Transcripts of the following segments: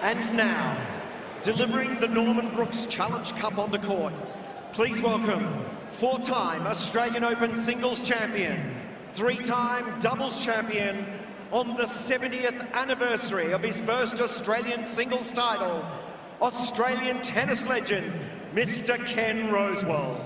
And now, delivering the Norman Brooks Challenge Cup on the court, please welcome four-time Australian Open singles champion, three-time doubles champion, on the 70th anniversary of his first Australian singles title, Australian tennis legend, Mr. Ken Rosewall.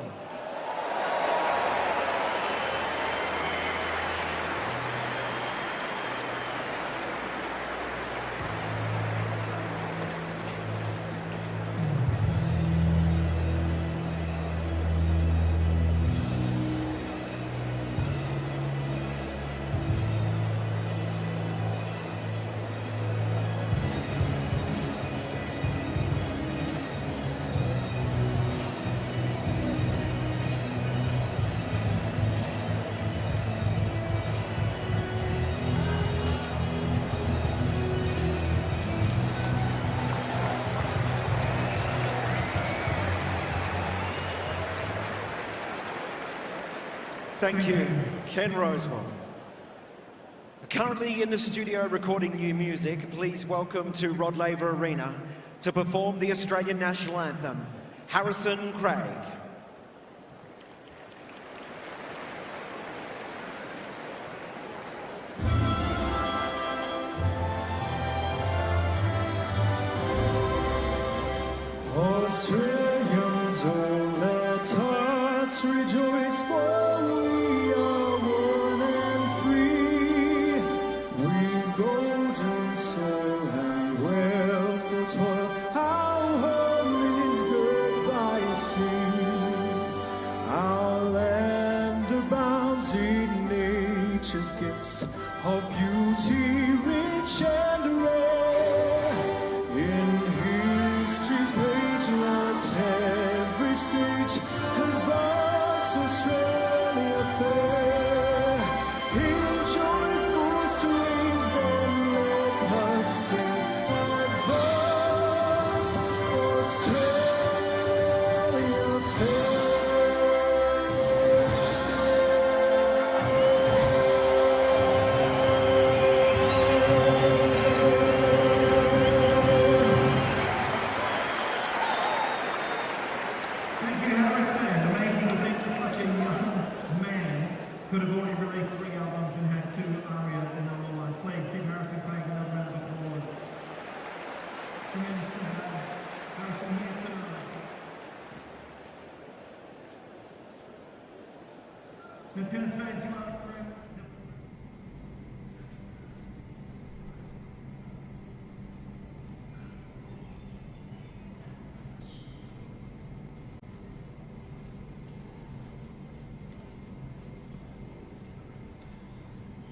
Thank you, Ken Rosewall. Currently in the studio recording new music, please welcome to Rod Laver Arena to perform the Australian National Anthem, Harrison Craig. Australians, oh, let us rejoice, for we are one and free. We've golden soil and wealth for toil. Our home is good by sea. Our land abounds in nature's gifts of beauty, rich and rare. In history's page, at every stage, advance Australia fair. In joyful strains, then let us sing, advance Australia fair. Could have already released 3 albums and had 2 ARIA and number 1. Please give Harrison Craig another round of applause. Tremendous to have Harrison here tonight. The tennis fans, you are correct.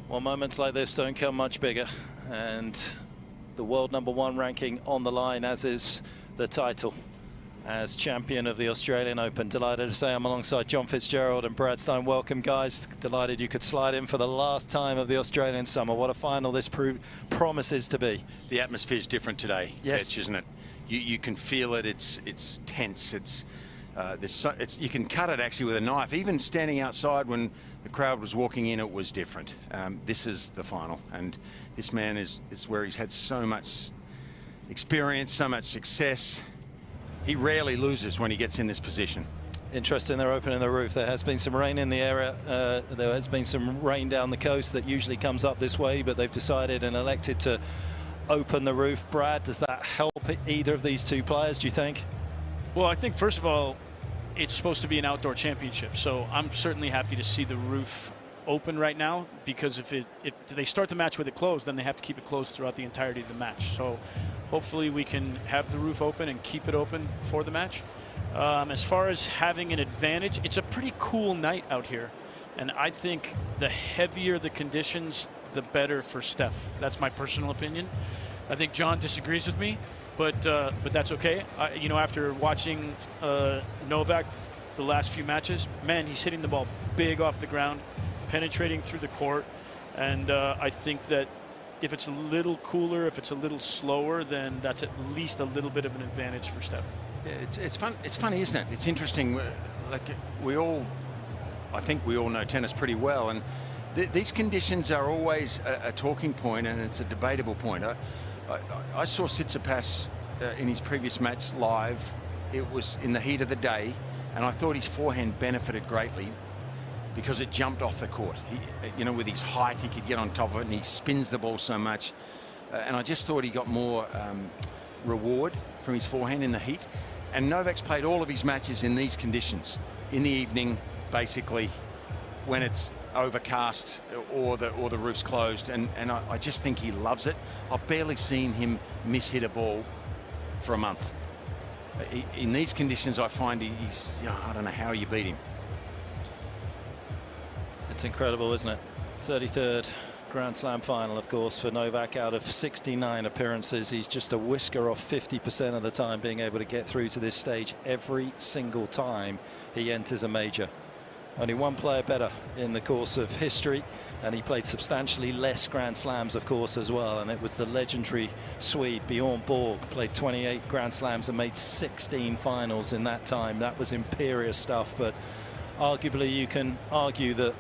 Well, moments like this don't come much bigger, and the world #1 ranking on the line, as is the title as champion of the Australian Open. Delighted to say I'm alongside John Fitzgerald and Brad Stone. Welcome, guys. Delighted you could slide in for the last time of the Australian summer. What a final this promises to be. The atmosphere is different today, yes, Fitch, isn't it? You can feel it. It's tense. You can cut it actually with a knife. Even standing outside when the crowd was walking in, it was different. This is the final, and this man is where he's had so much experience, so much success. He rarely loses when he gets in this position. Interesting, they're opening the roof. There has been some rain in the area. There has been some rain down the coast that usually comes up this way, but they've decided and elected to open the roof. Brad, does that help either of these two players, do you think? Well, I think, first of all, it's supposed to be an outdoor championship, so I'm certainly happy to see the roof open right now, because if they start the match with it closed, then they have to keep it closed throughout the entirety of the match. So hopefully we can have the roof open and keep it open for the match. As far as having an advantage, it's a pretty cool night out here, and I think the heavier the conditions, the better for Steph. That's my personal opinion. I think John disagrees with me, but that's okay. You know, after watching Novak the last few matches, man, he's hitting the ball big off the ground, penetrating through the court, and I think that if it's a little cooler, if it's a little slower, then that's at least a little bit of an advantage for Steph. Yeah, it's fun. It's funny, isn't it? It's interesting. Like I think we all know tennis pretty well, and these conditions are always a talking point, and it's a debatable point. I saw Tsitsipas in his previous match live. It was in the heat of the day, and I thought his forehand benefited greatly because it jumped off the court. You know, with his height, he could get on top of it, and he spins the ball so much. And I just thought he got more reward from his forehand in the heat. And Novak's played all of his matches in these conditions, in the evening, basically, when it's overcast or the roof's closed, and I just think he loves it. I've barely seen him miss-hit a ball for a month. In these conditions, I find he's, I don't know how you beat him. It's incredible, isn't it? 33rd Grand Slam final, of course, for Novak. Out of 69 appearances, he's just a whisker off 50% of the time being able to get through to this stage every single time he enters a major. Only one player better in the course of history, and he played substantially less Grand Slams, of course, as well, and it was the legendary Swede Bjorn Borg. Played 28 Grand Slams and made 16 finals in that time. That was imperious stuff, but arguably you can argue that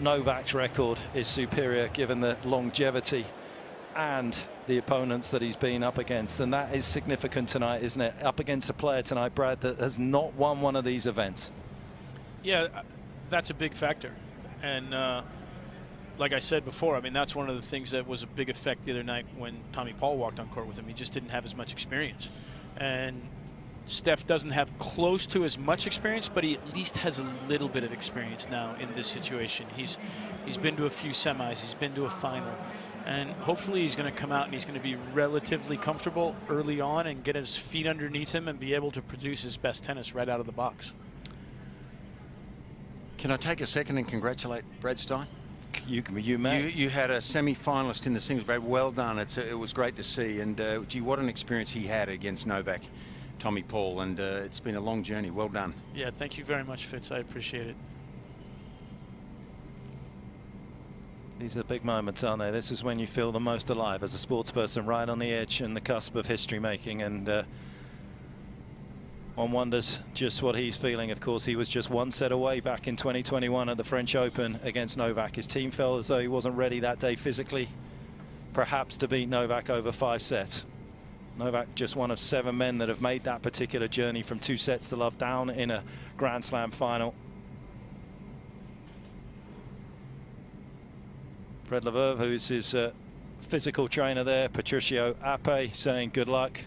Novak's record is superior given the longevity and the opponents that he's been up against, and that is significant tonight, isn't it? Up against a player tonight, Brad, that has not won one of these events. Yeah, that's a big factor, and like I said before, I mean, that's one of the things that was a big effect the other night when Tommy Paul walked on court with him. He just didn't have as much experience, and Steph doesn't have close to as much experience, but he at least has a little bit of experience now in this situation. He's been to a few semis, he's been to a final, and hopefully he's going to come out and he's going to be relatively comfortable early on and get his feet underneath him and be able to produce his best tennis right out of the box. Can I take a second and congratulate Brad Stein? You may. You had a semi-finalist in the singles, Brad. Well done. It was great to see, and gee, what an experience he had against Novak, Tommy Paul, and it's been a long journey. Well done. Yeah, thank you very much, Fitz. I appreciate it. These are the big moments, aren't they? This is when you feel the most alive as a sports person, right on the edge and the cusp of history making, and one wonders just what he's feeling. Of course, he was just one set away back in 2021 at the French Open against Novak. His team felt as though he wasn't ready that day physically, perhaps, to beat Novak over 5 sets. Novak just one of 7 men that have made that particular journey from 2 sets to love down in a Grand Slam final. Fred Laver, who's his physical trainer there, Patricio Ape, saying good luck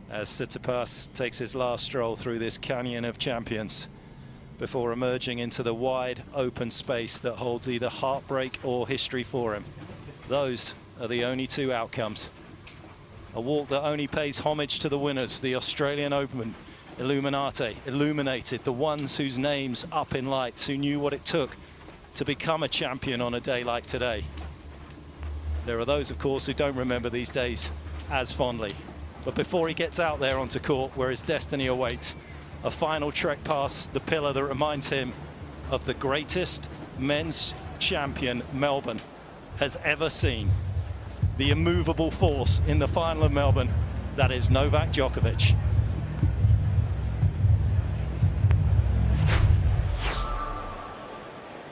as Tsitsipas takes his last stroll through this canyon of champions before emerging into the wide open space that holds either heartbreak or history for him. Those are the only 2 outcomes. A walk that only pays homage to the winners. The Australian Open illuminated the ones whose names up in lights, who knew what it took to become a champion on a day like today. There are those, of course, who don't remember these days as fondly. But before he gets out there onto court where his destiny awaits, a final trek past the pillar that reminds him of the greatest men's champion Melbourne has ever seen. The immovable force in the final of Melbourne, that is Novak Djokovic.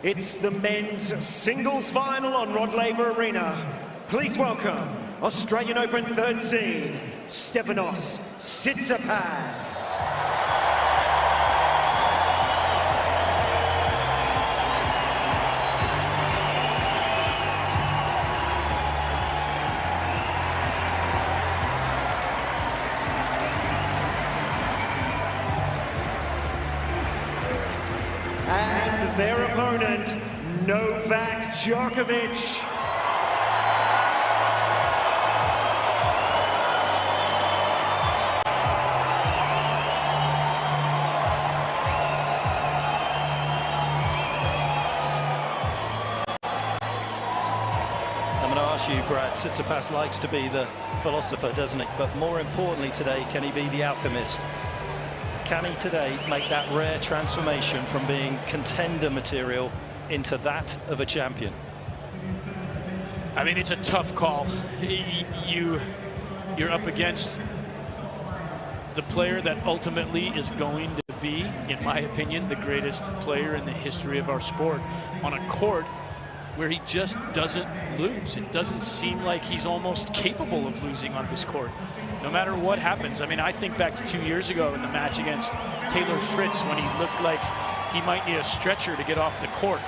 It's the men's singles final on Rod Laver Arena. Please welcome Australian Open 3rd seed, Stefanos Tsitsipas. And their opponent, Novak Djokovic. You, Brad, Tsitsipas likes to be the philosopher, doesn't he? But more importantly today, can he be the alchemist? Can he today make that rare transformation from being contender material into that of a champion? I mean, it's a tough call. You're up against the player that ultimately is going to be, in my opinion, the greatest player in the history of our sport on a court where he just doesn't lose. It doesn't seem like he's almost capable of losing on this court, no matter what happens. I mean, I think back to 2 years ago in the match against Taylor Fritz when he looked like he might need a stretcher to get off the court,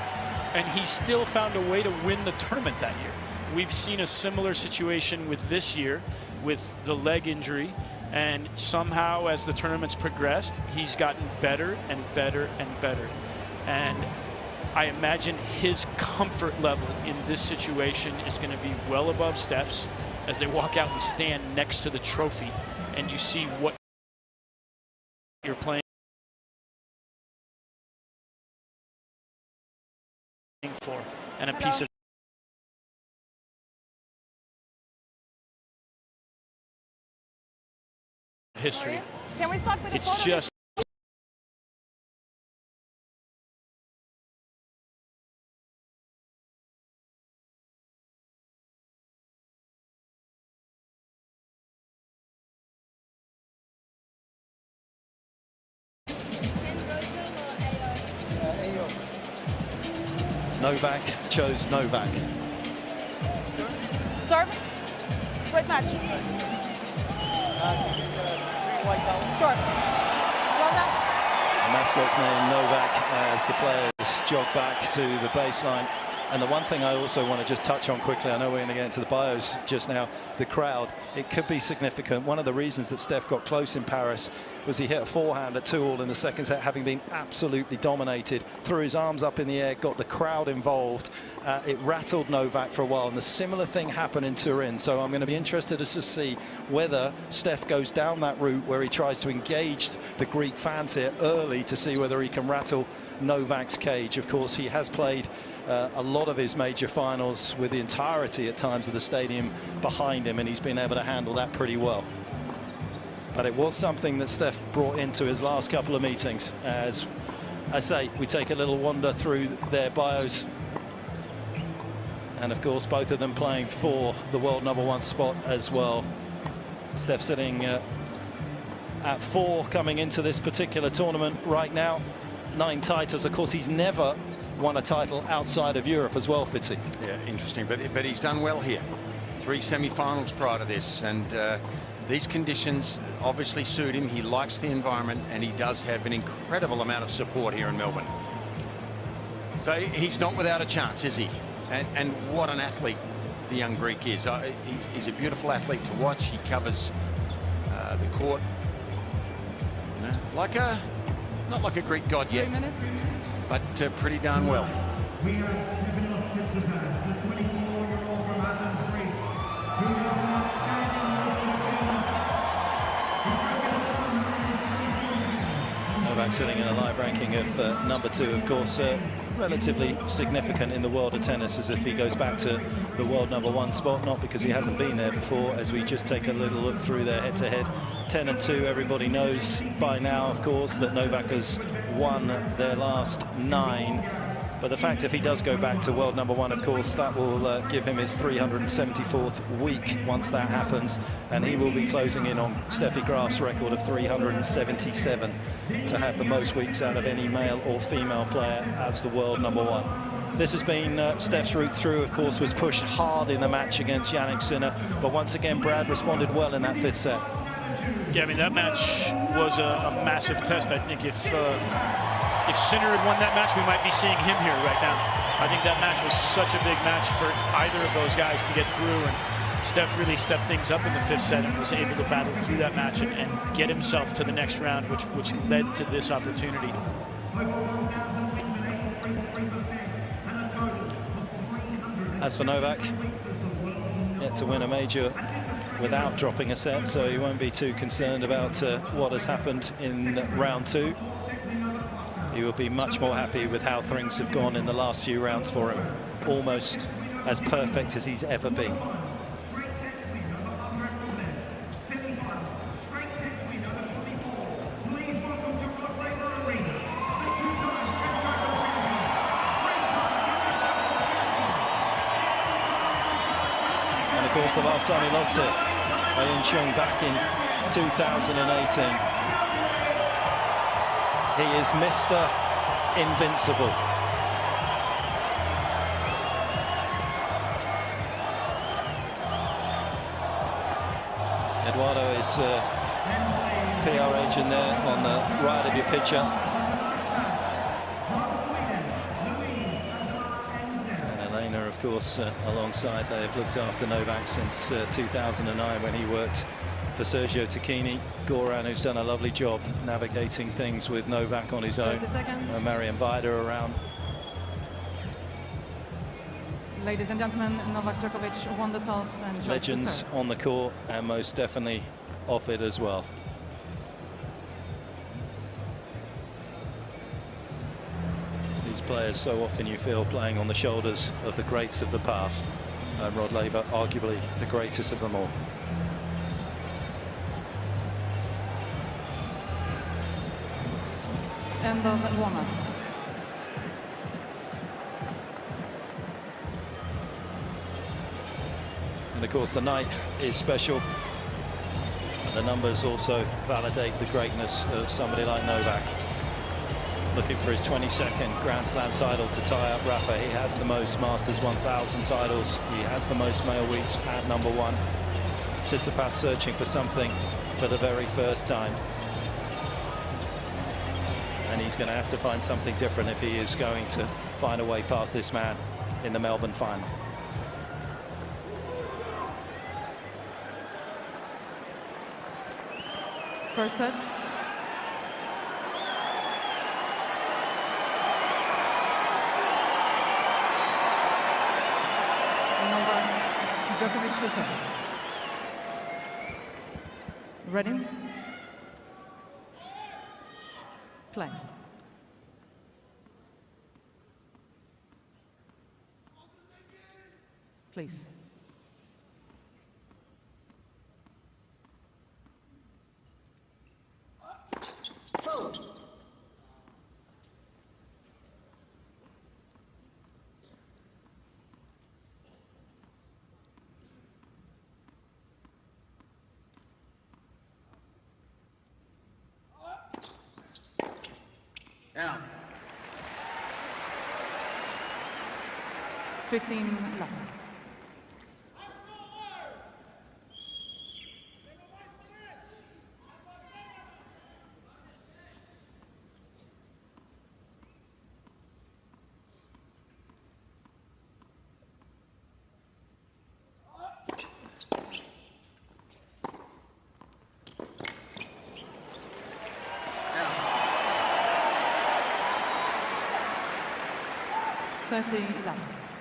and he still found a way to win the tournament that year. We've seen a similar situation with this year with the leg injury, and somehow as the tournament's progressed, he's gotten better and better and better. And I imagine his comfort level in this situation is going to be well above Steph's as they walk out and stand next to the trophy, and you see what you're playing for, and a piece of history. Can we start with It's just Novak chose Novak. serve? Great match. Sure. Well done. The mascot's name Novak as the players jog back to the baseline. And the one thing I also want to just touch on quickly, I know we're going to get into the bios just now, the crowd, it could be significant. One of the reasons that Steph got close in Paris was he hit a forehand at 2-all in the second set, having been absolutely dominated, threw his arms up in the air, got the crowd involved. It rattled Novak for a while, and the similar thing happened in Turin. So I'm going to be interested to see whether Steph goes down that route where he tries to engage the Greek fans here early to see whether he can rattle Novak's cage. Of course, he has played a lot of his major finals with the entirety at times of the stadium behind him, and he's been able to handle that pretty well. But it was something that Steph brought into his last couple of meetings. As I say, we take a little wander through their bios. And of course, both of them playing for the world #1 spot as well. Steph sitting at 4 coming into this particular tournament right now. 9 titles. Of course, he's never won a title outside of Europe as well, Fitzy. Yeah, interesting, but he's done well here. 3 semi-finals prior to this, and these conditions obviously suit him. He likes the environment, and he does have an incredible amount of support here in Melbourne. So he's not without a chance, is he? And what an athlete the young Greek is. He's a beautiful athlete to watch. He covers the court, you know, not like a Greek god yet, 3 minutes. but pretty darn well. We have Stefanos Tsitsipas, the 24-year-old from Athens, Greece, who has an outstanding Novak sitting in a live ranking of #2, of course, relatively significant in the world of tennis, as if he goes back to the world #1 spot, not because he hasn't been there before, as we just take a little look through their head-to-head. 10-2, everybody knows by now, of course, that Novak has won their last 9. But the fact if he does go back to world #1, of course, that will give him his 374th week once that happens. And he will be closing in on Steffi Graf's record of 377 to have the most weeks out of any male or female player as the world #1. This has been Steph's route through, of course, was pushed hard in the match against Jannik Sinner. But once again, Brad responded well in that 5th set. Yeah, I mean, that match was a massive test. I think if Sinner had won that match, we might be seeing him here right now. I think that match was such a big match for either of those guys to get through, and Steph really stepped things up in the 5th set and was able to battle through that match and get himself to the next round, which led to this opportunity. As for Novak, yet to win a major without dropping a set, so he won't be too concerned about what has happened in round 2. He will be much more happy with how things have gone in the last few rounds for him. Almost as perfect as he's ever been. And of course, the last time he lost it, Chung back in 2018. He is Mr. Invincible. Eduardo is PR agent there on the right of your picture. And Elena, of course, alongside. They have looked after Novak since 2009 when he worked for Sergio Tacchini. Goran, who's done a lovely job navigating things with Novak on his own. 30 seconds. Marian Vida around. Ladies and gentlemen, Novak Djokovic won the toss and chose to Legends serve. on the court and most definitely off it as well. These players, so often you feel playing on the shoulders of the greats of the past. And Rod Laver, arguably the greatest of them all. End of warm-up. And of course the night is special, and the numbers also validate the greatness of somebody like Novak. Looking for his 22nd Grand Slam title to tie up Rafa. He has the most Masters 1000 titles. He has the most male weeks at #1. Tsitsipas searching for something for the very first time. And he's going to have to find something different if he is going to find a way past this man in the Melbourne final. First set. Novak Djokovic to serve. Ready? Play. Please. Vote. Out. 15 left. Out. 30 left.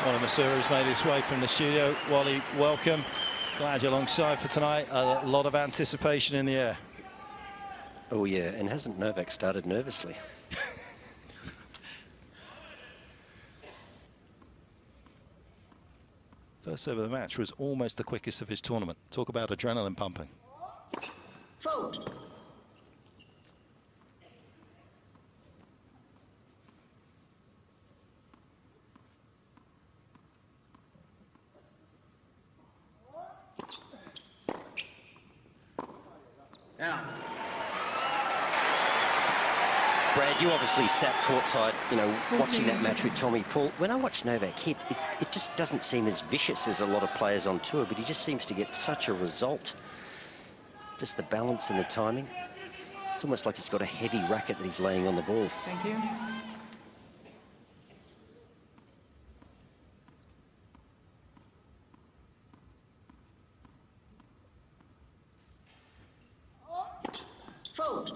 Wally Masura's made his way from the studio. Wally, welcome. Glad you're alongside for tonight. A lot of anticipation in the air. Oh yeah, and hasn't Novak started nervously? First serve of the match was almost the quickest of his tournament. Talk about adrenaline pumping. Vote. Out. Brad, you obviously sat courtside, you know, watching that match with Tommy Paul. When I watch Novak hit, it just doesn't seem as vicious as a lot of players on tour, but he just seems to get such a result. Just the balance and the timing. It's almost like he's got a heavy racket that he's laying on the ball. Thank you. Vote.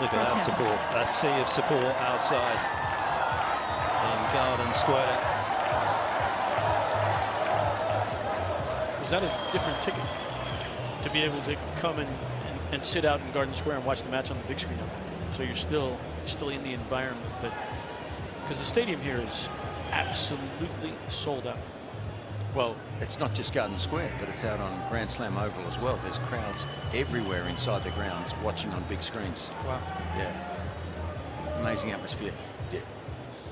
Look at that support, a sea of support outside in Garden Square. Was that a different ticket to be able to come and sit out in Garden Square and watch the match on the big screen up there? So you're still in the environment, but because the stadium here is absolutely sold out. Well, it's not just Garden Square, but it's out on Grand Slam Oval as well. There's crowds everywhere inside the grounds watching on big screens. Wow. Yeah. Amazing atmosphere.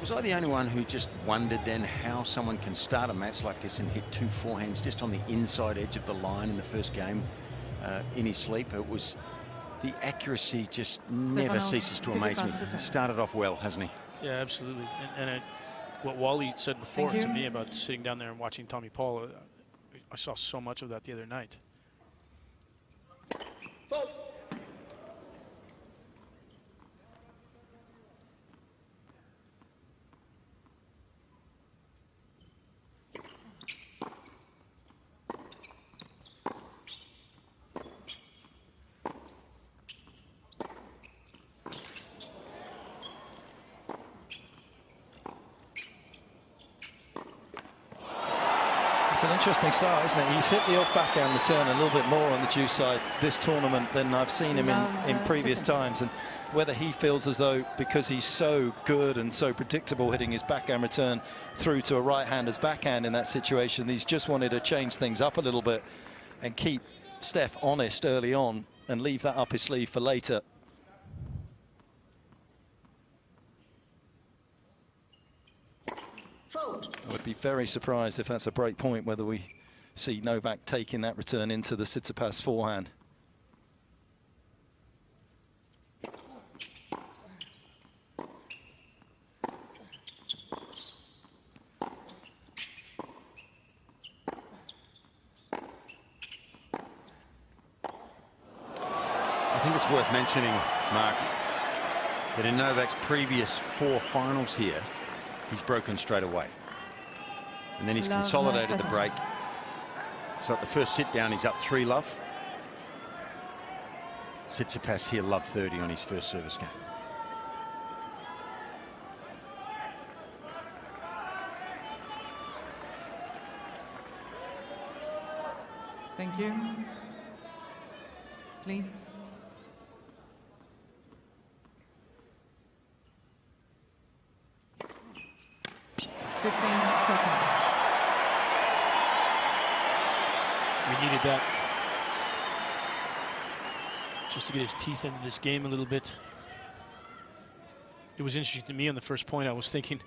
Was I the only one who just wondered then how someone can start a match like this and hit 2 forehands just on the inside edge of the line in the first game in his sleep? It was the accuracy just never ceases to amaze me. He started off well, hasn't he? Yeah, absolutely. And what Wally said before to me about sitting down there and watching Tommy Paul, I saw so much of that the other night. It's an interesting start, isn't it? He's hit the off backhand return a little bit more on the juice side this tournament than I've seen him in previous times. And whether he feels as though, because he's so good and so predictable hitting his backhand return through to a right-hander's backhand in that situation, he's just wanted to change things up a little bit and keep Steph honest early on and leave that up his sleeve for later. I would be very surprised if that's a break point, whether we see Novak taking that return into the Tsitsipas forehand. I think it's worth mentioning, Mark, that in Novak's previous 4 finals here, he's broken straight away. And then he's consolidated the break. So at the first sit down, he's up 3-love. Tsitsipas here, love 30 on his first service game. Thank you. Please. We needed that just to get his teeth into this game a little bit. It was interesting to me on the first point. I was thinking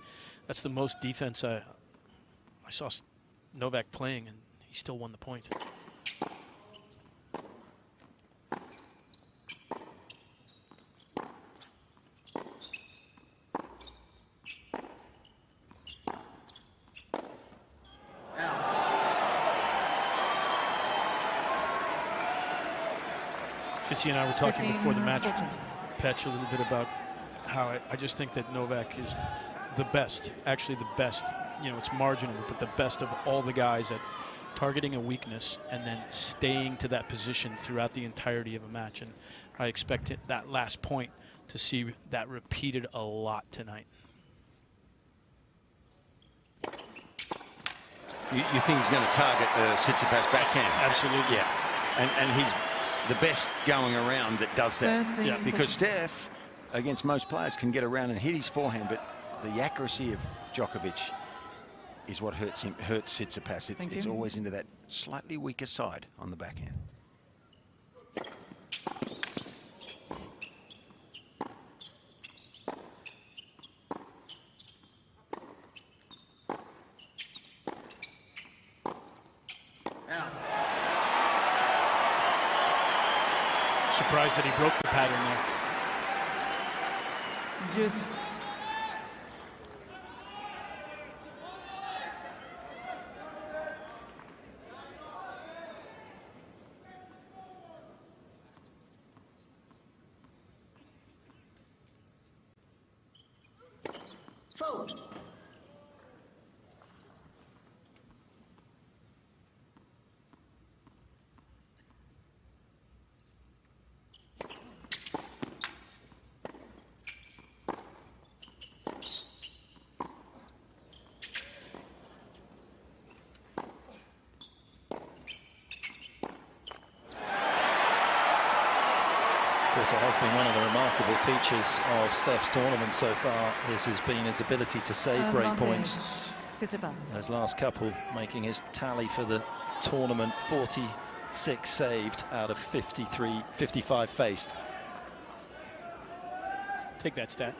that's the most defense I saw Novak playing, and he still won the point. Fitzy and I were talking before the match, Petch, a little bit about how I just think that Novak is the best, actually the best. You know, it's marginal, but the best of all the guys at targeting a weakness and then staying to that position throughout the entirety of a match. And I expect that last point to see that repeated a lot tonight. You think he's going to target the Tsitsipas backhand? Absolutely. Yeah. And he's the best going around that does that. Yeah. Because Steph, against most players, can get around and hit his forehand, but the accuracy of Djokovic is what hurts Tsitsipas. It's always into that slightly weaker side on the backhand. Surprised that he broke the pattern there. Just Fold. course, it has been one of the remarkable features of Steph's tournament so far. This has been his ability to save break points. Tsitsipas. Those last couple making his tally for the tournament, 46 saved out of 55 faced. Take that stat.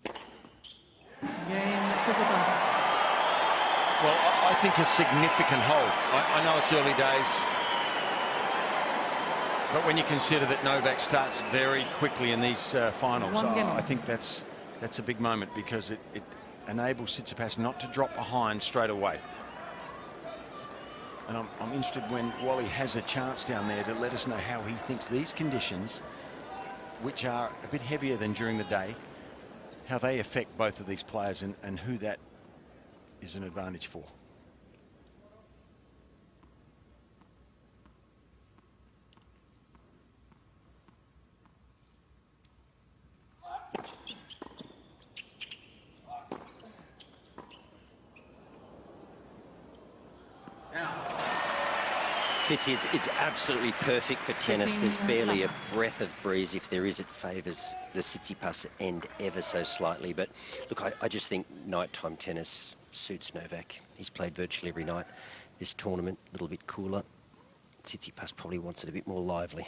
Game Tsitsipas. Well, I think a significant hold. I know it's early days, but when you consider that Novak starts very quickly in these finals, I think that's a big moment, because it enables Tsitsipas not to drop behind straight away. And I'm interested when Wally has a chance down there to let us know how he thinks these conditions, which are a bit heavier than during the day, how they affect both of these players, and who that is an advantage for. It's absolutely perfect for tennis. There's barely a breath of breeze. If there is, it favours the Tsitsipas end ever so slightly. But look, I just think nighttime tennis suits Novak. He's played virtually every night. This tournament, a little bit cooler. Tsitsipas probably wants it a bit more lively.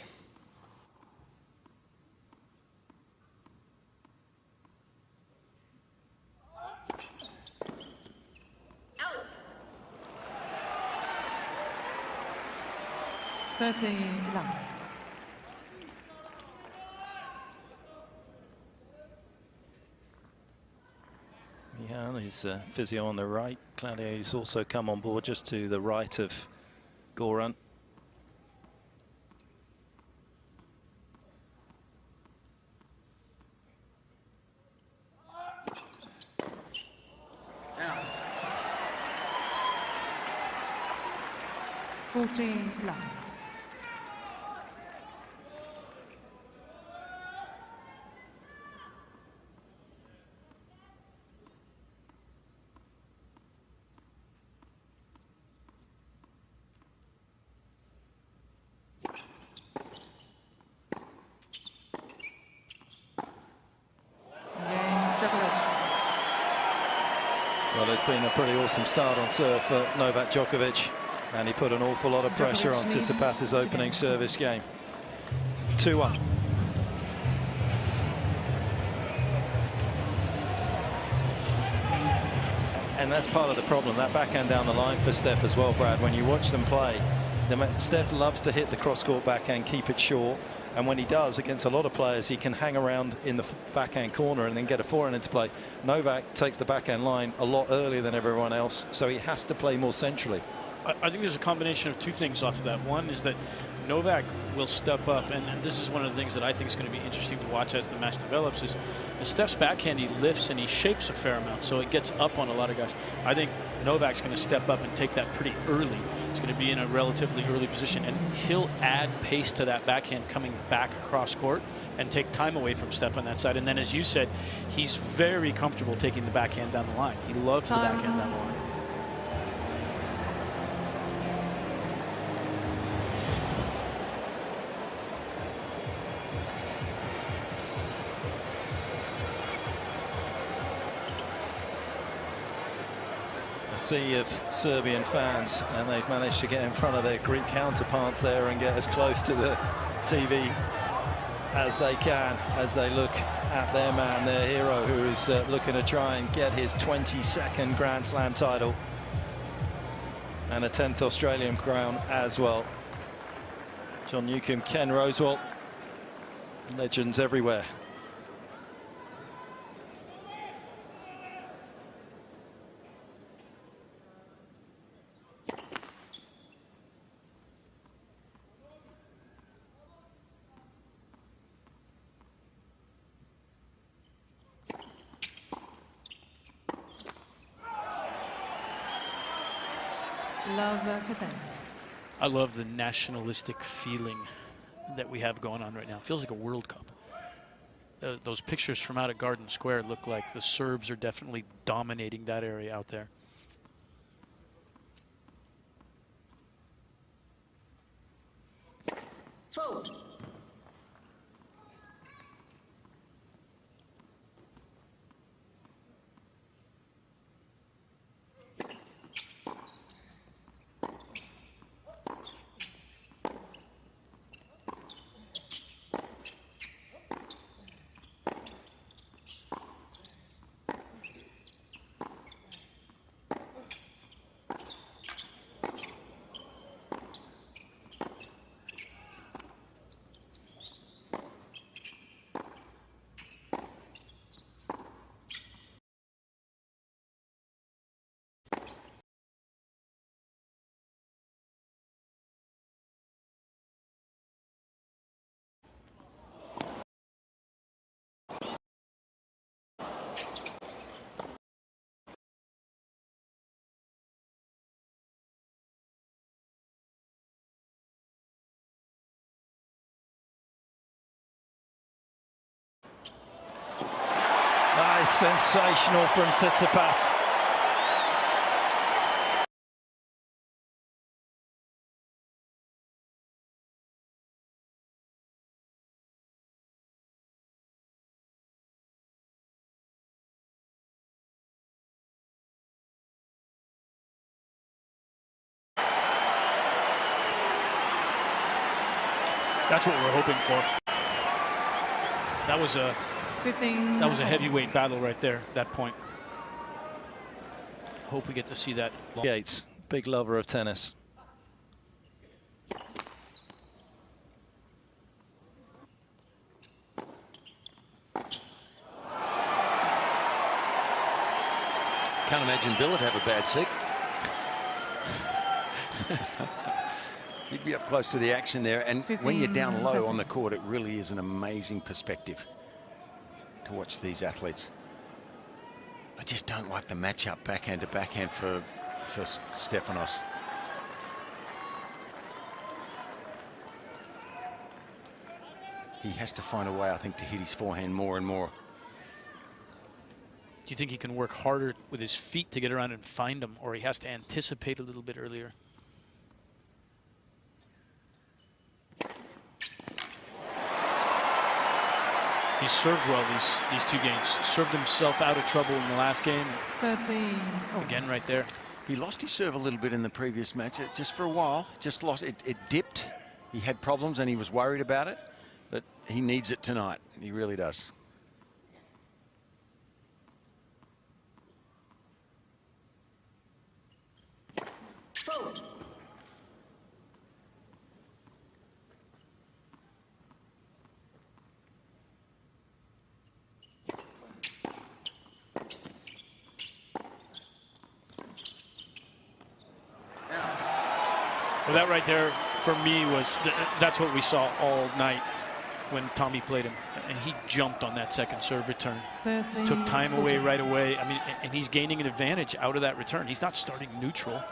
Yeah, his physio on the right. Claudio's also come on board just to the right of Goran. Well, it's been a pretty awesome start on serve for Novak Djokovic, and he put an awful lot of pressure on Tsitsipas's opening service game. 2-1. And that's part of the problem, that backhand down the line for Steph as well, Brad. When you watch them play, Steph loves to hit the cross-court backhand, keep it short. And when he does, against a lot of players, he can hang around in the backhand corner and then get a forehand into play. Novak takes the backhand line a lot earlier than everyone else, so he has to play more centrally. I think there's a combination of two things off of that. One is that Novak will step up, and this is one of the things that I think is going to be interesting to watch as the match develops, is Steph's backhand, he lifts and he shapes a fair amount, so it gets up on a lot of guys. I think Novak's going to step up and take that pretty early. He's going to be in a relatively early position, and he'll add pace to that backhand coming back across court and take time away from Steph on that side. And then, as you said, he's very comfortable taking the backhand down the line. He loves the backhand down the line. Sea of Serbian fans, and they've managed to get in front of their Greek counterparts there and get as close to the TV as they can, as they look at their man, their hero, who is looking to try and get his 22nd Grand Slam title and a 10th Australian crown as well. John Newcombe, Ken Rosewall, legends everywhere. I love the nationalistic feeling that we have going on right now. It feels like a World Cup. Those pictures from out at Garden Square look like the Serbs are definitely dominating that area out there. sensational from Tsitsipas. That's what we're hoping for. That was a 15. That was a heavyweight battle right there, that point. Hope we get to see that. Gates, big lover of tennis. Can't imagine Bill would have a bad seat. He'd be up close to the action there, and 15, when you're down low 13. on the court, it really is an amazing perspective to watch these athletes. I just don't like the matchup backhand to backhand for Stefanos. He has to find a way, I think, to hit his forehand more and more. Do you think he can work harder with his feet to get around and find them, or he has to anticipate a little bit earlier? He served well these two games. Served himself out of trouble in the last game. 13. Oh. Again, right there. He lost his serve a little bit in the previous match, just for a while. Just lost it. It dipped. He had problems and he was worried about it, but he needs it tonight. He really does. Fault. Well, that right there for me was that's what we saw all night when Tommy played him, and he jumped on that second serve return. 13, Took time away 14. right away. I mean, and he's gaining an advantage out of that return. He's not starting neutral.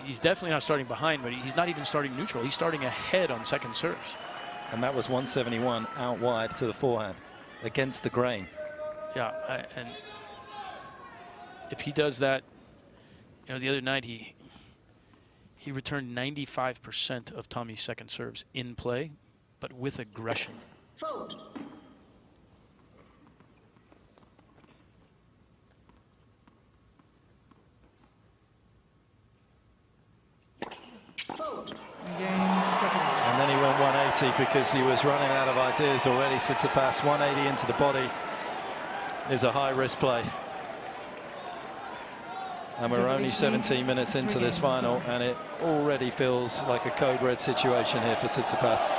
He's definitely not starting behind, but he's not even starting neutral. He's starting ahead on second serves. And that was 171 out wide to the forehand against the grain. Yeah, and if he does that, you know, the other night he returned 95% of Tommy's second serves in play, but with aggression. Fault. Fault. And then he went 180 because he was running out of ideas already. Tsitsipas 180 into the body is a high-risk play. And we're only 17 minutes into this final, and it already feels like a code red situation here for Tsitsipas.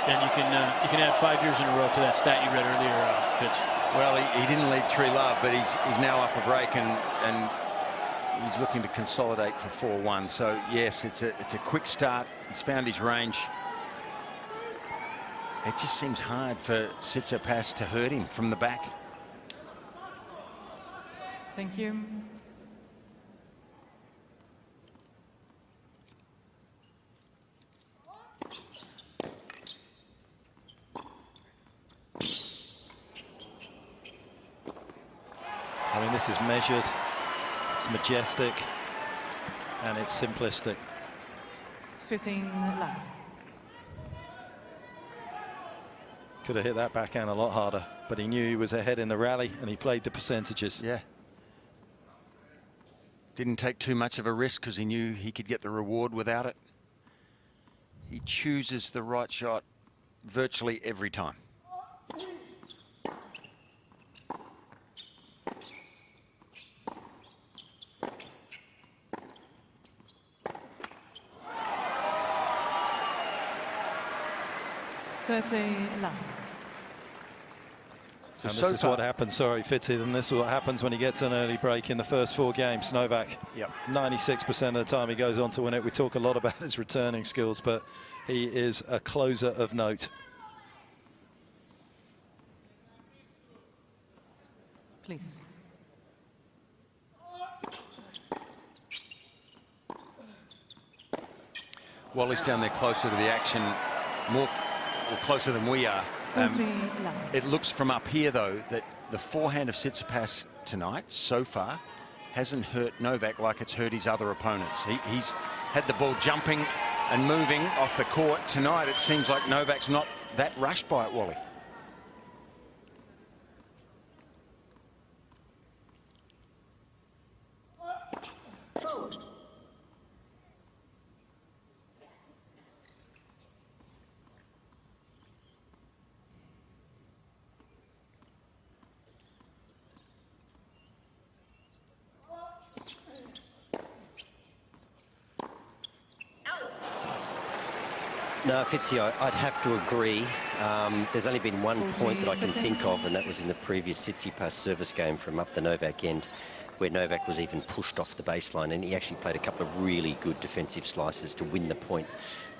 And you can add 5 years in a row to that stat you read earlier, Fitz. Well, he didn't lead 3-love, but he's now up a break and he's looking to consolidate for 4-1. So yes, it's a quick start. He's found his range. It just seems hard for Tsitsipas to hurt him from the back. Thank you. I mean, this is measured, it's majestic, and it's simplistic. 15 love. Could have hit that backhand a lot harder, but he knew he was ahead in the rally, and he played the percentages. Yeah. Didn't take too much of a risk because he knew he could get the reward without it. He chooses the right shot virtually every time. And this is what happens, sorry, Fitzy, and this is what happens when he gets an early break in the first 4 games. Novak, 96% of the time he goes on to win it. We talk a lot about his returning skills, but he is a closer of note. Please. Wally's down there closer to the action, more or closer than we are. It looks from up here, though, that the forehand of Tsitsipas tonight so far hasn't hurt Novak like it's hurt his other opponents. He's had the ball jumping and moving off the court. Tonight it seems like Novak's not that rushed by it, Wally. Fault. No, Fitzy, I'd have to agree. There's only been one point that I can think of, and that was in the previous Tsitsipas service game from up the Novak end, where Novak was even pushed off the baseline, and he actually played a couple of really good defensive slices to win the point.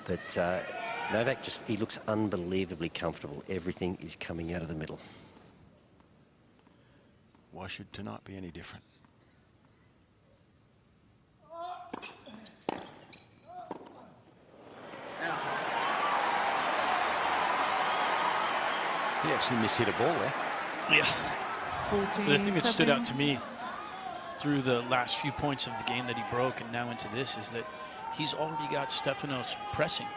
But Novak he looks unbelievably comfortable. Everything is coming out of the middle. Why should tonight be any different? He actually mishit a ball there. Yeah. The thing that stood out to me through the last few points of the game that he broke and now into this is that he's already got Stefanos pressing.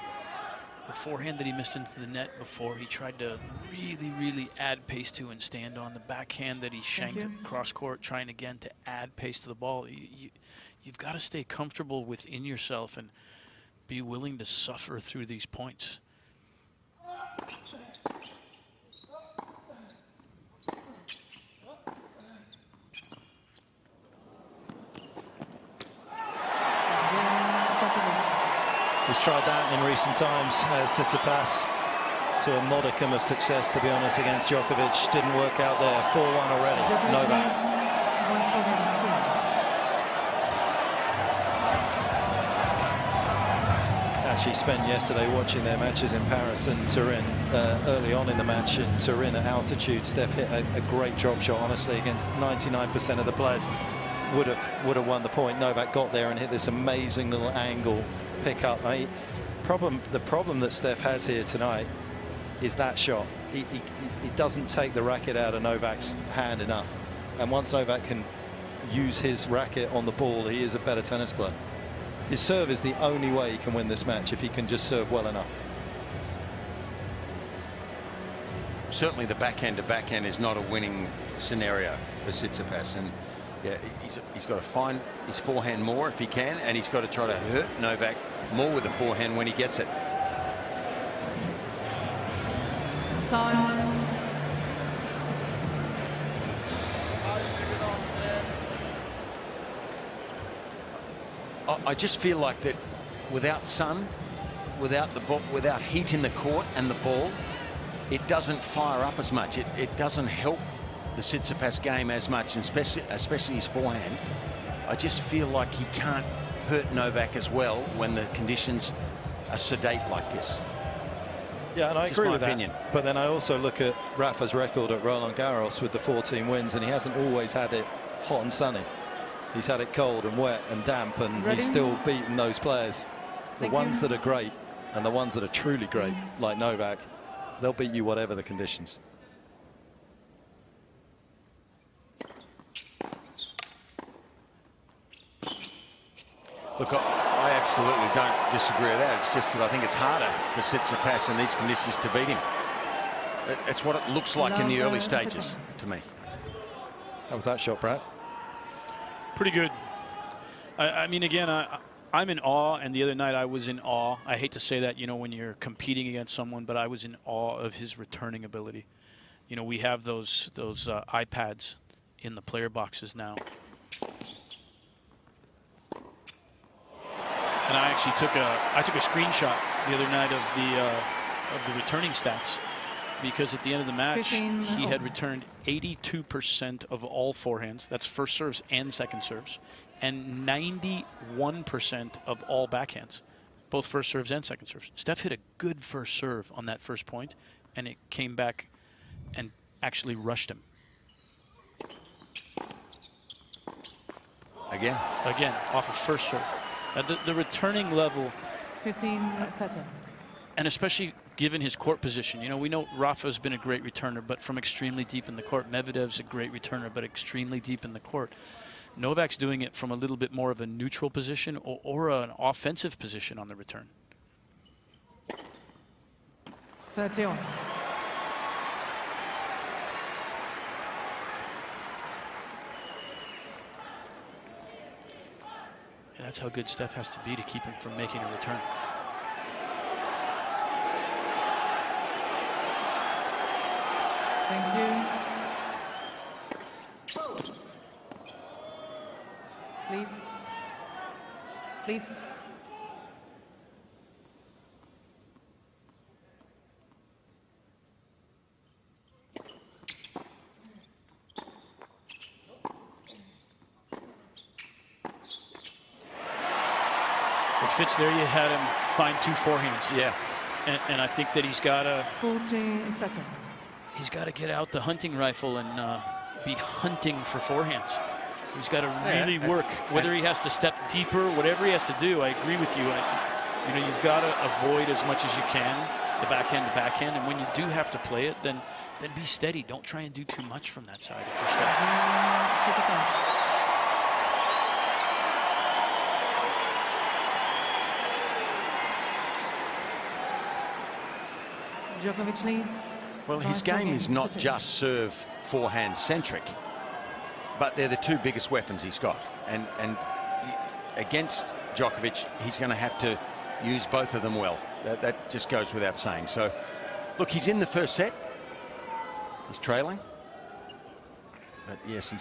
The forehand that he missed into the net before, he tried to really add pace to and stand on. The backhand that he shanked cross court, trying again to add pace to the ball. You've got to stay comfortable within yourself and be willing to suffer through these points. He's tried that in recent times, Tsitsipas, to a modicum of success, to be honest, against Djokovic. Didn't work out there. 4-1 already. Novak. Actually spent yesterday watching their matches in Paris and Turin. Early on in the match in Turin at altitude, Steph hit a great drop shot, honestly, against 99% of the players. Would have won the point. Novak got there and hit this amazing little angle pick up. The problem that Steph has here tonight is that shot. He doesn't take the racket out of Novak's hand enough. And once Novak can use his racket on the ball, he is a better tennis player. His serve is the only way he can win this match, if he can just serve well enough. Certainly the backhand to backhand is not a winning scenario for Tsitsipas, and yeah, he's got to find his forehand more if he can, and he's got to try to hurt Novak more with the forehand when he gets it. Time. I just feel like that without sun, without heat in the court and the ball, it doesn't fire up as much. It doesn't help the Tsitsipas game as much, and especially his forehand. I just feel like he can't hurt Novak as well when the conditions are sedate like this. Yeah, and I Just agree my with opinion. that. But then I also look at Rafa's record at Roland Garros with the 14 wins, and he hasn't always had it hot and sunny. He's had it cold and wet and damp, and he's still beaten those players. The ones that are great and the ones that are truly great, like Novak, they'll beat you whatever the conditions. Look, I absolutely don't disagree with that. It's just that I think it's harder for Tsitsipas in these conditions to beat him. It's what it looks like in the early stages to me. How was that shot, Brad? Pretty good. I mean, again, I'm in awe, and the other night I was in awe. I hate to say that, you know, when you're competing against someone, but I was in awe of his returning ability. You know, we have those iPads in the player boxes now. And I actually took a screenshot the other night of the returning stats, because at the end of the match he had returned 82% of all forehands. That's first serves and second serves, and 91% of all backhands, both first serves and second serves. Steph hit a good first serve on that first point, and it came back and actually rushed him. Again off of first serve. The returning level, 15-30. and especially given his court position. You know, we know Rafa's been a great returner, but from extremely deep in the court. Medvedev's a great returner, but extremely deep in the court. Novak's doing it from a little bit more of a neutral position or an offensive position on the return. 31. And that's how good Steph has to be to keep him from making a return. Thank you. Please. Please. Fitz, there you had him find 2 forehands. Yeah. And I think that he's got to 14. he's got to get out the hunting rifle and be hunting for forehands. He's got to really work, whether he has to step deeper, whatever he has to do. I agree with you. You know, you've got to avoid as much as you can the backhand to backhand, and when you do have to play it, then be steady. Don't try and do too much from that side if you're Steph. Djokovic leads. Well, his game is not just serve forehand centric, but they're the 2 biggest weapons he's got. And against Djokovic, he's going to have to use both of them well. That just goes without saying. So, look, he's in the first set. He's trailing. But yes, he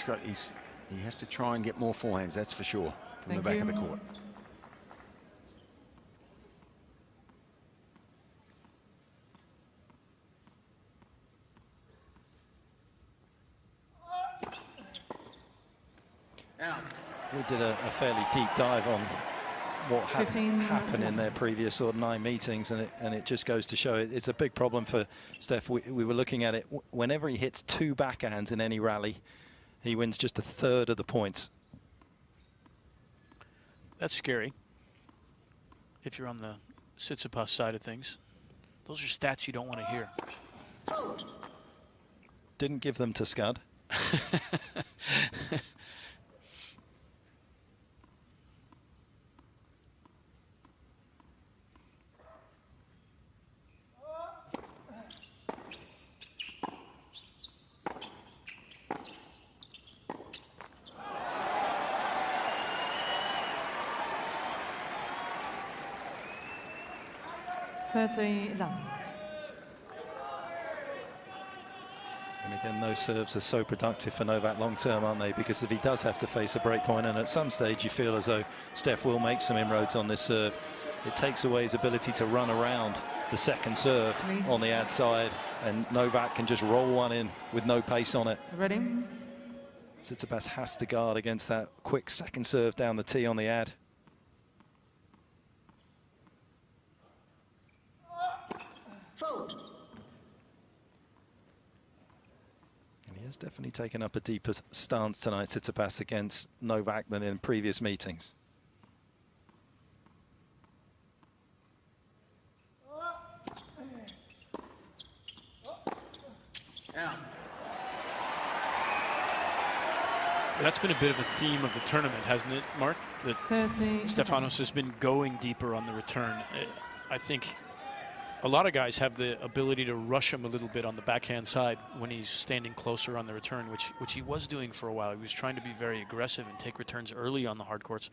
has to try and get more forehands, that's for sure, from the back of the court. We did a fairly deep dive on what happened in their previous sort of 9 meetings, and it just goes to show it's a big problem for Steph. We were looking at it. Whenever he hits 2 backhands in any rally, he wins just 1/3 of the points. That's scary if you're on the Tsitsipas side of things. Those are stats you don't want to hear. Didn't give them to Scud. And again, those serves are so productive for Novak long term, aren't they? Because if he does have to face a break point, and at some stage you feel as though Steph will make some inroads on this serve, it takes away his ability to run around the second serve on the ad side, and Novak can just roll one in with no pace on it. Ready? Tsitsipas has to guard against that quick second serve down the tee on the ad. And he has definitely taken up a deeper stance tonight, Tsitsipas, against Novak than in previous meetings. That's been a bit of a theme of the tournament, hasn't it, Mark? That Stefanos has been going deeper on the return. I think a lot of guys have the ability to rush him a little bit on the backhand side when he's standing closer on the return, which he was doing for a while. He was trying to be very aggressive and take returns early on the hard courts,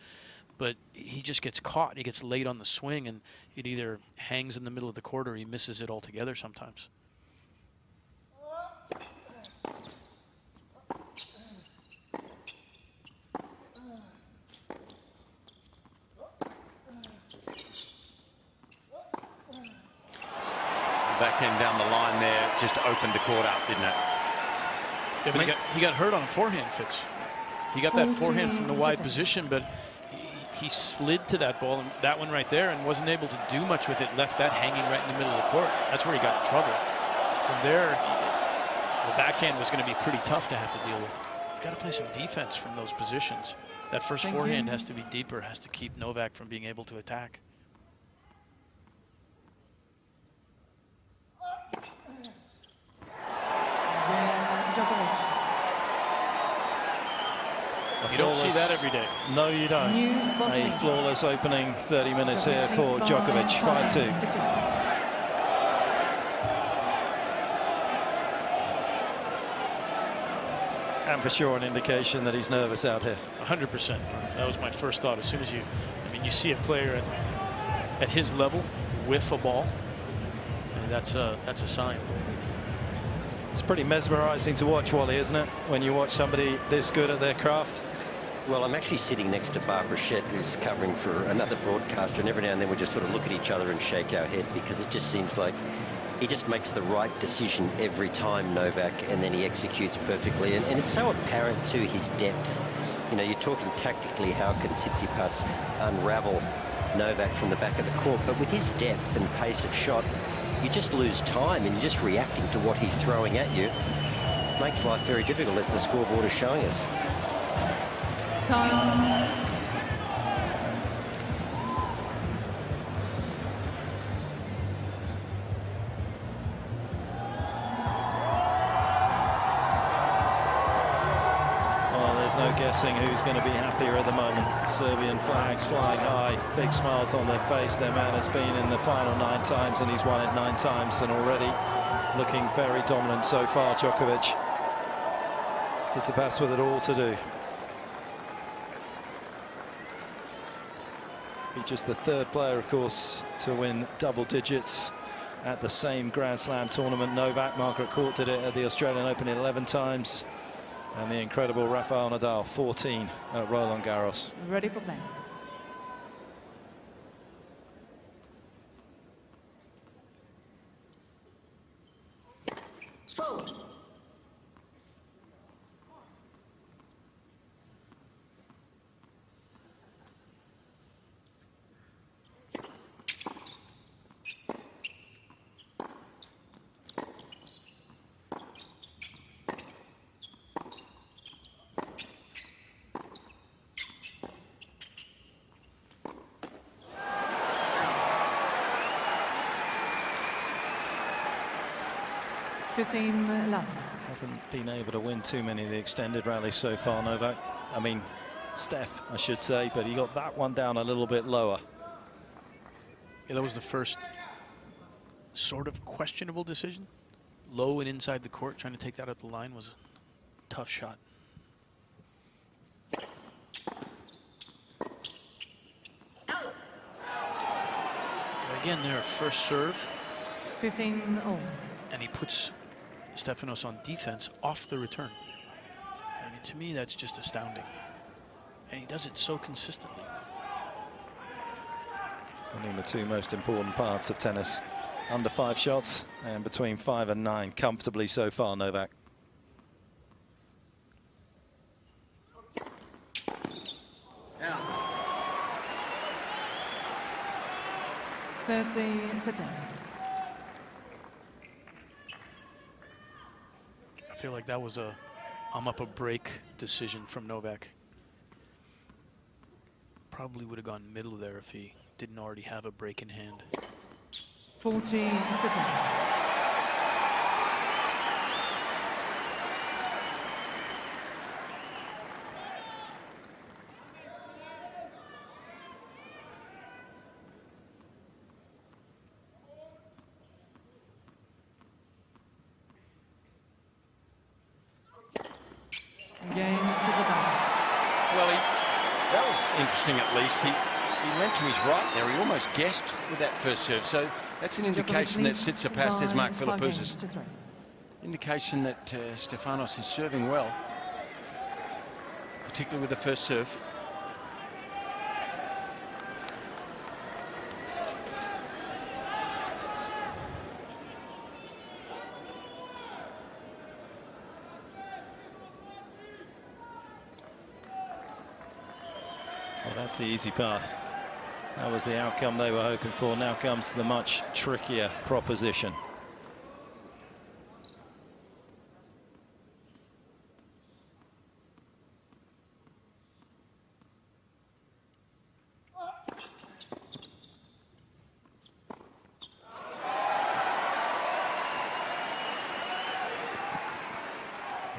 but he just gets caught. He gets late on the swing, and it either hangs in the middle of the court or he misses it altogether sometimes. Backhand down the line there just opened the court up, didn't it? Yeah, but he got hurt on a forehand, Fitz. He got that forehand from the wide position, but he slid to that ball, and that one right there, and wasn't able to do much with it. Left that hanging right in the middle of the court. That's where he got in trouble. From there, the backhand was going to be pretty tough to have to deal with. He's got to play some defense from those positions. That first forehand has to be deeper, has to keep Novak from being able to attack. You don't see that every day. No, you don't. A flawless opening 30 minutes here for Djokovic, 5-2. And for sure an indication that he's nervous out here. 100%. That was my first thought. As soon as you see a player at his level whiff a ball, and that's a sign. It's pretty mesmerizing to watch, Wally, isn't it? When you watch somebody this good at their craft. Well, I'm actually sitting next to Barbara Shett, who's covering for another broadcaster, and every now and then we just sort of look at each other and shake our head, because it just seems like he just makes the right decision every time, Novak, and then he executes perfectly. And it's so apparent to his depth. You know, you're talking tactically, how can Tsitsipas unravel Novak from the back of the court? But with his depth and pace of shot, you just lose time and you're just reacting to what he's throwing at you. It makes life very difficult, as the scoreboard is showing us. Time. No guessing who's going to be happier at the moment. Serbian flags flying high, big smiles on their face. Their man has been in the final 9 times and he's won it 9 times, and already looking very dominant so far, Djokovic. Tsitsipas with it all to do. He's just the 3rd player, of course, to win double digits at the same Grand Slam tournament. Novak, Margaret Court did it at the Australian Open 11 times. And the incredible Rafael Nadal, 14 at Roland Garros. Ready for play. Fold. Hasn't been able to win too many of the extended rallies so far, Novak. I mean, Steph, I should say, but he got that one down a little bit lower. Yeah, that was the first sort of questionable decision. Low and inside the court, trying to take that up the line was a tough shot. Again, their first serve. 15-0. And he puts Stefanos on defense off the return. I mean, to me, that's just astounding. And he does it so consistently. I mean, the 2 most important parts of tennis. Under 5 shots and between 5 and 9 comfortably so far, Novak. Yeah. 30-10. I feel like that was a I'm up a break decision from Novak. Probably would have gone middle there if he didn't already have a break in hand. 40-10. Well, that was interesting at least. He went to his right there. He almost guessed with that first serve. So that's an indication that Tsitsipas, as Mark Philippoussis, indication that Stefanos is serving well, particularly with the first serve. Well, that's the easy part. That was the outcome they were hoping for. Now comes the much trickier proposition.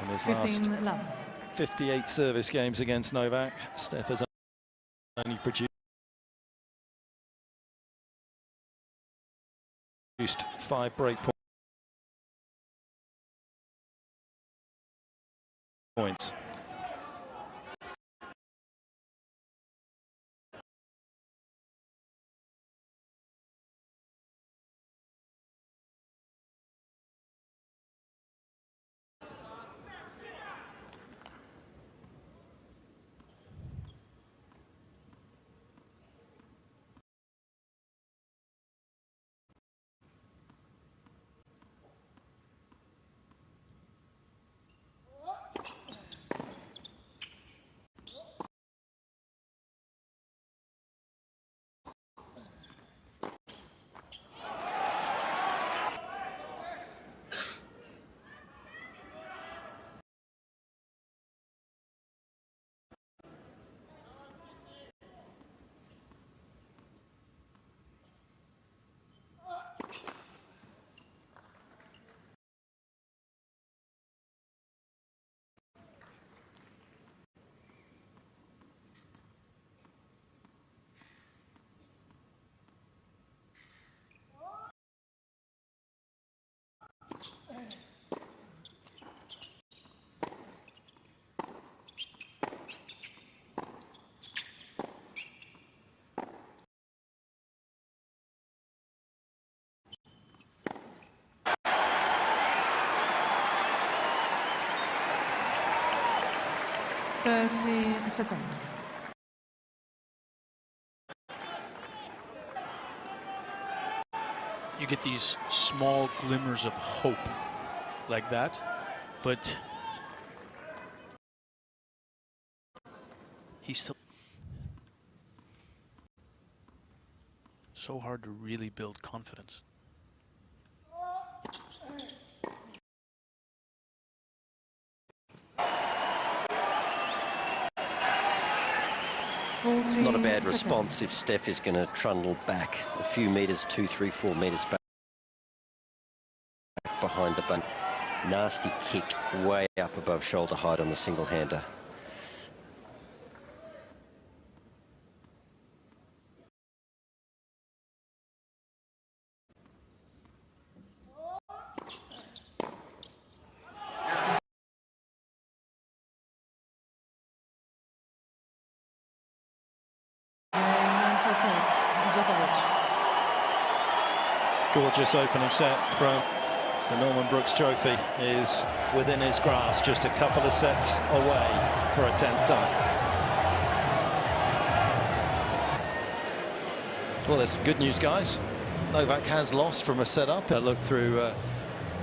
And his last 58 service games against Novak. Steph has only produced 5 break points. You get these small glimmers of hope like that, but he's still so hard to really build confidence. Not a bad response if Steph is going to trundle back a few metres, 2, 3, 4 metres back behind the bun. Nasty kick way up above shoulder height on the single-hander. Gorgeous opening set from the Norman Brooks Trophy is within his grasp, just a couple of sets away for a 10th time. Well, there's some good news, guys. Novak has lost from a setup. I looked through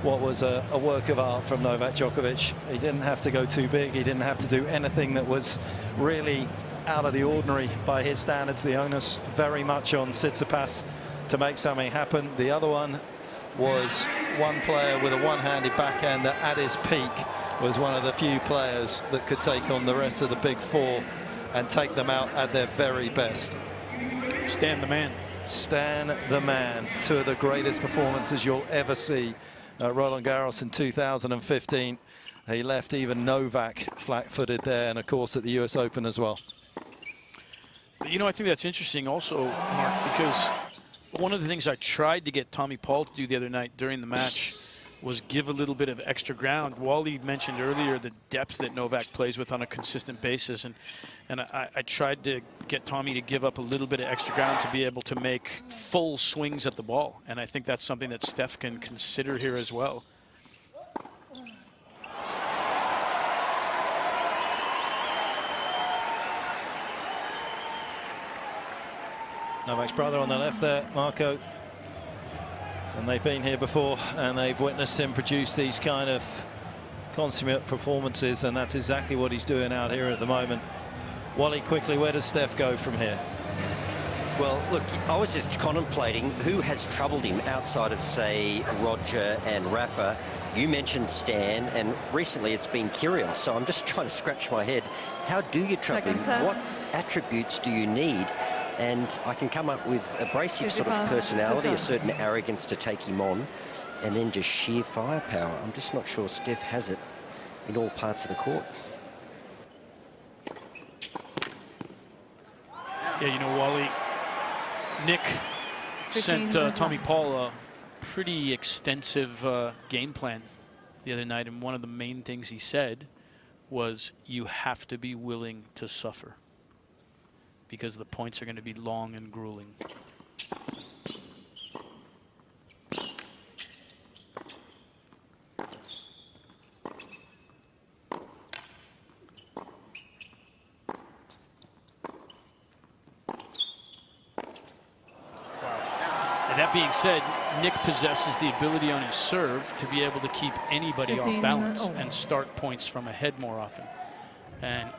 what was a work of art from Novak Djokovic. He didn't have to go too big. He didn't have to do anything that was really out of the ordinary by his standards. The onus very much on Tsitsipas to make something happen. The other one was one player with a one-handed backhand that at his peak was one of the few players that could take on the rest of the big four and take them out at their very best. Stan the man. Stan the man. 2 of the greatest performances you'll ever see. Roland Garros in 2015. He left even Novak flat-footed there, and of course at the US Open as well. But, you know, I think that's interesting also, Mark, because one of the things I tried to get Tommy Paul to do the other night during the match was give a little bit of extra ground. Wally mentioned earlier the depth that Novak plays with on a consistent basis, and I tried to get Tommy to give up a little bit of extra ground to be able to make full swings at the ball, and I think that's something that Steph can consider here as well. Novak's brother on the left there, Marco. And they've been here before, and they've witnessed him produce these kind of consummate performances, and that's exactly what he's doing out here at the moment. Wally, quickly, where does Steph go from here? Well, look, I was just contemplating who has troubled him outside of, say, Roger and Rafa. You mentioned Stan, and recently it's been Kyrgios, so I'm just trying to scratch my head. How do you trouble him? What attributes do you need? And I can come up with abrasive sort of personality, a certain arrogance to take him on, and then just sheer firepower. I'm just not sure Steph has it in all parts of the court. Yeah, you know, Wally, Nick sent Tommy Paul a pretty extensive game plan the other night, and one of the main things he said was you have to be willing to suffer because the points are going to be long and grueling. That being said, Nick possesses the ability on his serve to be able to keep anybody off balance and start points from ahead more often. And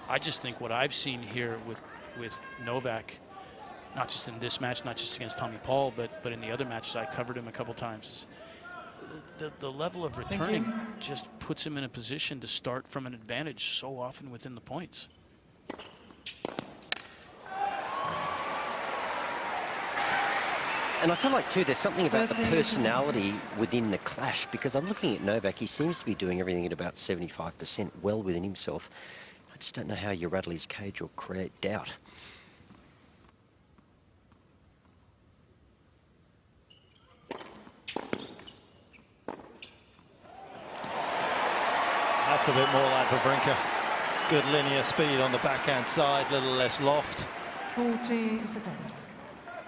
I just think what I've seen here with Novak, not just in this match, not just against Tommy Paul, but in the other matches, I covered him a couple times. The level of returning just puts him in a position to start from an advantage so often within the points. And I feel like, too, there's something about the personality within the clash, because I'm looking at Novak. He seems to be doing everything at about 75% well within himself. I just don't know how you rattle his cage or create doubt. That's a bit more like Wawrinka. Good linear speed on the backhand side, little less loft. 40-10.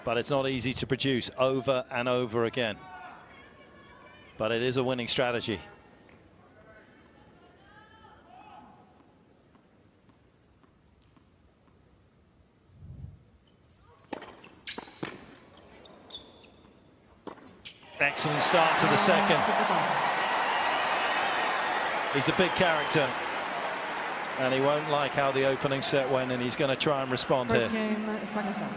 But it's not easy to produce over and over again. But it is a winning strategy. Excellent start to the second. He's a big character. And he won't like how the opening set went, and he's going to try and respond here. Game, second set.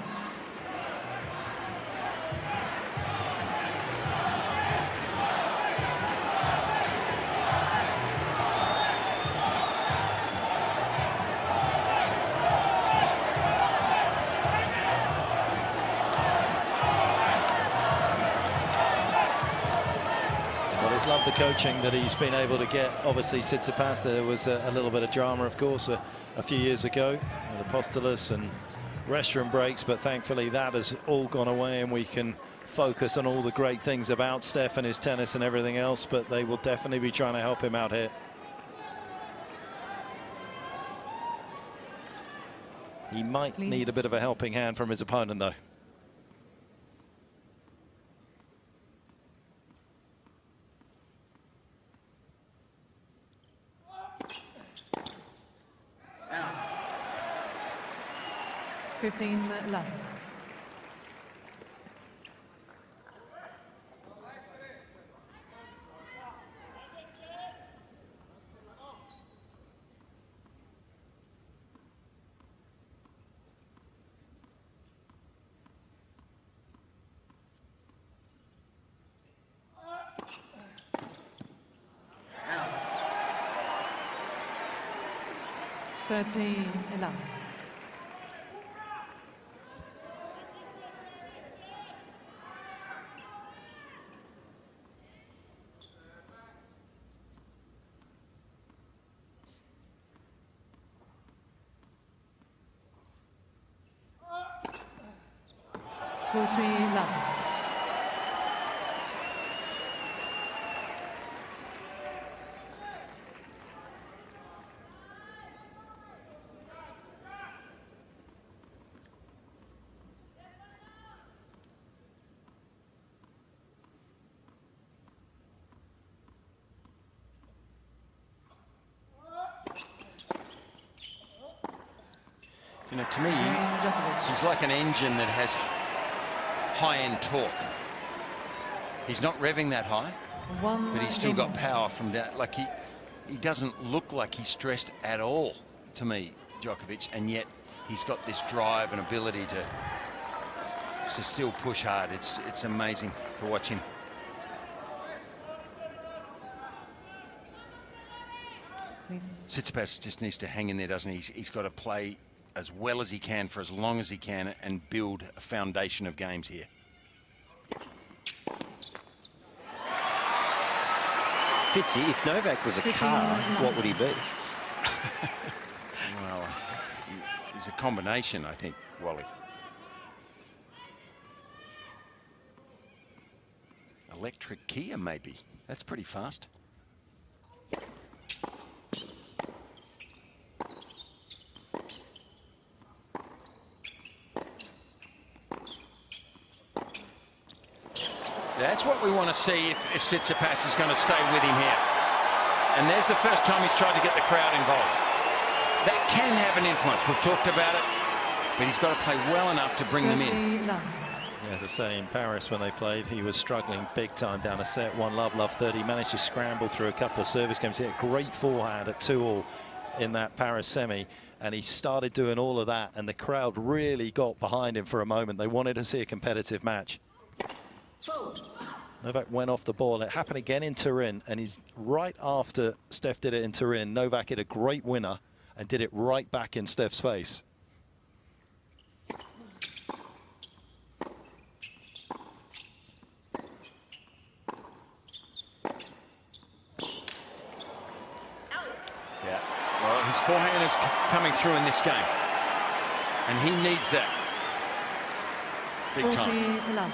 Love the coaching that he's been able to get. Obviously, Tsitsipas, there was a little bit of drama, of course, a few years ago, the Postulus and restroom breaks, but thankfully that has all gone away and we can focus on all the great things about Steph and his tennis and everything else, but they will definitely be trying to help him out here. He might need a bit of a helping hand from his opponent, though. Out. 15-11. Out. 13-11. You know, to me, he's like an engine that has high-end torque. He's not revving that high, but he's still got power from down. Like he doesn't look like he's stressed at all, to me, Djokovic, and yet he's got this drive and ability to still push hard. It's amazing to watch him. Tsitsipas just needs to hang in there, doesn't he? He's got to play as well as he can for as long as he can and build a foundation of games here. Fitzy, if Novak was a car, what would he be? Well, he's a combination, I think, Wally. electric Kia, maybe. That's pretty fast. That's what we want to see if Tsitsipas is going to stay with him here. And there's the first time he's tried to get the crowd involved. That can have an influence. We've talked about it, but he's got to play well enough to bring them in. As I say, in Paris when they played, he was struggling big time down a set. 1-love, love 30. Managed to scramble through a couple of service games. He had a great forehand at 2-all in that Paris semi. And he started doing all of that, and the crowd really got behind him for a moment. They wanted to see a competitive match. Novak went off the ball. It happened again in Turin, and he's right after Steph did it in Turin. Novak hit a great winner and did it right back in Steph's face. Yeah, well, his forehand is coming through in this game, and he needs that big time.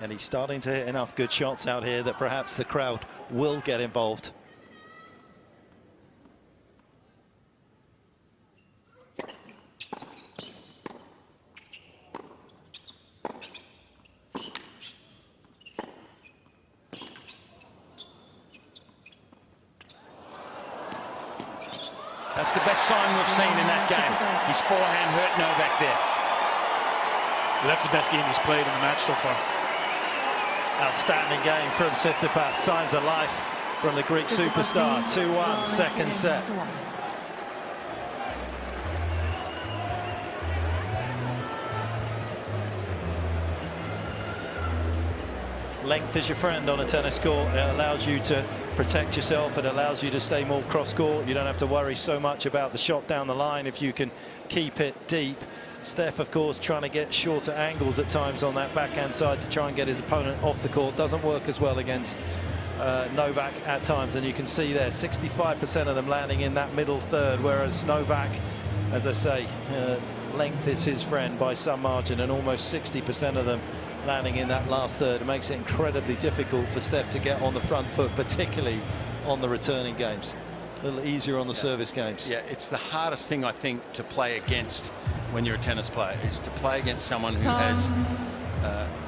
And he's starting to hit enough good shots out here that perhaps the crowd will get involved. That's the best sign we've seen in that game. His forehand hurt Novak there. Well, that's the best game he's played in the match so far. Outstanding game from Tsitsipas. Signs of life from the Greek superstar. 2-1, second set. Length is your friend on a tennis court. It allows you to protect yourself. It allows you to stay more cross-court. You don't have to worry so much about the shot down the line if you can keep it deep. Steph, of course, trying to get shorter angles at times on that backhand side to try and get his opponent off the court. Doesn't work as well against Novak at times. And you can see there, 65% of them landing in that middle third, whereas Novak, as I say, length is his friend by some margin, and almost 60% of them landing in that last third. It makes it incredibly difficult for Steph to get on the front foot, particularly on the returning games. A little easier on the service games. Yeah, it's the hardest thing, I think, to play against when you're a tennis player, is to play against someone who has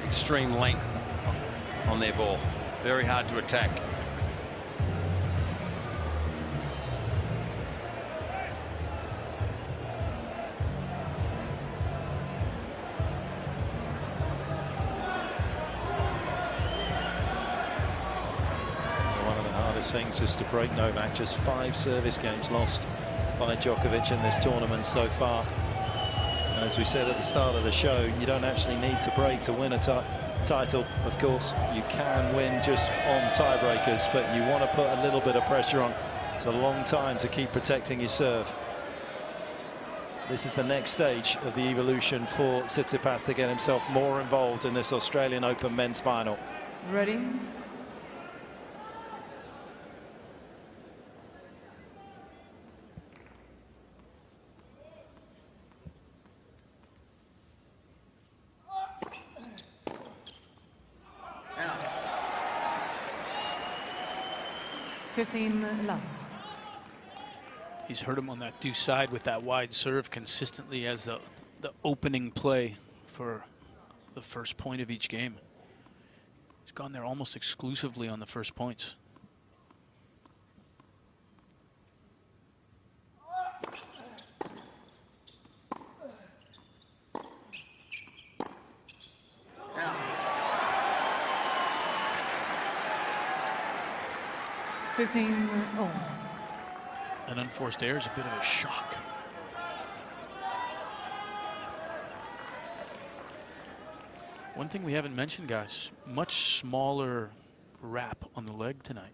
extreme length on their ball. Very hard to attack. One of the hardest things is to break Novak. Just 5 service games lost by Djokovic in this tournament so far. As we said at the start of the show, you don't actually need to break to win a title. Of course, you can win just on tiebreakers, but you want to put a little bit of pressure on. It's a long time to keep protecting your serve. This is the next stage of the evolution for Tsitsipas to get himself more involved in this Australian Open men's final. Ready? Out. 15-love. He's hurt him on that deuce side with that wide serve consistently as the opening play for the first point of each game. He's gone there almost exclusively on the first points. Out. 15-all. An unforced error is a bit of a shock. One thing we haven't mentioned, guys, much smaller wrap on the leg tonight.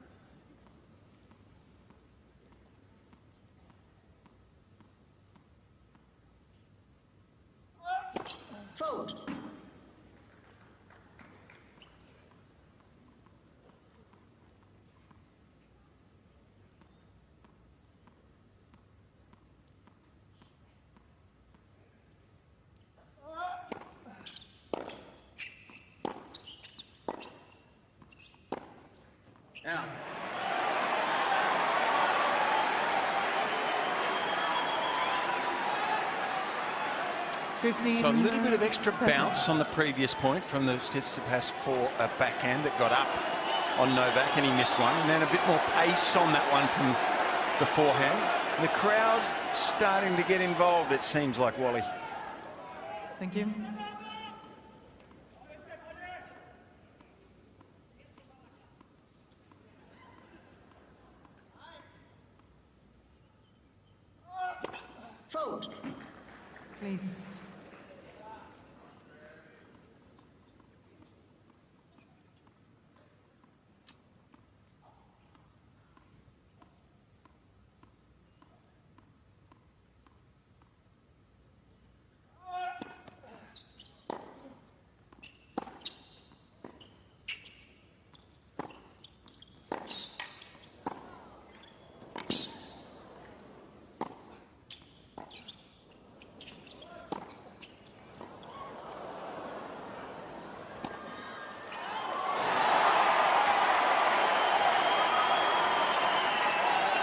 Fold. 15. So a little bit of extra bounce on the previous point from the Tsitsipas for a backhand that got up on Novak, and he missed one, and then a bit more pace on that one from the forehand. The crowd starting to get involved, it seems like, Wally. Thank you. Vote. Please.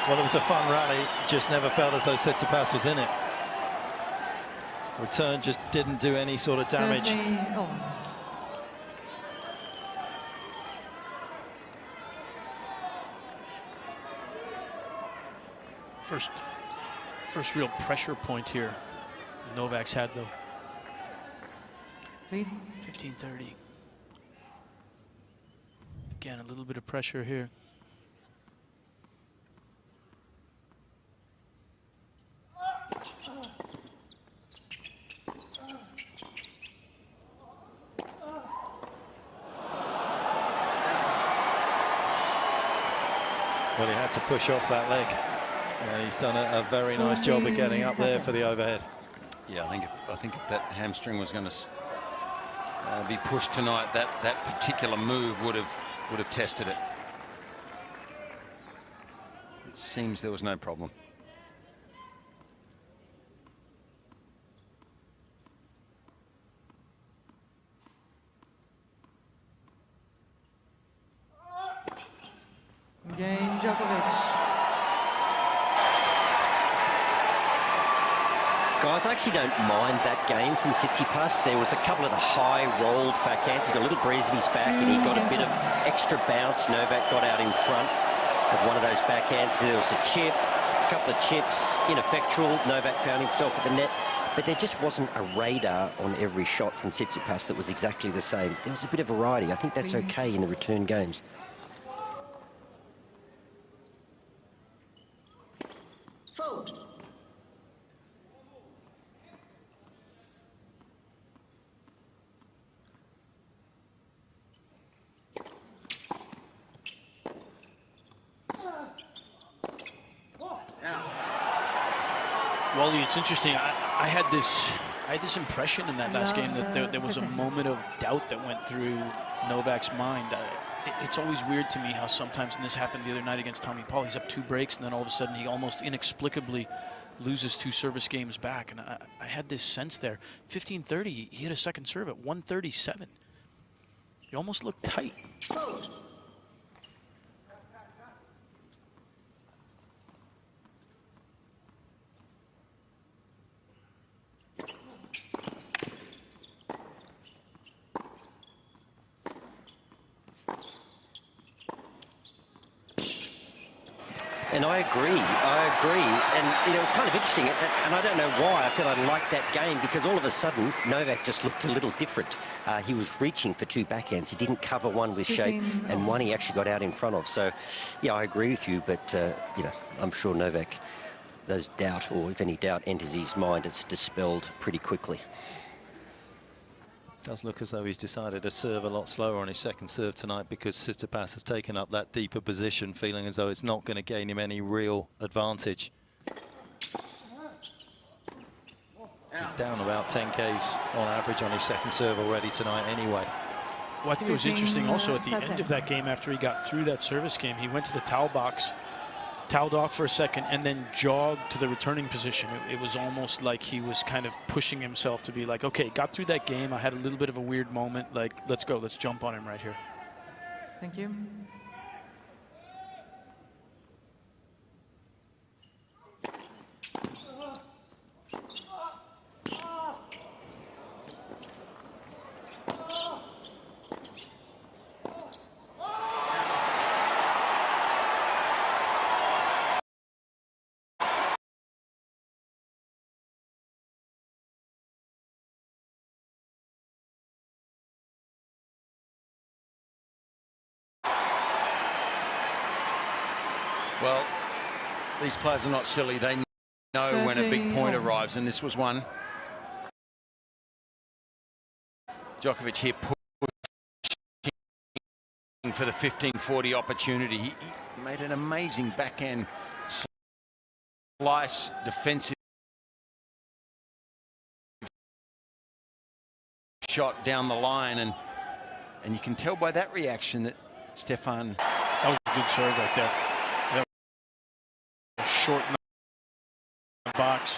Well, it was a fun rally, just never felt as though Tsitsipas was in it. Return just didn't do any sort of damage. First real pressure point here Novak's had, though. Please. 15-30. Again, a little bit of pressure here. Well, he had to push off that leg, and he's done a very nice job of getting up there for the overhead. Yeah, I think if that hamstring was going to be pushed tonight, that particular move would have tested it. It seems there was no problem. Cain, Djokovic. Guys, I actually don't mind that game from Tsitsipas. There was a couple of the high rolled backhands. He got a little breeze at his back and he got a bit of extra bounce. Novak got out in front of one of those backhands. There was a chip, a couple of chips, ineffectual. Novak found himself at the net. But there just wasn't a radar on every shot from Tsitsipas that was exactly the same. There was a bit of variety. I think that's okay in the return games. Vote. Wally, it's interesting. I had this impression in that last game that there was a moment of doubt that went through Novak's mind. It's always weird to me how sometimes, and this happened the other night against Tommy Paul, he's up 2 breaks and then all of a sudden he almost inexplicably loses 2 service games back. And I had this sense there. 15-30, he hit a second serve at 137. He almost looked tight. Vote. And I agree. And, you know, it's kind of interesting, and I don't know why I said I liked that game, because all of a sudden, Novak just looked a little different. He was reaching for 2 backhands. He didn't cover one with shape, and one he actually got out in front of. So, yeah, I agree with you, but, you know, I'm sure Novak, those doubt, or if any doubt enters his mind, it's dispelled pretty quickly. Does look as though he's decided to serve a lot slower on his second serve tonight, because Tsitsipas has taken up that deeper position, feeling as though it's not going to gain him any real advantage. He's down about 10 Ks on average on his second serve already tonight anyway. Well, I think it was interesting also at the end of that game, after he got through that service game, he went to the towel box, toweled off for a second, and then jogged to the returning position. It was almost like he was kind of pushing himself to be like, okay, got through that game. I had a little bit of a weird moment. Like, let's go. Let's jump on him right here. Thank you. Well, these players are not silly. They know when a big point arrives, and this was one. Djokovic here pushing for the 15-40 opportunity. He made an amazing backhand slice, defensive shot down the line, and you can tell by that reaction that Stefan. That was a good serve right there. That was short in the box.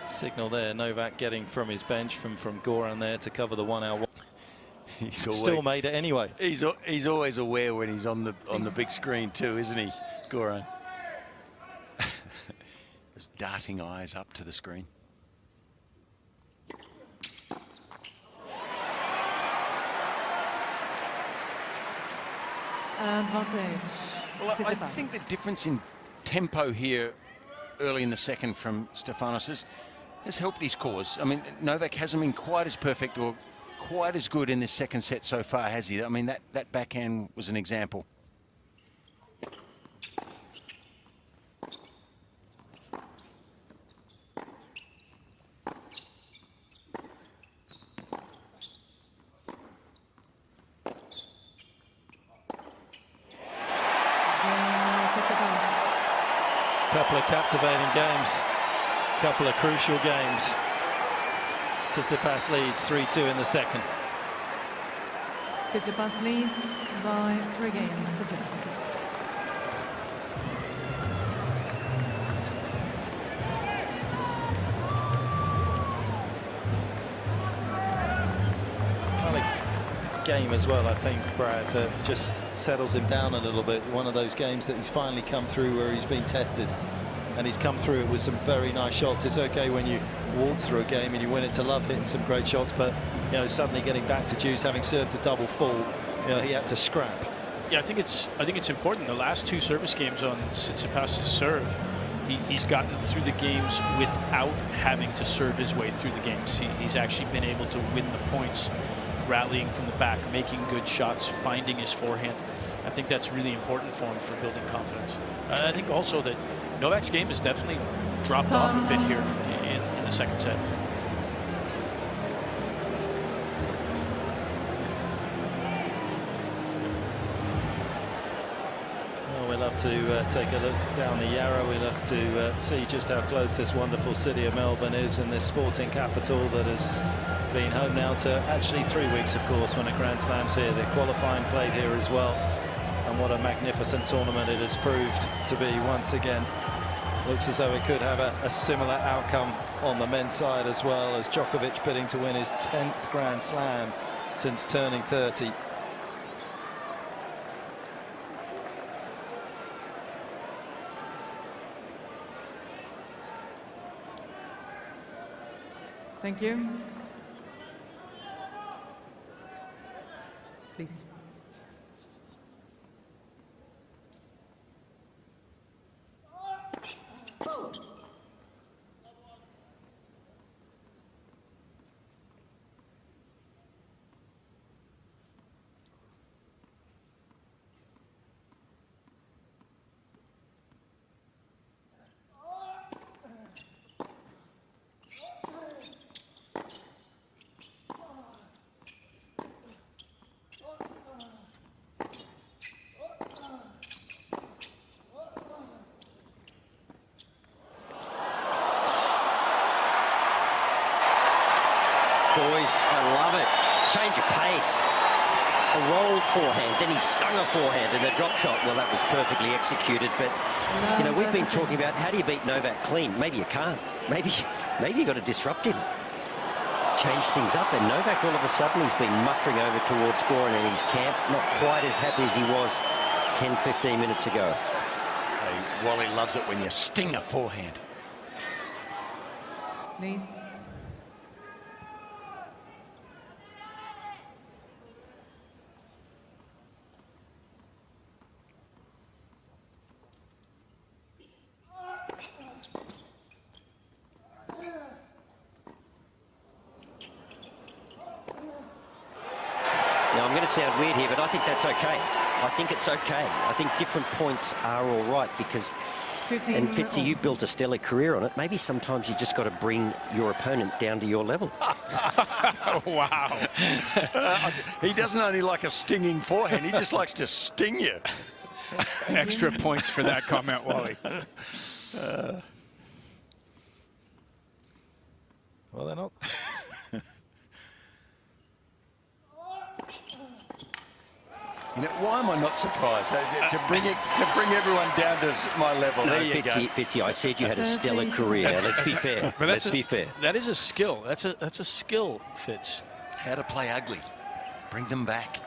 Signal there, Novak getting from his bench from Goran there to cover the 1-hour. He's still made it anyway. He's always aware when he's on the big screen too, isn't he, Goran? His darting eyes up to the screen. Advantage. Well, I think the difference in tempo here early in the second from Stefanos has helped his cause. I mean, Novak hasn't been quite as perfect or quite as good in this second set so far, has he? I mean, that backhand was an example. Couple of captivating games, couple of crucial games. Tsitsipas leads 3-2 in the second. Tsitsipas leads by 3 games to 2. Game as well, I think, Brad, that just settles him down a little bit. One of those games that he's finally come through where he's been tested, and he's come through it with some very nice shots. It's okay when you waltz through a game and you win it to love hitting some great shots, but you know, suddenly getting back to juice, having served a double full, you know, he had to scrap. Yeah, I think it's important. The last 2 service games on Tsitsipas' serve, he's gotten through the games without having to serve his way through the games. He's actually been able to win the points, rallying from the back, making good shots, finding his forehand. I think that's really important for him for building confidence. I think also that Novak's game has definitely dropped off a bit here in the second set. Well, we'll have to take a look down the Yarra. We'll have to see just how close this wonderful city of Melbourne is, and this sporting capital that has been home now to actually 3 weeks, of course, when a Grand Slam's here. The qualifying played here as well, and what a magnificent tournament it has proved to be once again. Looks as though it could have a similar outcome on the men's side as well, as Djokovic bidding to win his 10th Grand Slam since turning 30. Thank you. Please. Vote. Boys, I love it. Change of pace. A rolled forehand, then he stung a forehand in a drop shot. Well, that was perfectly executed, but, you know, we've been talking about how do you beat Novak clean? Maybe you can't. Maybe you got to disrupt him. changed things up. And Novak, all of a sudden, he's been muttering over towards Goran and his camp, not quite as happy as he was 10, 15 minutes ago. Hey, Wally loves it when you sting a forehand. Please. Now, I'm going to sound weird here, but I think that's okay. I think it's okay. I think different points are all right because, and Fitzy, you built a stellar career on it. Maybe sometimes you just got to bring your opponent down to your level. Wow. He doesn't only like a stinging forehand, he just likes to sting you. Extra points for that comment, Wally. Well, they're not. You know, why am I not surprised? To bring everyone down to my level. No, there you go. Fitzy, I said you had a stellar career. Now, let's be fair. But let's be fair. That is a skill. That's a skill, Fitz. How to play ugly. Bring them back.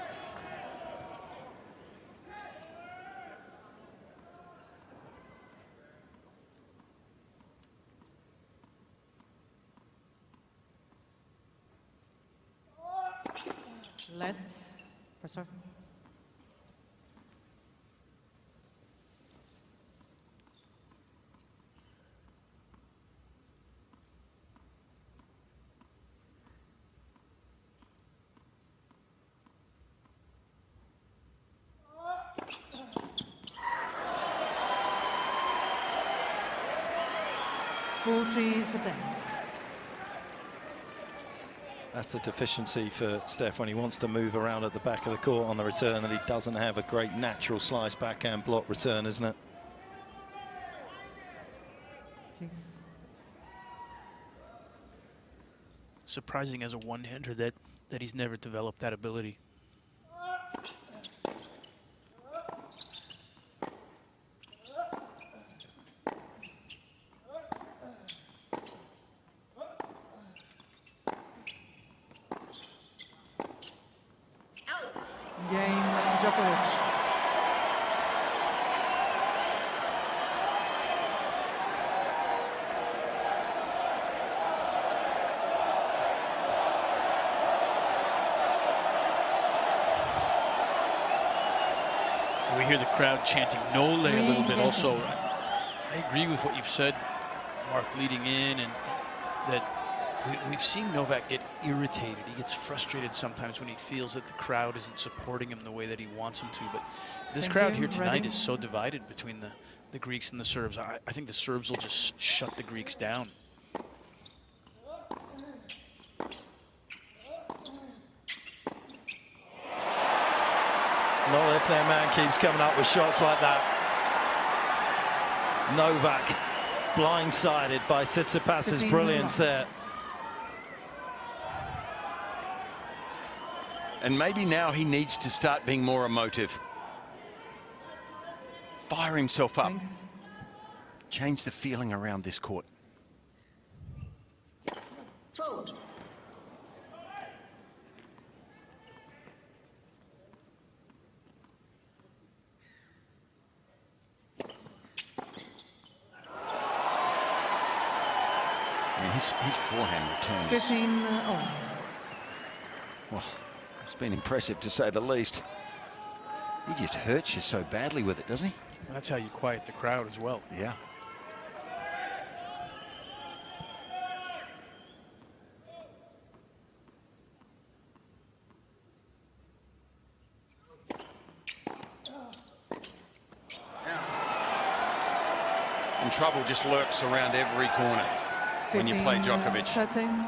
Let's. Professor. Full 3 for 10. That's the deficiency for Steph when he wants to move around at the back of the court on the return, that he doesn't have a great natural slice backhand block return, isn't it? Please. Surprising as a one-hander that he's never developed that ability. Game Djokovic. We hear the crowd chanting "Nole" a little bit. Also, I agree with what you've said, Mark, leading in, and that we've seen Novak get irritated. He gets frustrated sometimes when he feels that the crowd isn't supporting him the way that he wants them to. But this crowd here tonight is so divided between the Greeks and the Serbs. I think the Serbs will just shut the Greeks down. Not if their man keeps coming up with shots like that. Novak blindsided by Tsitsipas's brilliance there. And maybe now he needs to start being more emotive. Fire himself up. Thanks. Change the feeling around this court. Fold. And his forehand return is, 15 all. well, it's been impressive to say the least. He just hurts you so badly with it, doesn't he? That's how you quiet the crowd as well. Yeah. And trouble just lurks around every corner when you play Djokovic. 13.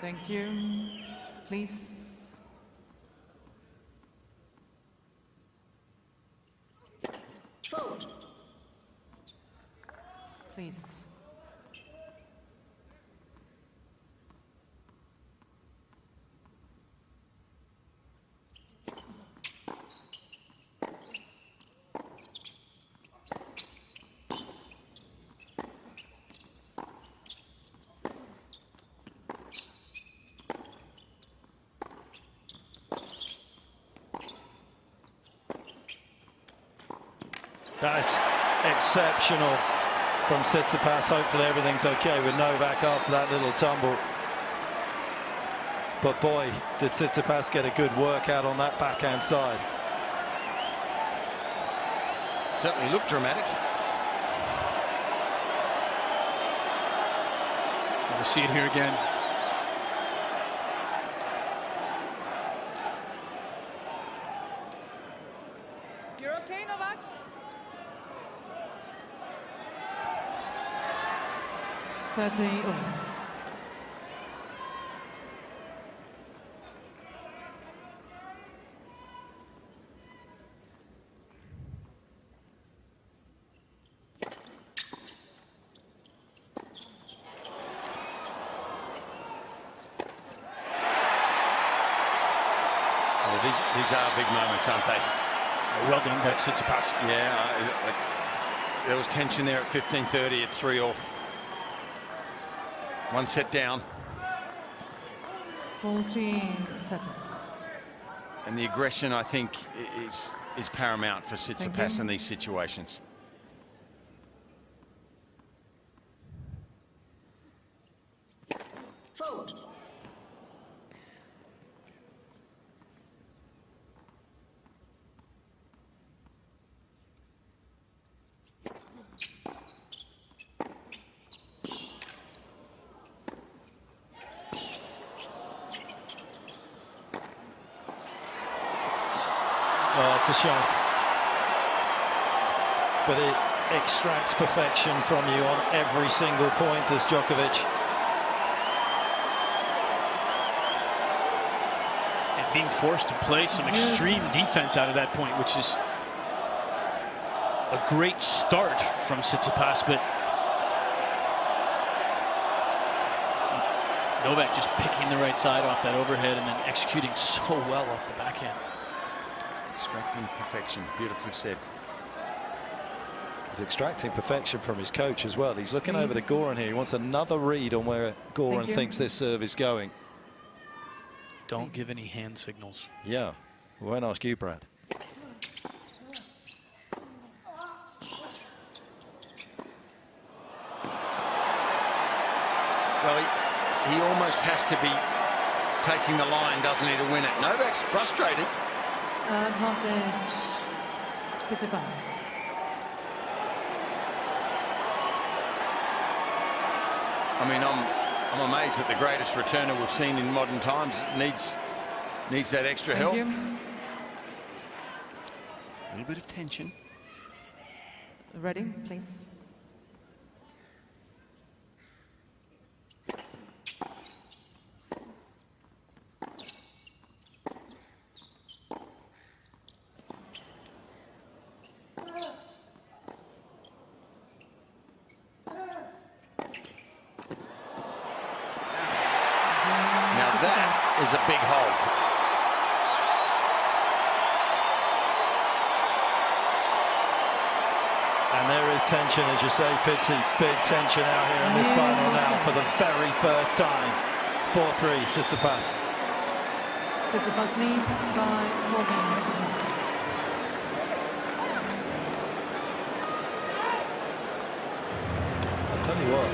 Thank you. Please. Fold. please. That's exceptional from Tsitsipas. Hopefully everything's okay with Novak after that little tumble. But boy, did Tsitsipas get a good workout on that backhand side. Certainly looked dramatic. We'll see it here again. You're okay, Novak? These are big moments, aren't they? Well done by Tsitsipas. Yeah, there was tension there at 15:30 at 3-all. One set down. 14-30. And the aggression, I think, is paramount for Tsitsipas in these situations. Fault. Oh, it's a shame. But it extracts perfection from you on every single point, does Djokovic. And being forced to play some extreme defense out of that point, which is a great start from Tsitsipas, but Novak just picking the right side off that overhead and then executing so well off the backhand. Extracting perfection, beautifully said. He's extracting perfection from his coach as well. He's looking over to Goran here. He wants another read on where Goran thinks this serve is going. Don't give any hand signals. Yeah, we won't ask you, Brad. Well, he almost has to be taking the line, doesn't he, to win it? Novak's frustrated. Advantage. Tsitsipas. I mean, I'm amazed that the greatest returner we've seen in modern times needs that extra help. Thank you. A little bit of tension. Ready, please. Is a big hole. And there is tension, as you say, Fitzy. Big tension out here in this final now for the very first time. 4-3, Tsitsipas. Tsitsipas leads by 4 games. I'll tell you what,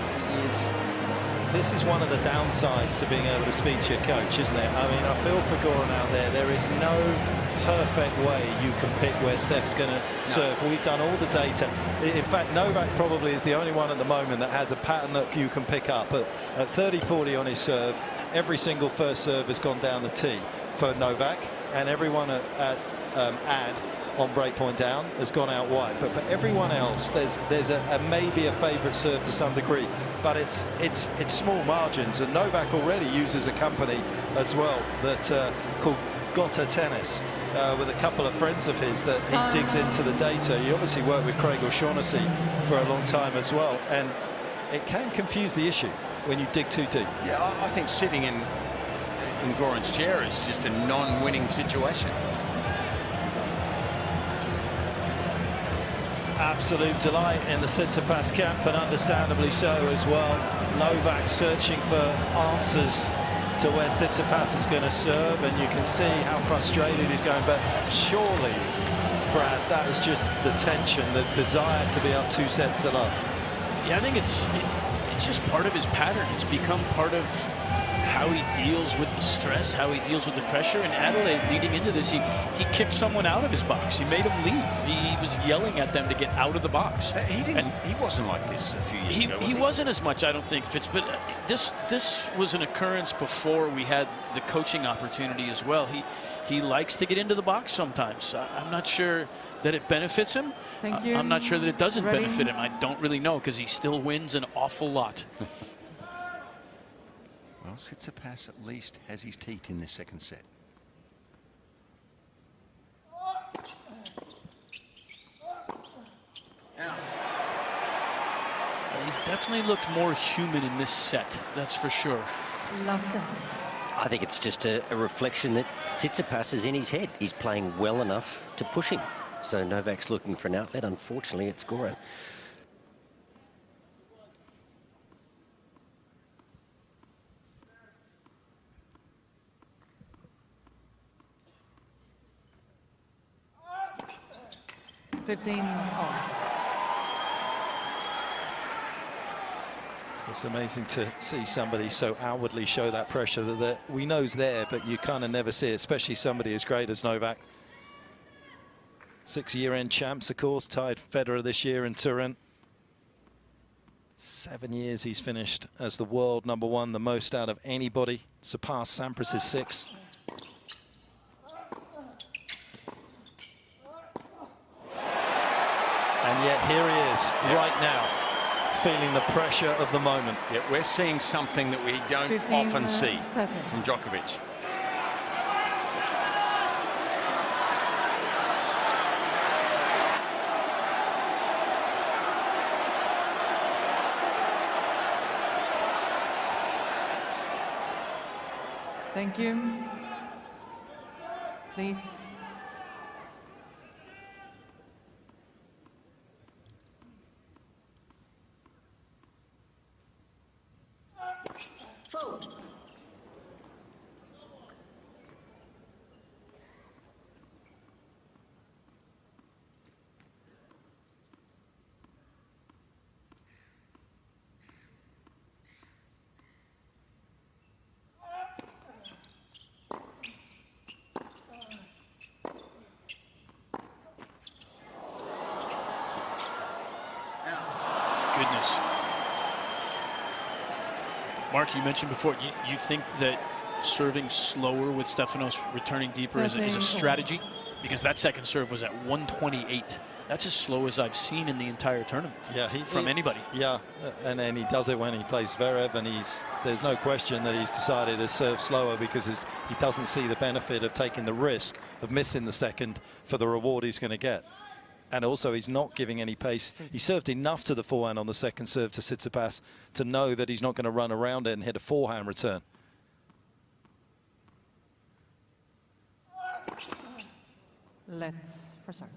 this is one of the downsides to being able to speak to your coach, isn't it? I mean, I feel for Goran out there. There is no perfect way you can pick where Steph's going to serve. We've done all the data. In fact, Novak probably is the only one at the moment that has a pattern that you can pick up. But at 30-40 on his serve, every single first serve has gone down the tee for Novak, and everyone at ad on breakpoint down has gone out wide. But for everyone else, there's a maybe a favourite serve to some degree, but it's small margins. And Novak already uses a company as well that called Gota Tennis with a couple of friends of his that he digs into the data. He obviously worked with Craig O'Shaughnessy for a long time as well, and it can confuse the issue when you dig too deep. Yeah, I think sitting in Goran's chair is just a non-winning situation. Absolute delight in the Tsitsipas camp, and understandably so as well. Novak searching for answers to where Tsitsipas is going to serve, and you can see how frustrated he's going. But surely, Brad, that is just the tension, the desire to be up 2 sets to love. Yeah, I think it's just part of his pattern. It's become part of how he deals with the stress, how he deals with the pressure. In Adelaide, leading into this, he kicked someone out of his box. He made him leave. He was yelling at them to get out of the box. He wasn't like this a few years ago. He wasn't as much, I don't think, Fitz. But this was an occurrence before we had the coaching opportunity as well. He likes to get into the box sometimes. I'm not sure that it benefits him. Thank you. I'm not sure that it doesn't benefit him. I don't really know, because he still wins an awful lot. Well, Tsitsipas at least has his teeth in this second set. He's definitely looked more human in this set, that's for sure. Love that. I think it's just a reflection that Tsitsipas is in his head. He's playing well enough to push him. So Novak's looking for an outlet. Unfortunately, it's Goran. It's amazing to see somebody so outwardly show that pressure that we know is there, but you kind of never see it, especially somebody as great as Novak. 6 year-end champs, of course, tied Federer this year in Turin. 7 years he's finished as the world #1, the most out of anybody, surpassed Sampras's 6. And yet here he is, right now, feeling the pressure of the moment. Yeah, we're seeing something that we don't often see from Djokovic. Thank you. Please. Vote. Goodness. Mark, you mentioned before, you think that serving slower with Stefanos returning deeper is a strategy? Because that second serve was at 128. That's as slow as I've seen in the entire tournament. Yeah, from anybody. Yeah, and then he does it when he plays Zverev, and there's no question that he's decided to serve slower because he doesn't see the benefit of taking the risk of missing the second for the reward he's going to get. And also, he's not giving any pace. He served enough to the forehand on the second serve to Tsitsipas to know that he's not going to run around it and hit a forehand return. Let's for serve.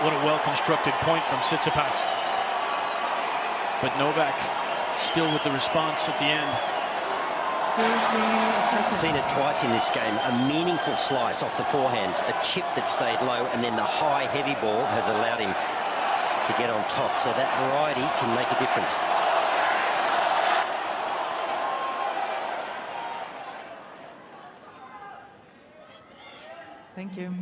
What a well-constructed point from Tsitsipas. But Novak still with the response at the end. Seen it twice in this game. A meaningful slice off the forehand, a chip that stayed low, and then the high heavy ball has allowed him to get on top. So that variety can make a difference. Thank you.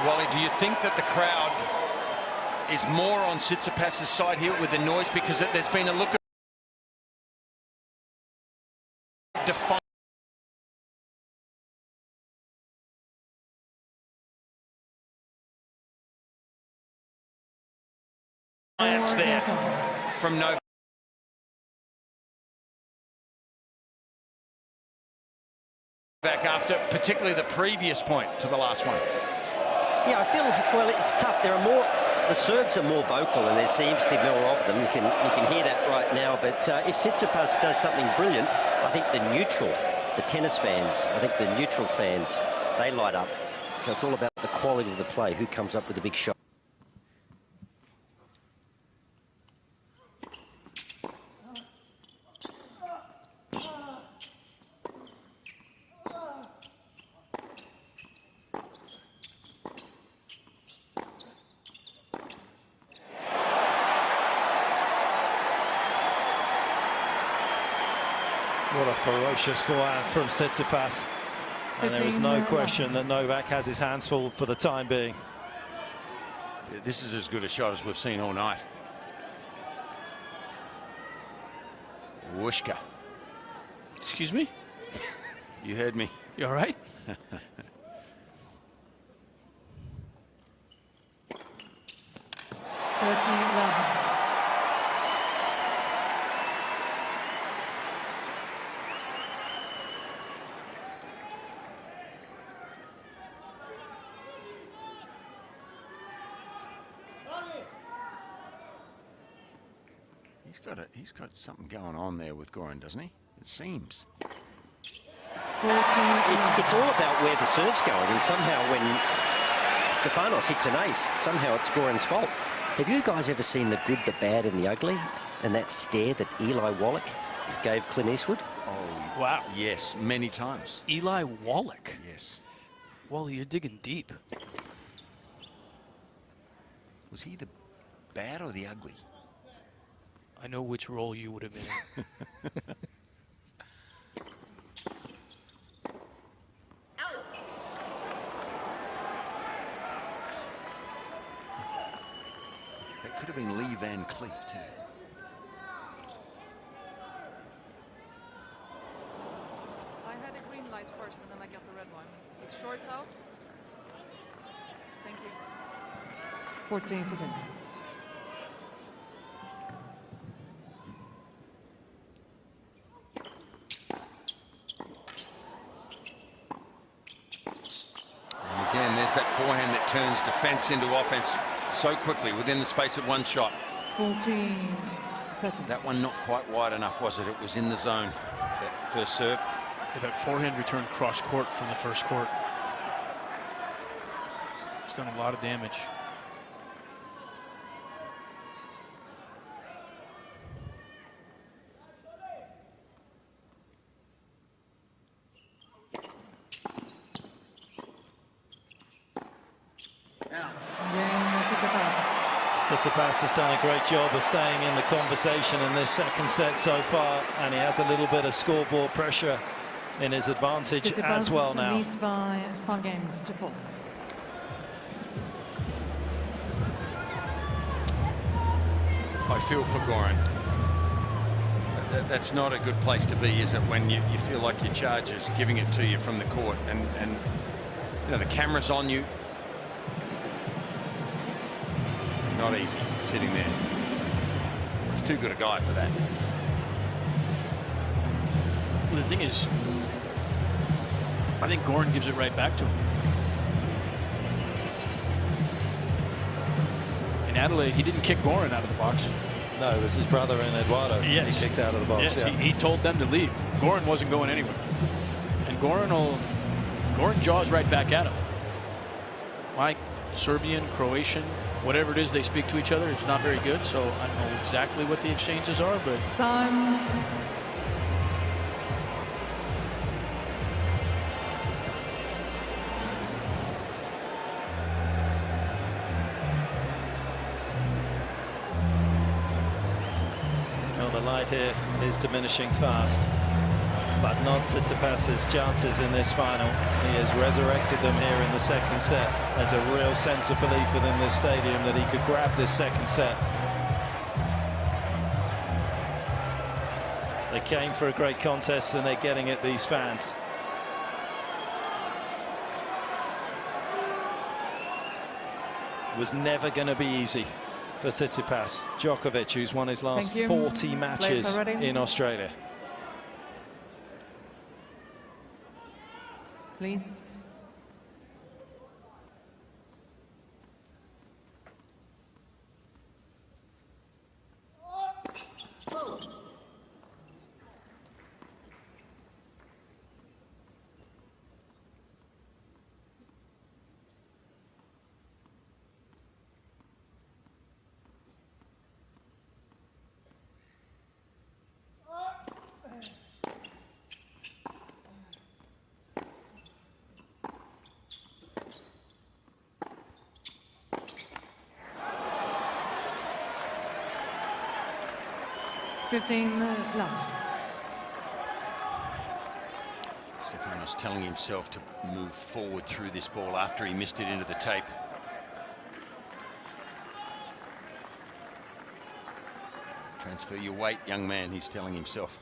Wally, do you think that the crowd is more on Tsitsipas' side here with the noise, because there's been a look of defiance there from Novak after particularly the previous point to the last one? Yeah, I feel, well, it's tough. There are more, the Serbs are more vocal, and there seems to be more of them. You can hear that right now. But if Tsitsipas does something brilliant, I think the tennis fans, I think the neutral fans, they light up. So it's all about the quality of the play, who comes up with a big shot. What a ferocious forehand from Tsitsipas. And there is no question that Novak has his hands full for the time being. This is as good a shot as we've seen all night. Whooshka. Excuse me? You heard me. You all right? 30-11. He's got something going on there with Goran, doesn't he? It seems. It's all about where the serve's going, and somehow when Stefanos hits an ace, somehow it's Goran's fault. Have you guys ever seen The Good, the Bad and the Ugly, and that stare that Eli Wallach gave Clint Eastwood? Oh, wow. Yes, many times. Eli Wallach? Yes. Wally, you're digging deep. Was he the bad or the ugly? I know which role you would have been in. That could have been Lee Van Cleef too. I had a green light first and then I got the red one. It's shorts out. Thank you. 14-15. Again, there's that forehand that turns defense into offense so quickly within the space of one shot. 14-13. That one not quite wide enough, was it? It was in the zone, that first serve. Yeah, that forehand return cross court from the first court. It's done a lot of damage. Tsitsipas has done a great job of staying in the conversation in this second set so far, and he has a little bit of scoreboard pressure in his advantage Tsitsipas as well now. leads by 5 games to 4. I feel for Goran. That's not a good place to be, is it, when you feel like your charge is giving it to you from the court, and you know, the camera's on you. Not easy sitting there. He's too good a guy for that. Well, the thing is, I think Goran gives it right back to him. In Adelaide, he didn't kick Goran out of the box. No, it was his brother and Eduardo. Yes. He kicked out of the box. Yes, yeah. he told them to leave. Goran wasn't going anywhere. And Goran jaws right back at him. Like Serbian, Croatian, whatever it is they speak to each other, it's not very good. So I don't know exactly what the exchanges are, but Time. The light here is diminishing fast, but not Tsitsipas's chances in this final. He has resurrected them here in the second set. There's a real sense of belief within this stadium that he could grab this second set. They came for a great contest and they're getting it, these fans. It was never going to be easy for Tsitsipas. Djokovic, who's won his last 40 matches in Australia. Please. Vote. Love. Stefanos telling himself to move forward through this ball after he missed it into the tape. Transfer your weight, young man, he's telling himself.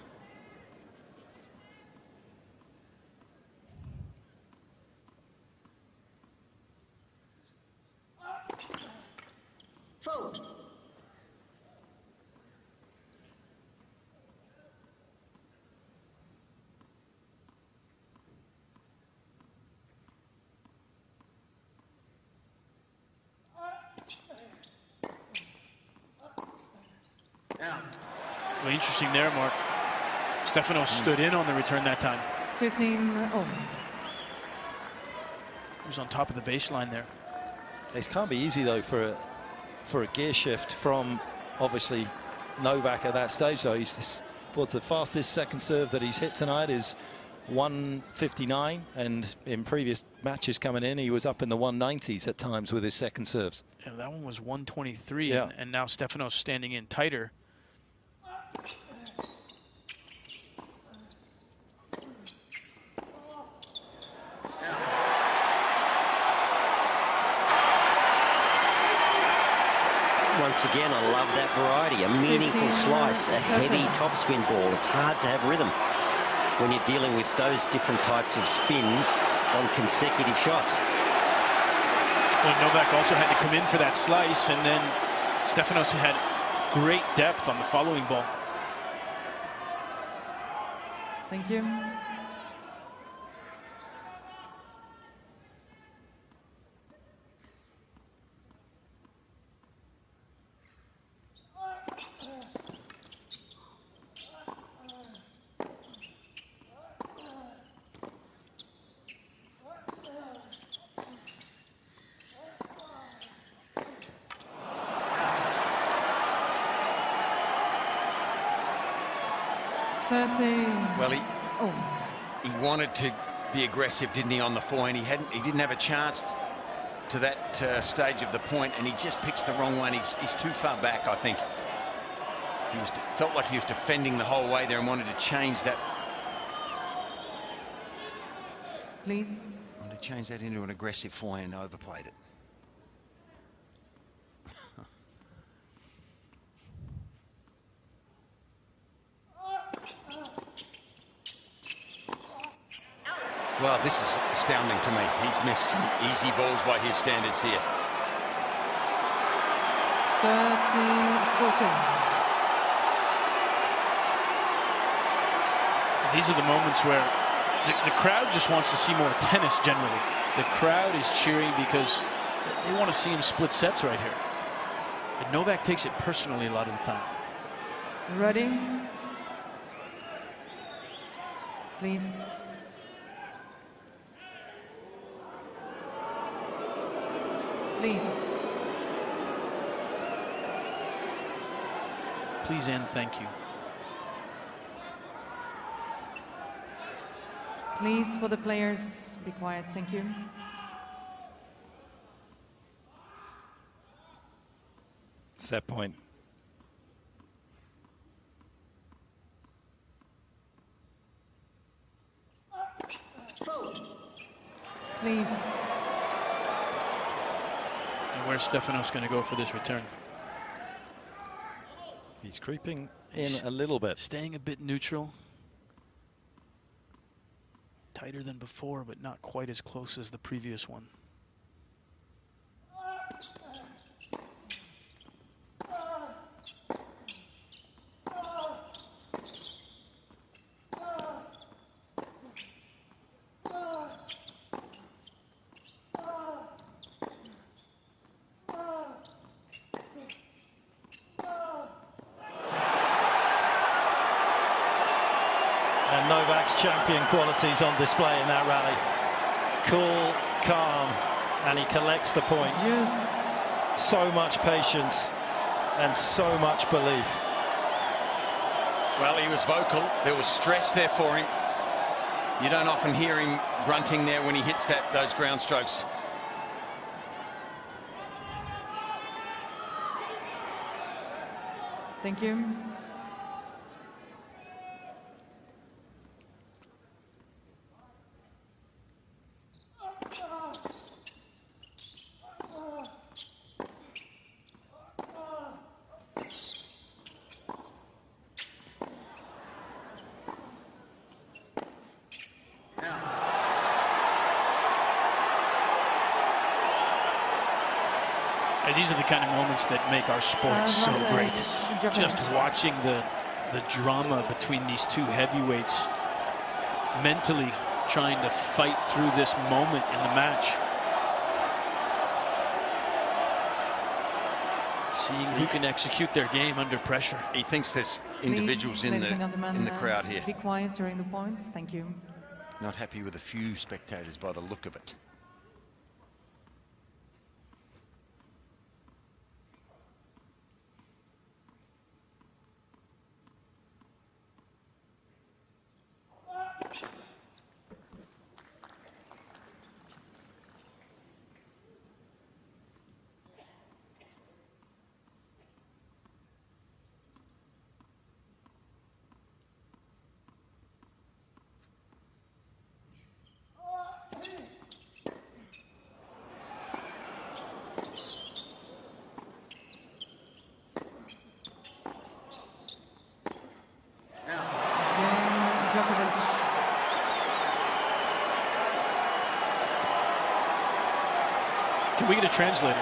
Vote. Well, interesting there, Mark. Stefanos stood in on the return that time. 15-all. He was on top of the baseline there. It can't be easy though for a gear shift from obviously Novak at that stage though. What's the fastest second serve that he's hit tonight is 159, and in previous matches coming in he was up in the 190s at times with his second serves. Yeah, that one was 123, yeah. and now Stefanos standing in tighter. Once again, I love that variety, a meaningful slice, a heavy topspin ball. It's hard to have rhythm when you're dealing with those different types of spin on consecutive shots. Well, Novak also had to come in for that slice, and then Stefanos had great depth on the following ball. Thank you. Well, he wanted to be aggressive, didn't he, on the forehand? He didn't have a chance to that stage of the point, and he just picks the wrong one. He's too far back, I think. Felt like he was defending the whole way there and wanted to change that. Please. Wanted to change that into an aggressive forehand, overplayed it. Well, this is astounding to me. He's missed some easy balls by his standards here. 13-14. These are the moments where the crowd just wants to see more tennis generally. The crowd is cheering because they want to see him split sets right here. And Novak takes it personally a lot of the time. Ready? Please. Please. Please and thank you. Please, for the players, be quiet. Thank you. Set point. Please. And where's Stefanos going to go for this return? He's creeping in a little bit. Staying a bit neutral. Tighter than before, but not quite as close as the previous one. And Novak's champion qualities on display in that rally. Cool, calm, and he collects the point. Yes. So much patience and so much belief. Well, he was vocal. There was stress there for him. You don't often hear him grunting there when he hits those ground strokes. Thank you. And these are the kind of moments that make our sport so great. Just watching the drama between these two heavyweights, mentally trying to fight through this moment in the match. Seeing who can execute their game under pressure. He thinks there's individuals in the crowd here. Be quiet during the points. Thank you. Not happy with a few spectators by the look of it. Can we get a translator?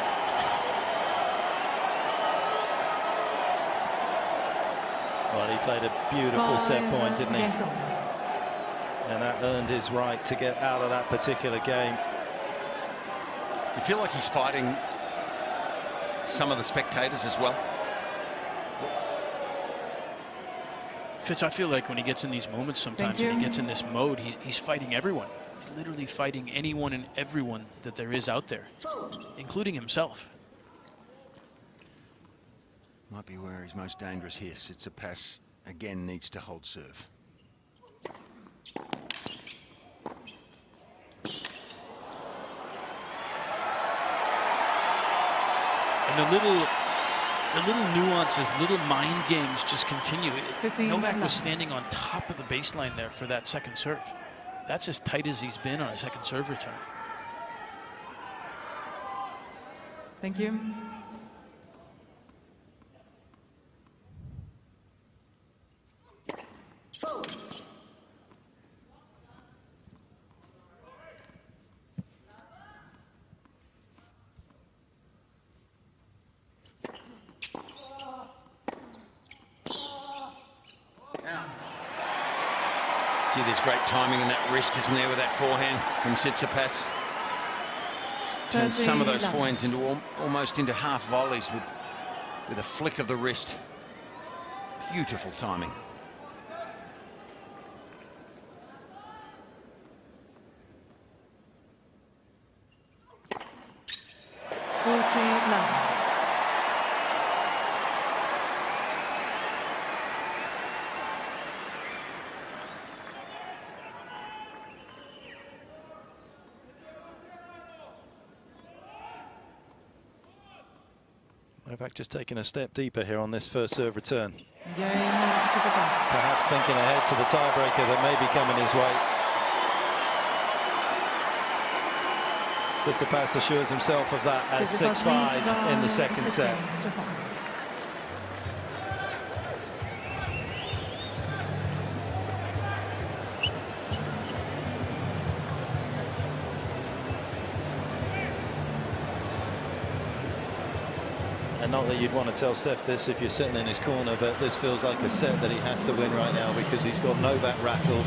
Well, he played a beautiful set point, didn't he? And that earned his right to get out of that particular game. You feel like he's fighting some of the spectators as well? Fitz, I feel like when he gets in these moments sometimes and he gets in this mode, he's fighting everyone. He's literally fighting anyone and everyone that there is out there, including himself. Might be where he's most dangerous here. Tsitsipas again needs to hold serve. And the little nuances, little mind games just continue. Novak was standing on top of the baseline there for that second serve. That's as tight as he's been on a second serve return. Thank you. Fault. Gee, there's great timing in that wrist, isn't there, with that forehand from Tsitsipas. Turned some of those forehands into almost into half volleys with a flick of the wrist. Beautiful timing. Novak just taking a step deeper here on this first serve return. Perhaps Perhaps thinking ahead to the tiebreaker that may be coming his way. Tsitsipas assures himself of that as 6-5 in the second set. And not that you'd want to tell Steph this if you're sitting in his corner, but this feels like a set that he has to win right now because he's got Novak rattled.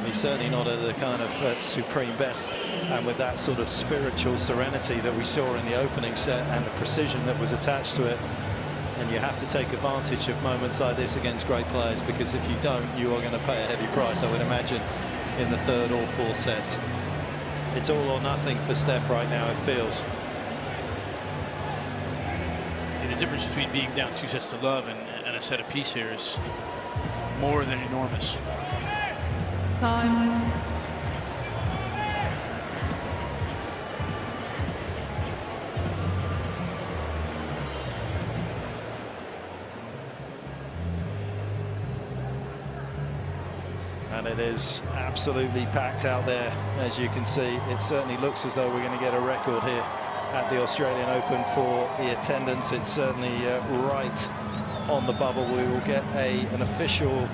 He's certainly not at the kind of supreme best, and with that sort of spiritual serenity that we saw in the opening set and the precision that was attached to it. And you have to take advantage of moments like this against great players, because if you don't, you are going to pay a heavy price, I would imagine, in the third or fourth sets. It's all or nothing for Steph right now, it feels. The difference between being down 2 sets to love and a set apiece here is more than enormous. Time. And it is absolutely packed out there, as you can see. It certainly looks as though we're going to get a record here at the Australian Open for the attendance. It's certainly right on the bubble. We will get an official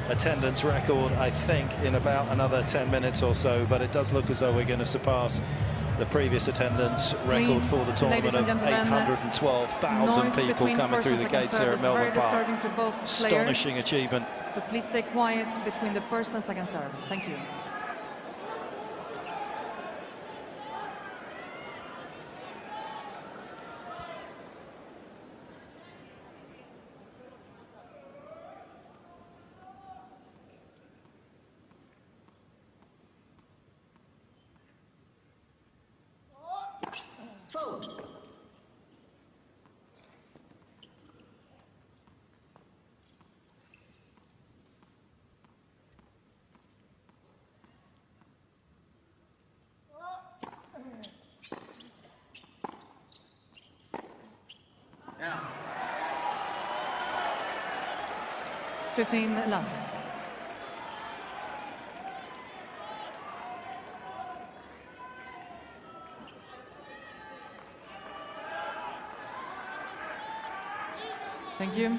attendance record, I think, in about another 10 minutes or so, but it does look as though we're going to surpass the previous attendance record for the tournament of 812,000 people coming through the gates here at Melbourne Park. Astonishing achievement. So please stay quiet between the first and second serve. Thank you. Fold. Now. 15 love. Thank you.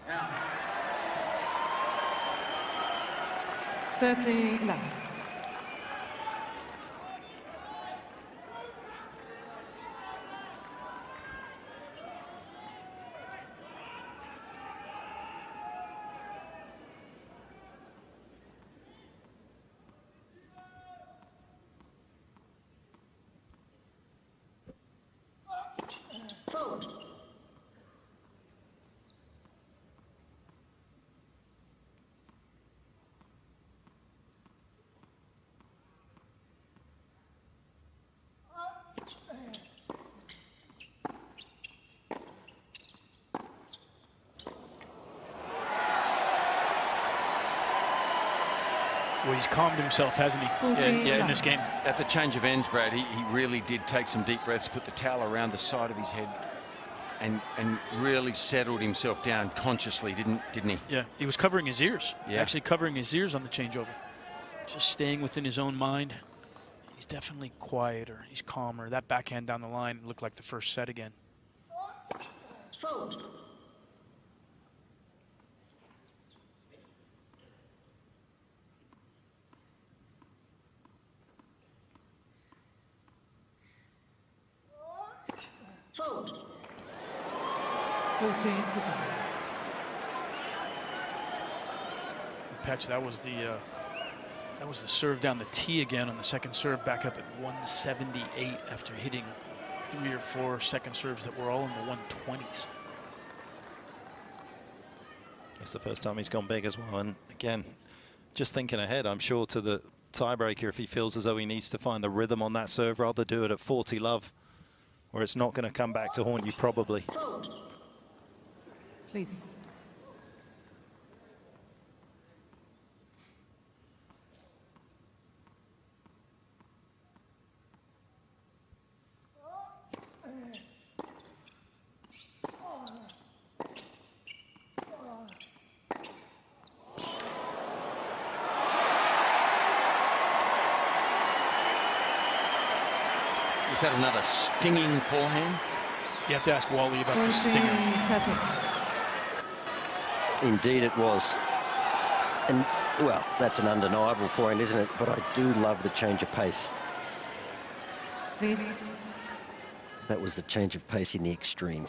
Now. 30 love. Fold. Well, he's calmed himself, hasn't he? In this game. At the change of ends, Brad, he really did take some deep breaths, put the towel around the side of his head, and really settled himself down consciously, didn't he? Yeah, he was covering his ears. Yeah. Actually covering his ears on the changeover. Just staying within his own mind. He's definitely quieter. He's calmer. That backhand down the line looked like the first set again. Fold. Fold. 14. Patch, that was the serve down the tee again on the second serve, back up at 178 after hitting 3 or 4 second serves that were all in the 120s. It's the first time he's gone big as well. And again, just thinking ahead, I'm sure, to the tiebreaker, if he feels as though he needs to find the rhythm on that serve, rather do it at 40 love, where it's not going to come back to haunt you probably. Fold. Please. Is that another stinging forehand? You have to ask Wally about the stinger. Indeed it was. And, well, that's an undeniable forehand, isn't it? But I do love the change of pace. That was the change of pace in the extreme.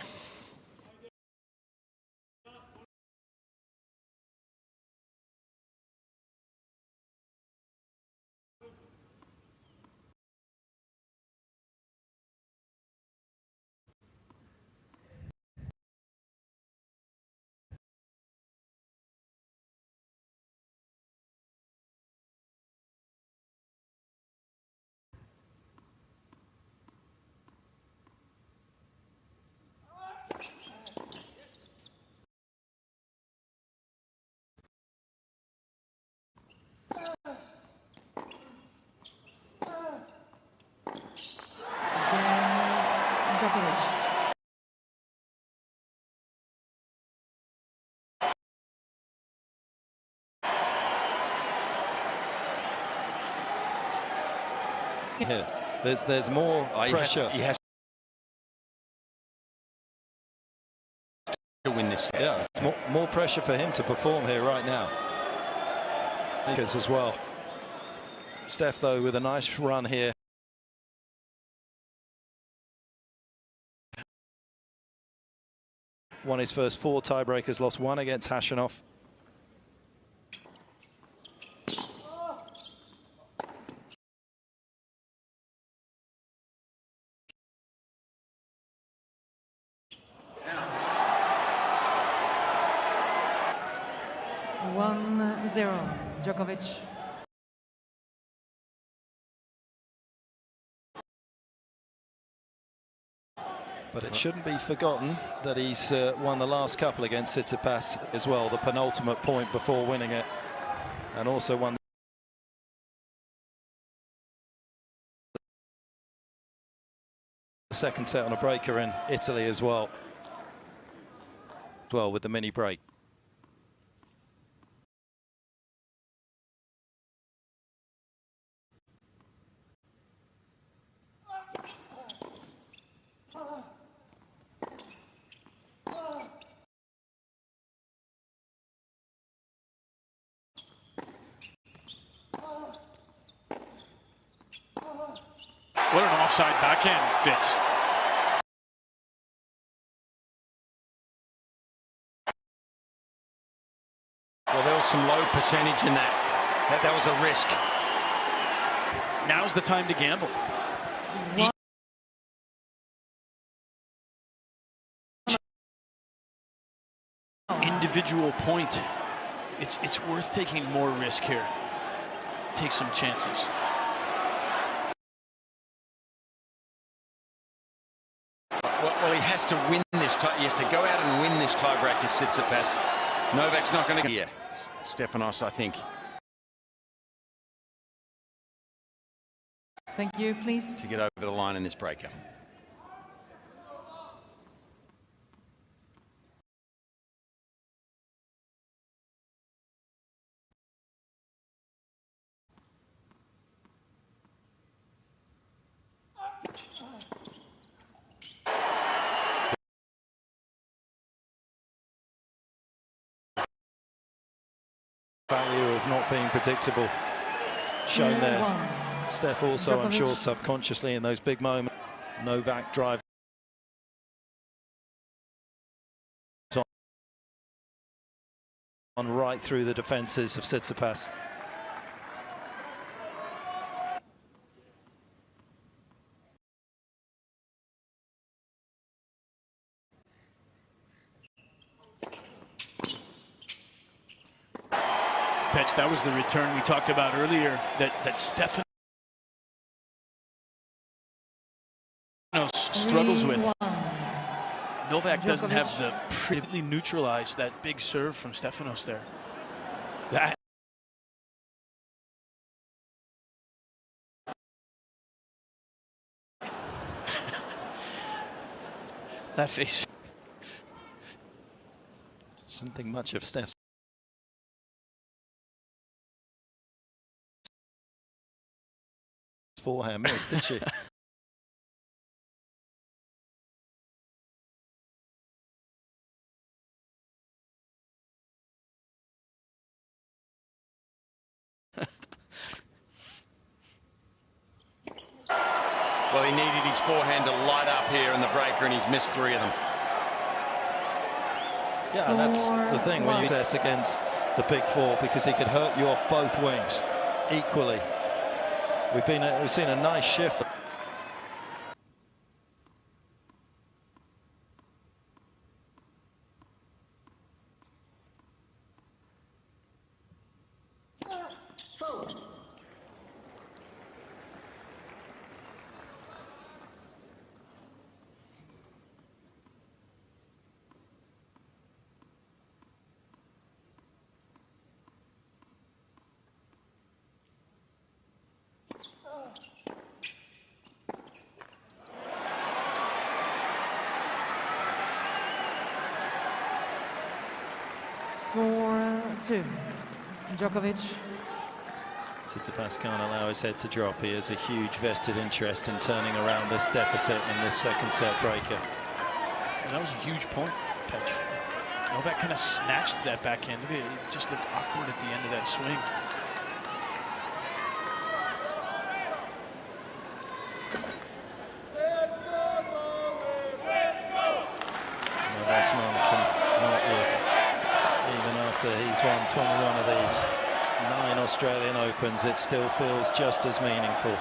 Here, there's more pressure. He has to win this set. Yeah, it's more pressure for him to perform here right now. Because as well. Steph, though, with a nice run here. Won his first 4 tiebreakers, lost 1 against Hashanoff. Djokovic. But it shouldn't be forgotten that he's won the last couple against Tsitsipas as well, the penultimate point before winning it, and also won the second set on a breaker in Italy as well with the mini break. What an offside backhand, Fitz. Well, there was some low percentage in that. That was a risk. Now's the time to gamble. Individual point. It's worth taking more risk here. Take some chances. Well, he has to win this. He has to go out and win this tiebreaker, Tsitsipas. Novak's not going to get here. Stefanos, I think. Thank you, please. To get over the line in this breaker. Value of not being predictable shown there. Steph also, I'm sure, subconsciously in those big moments. Novak drive on right through the defenses of Tsitsipas. That was the return we talked about earlier, that Stefanos struggles with. Novak doesn't have the pretty neutralized that big serve from Stefanos there. That face. Didn't think much of Steph's forehand miss, did she? Well, he needed his forehand to light up here in the breaker, and he's missed 3 of them. Yeah, and that's the thing when you test against the big four, because he could hurt you off both wings equally. We've seen a nice shift. Fault. For 2, Djokovic. Tsitsipas can't allow his head to drop. He has a huge vested interest in turning around this deficit in this second set breaker. And that was a huge point, Petch. Novak kind of snatched that backhand. It just looked awkward at the end of that swing. Novak's momentum not look, even after he's won 21 of these 9 Australian Opens, it still feels just as meaningful.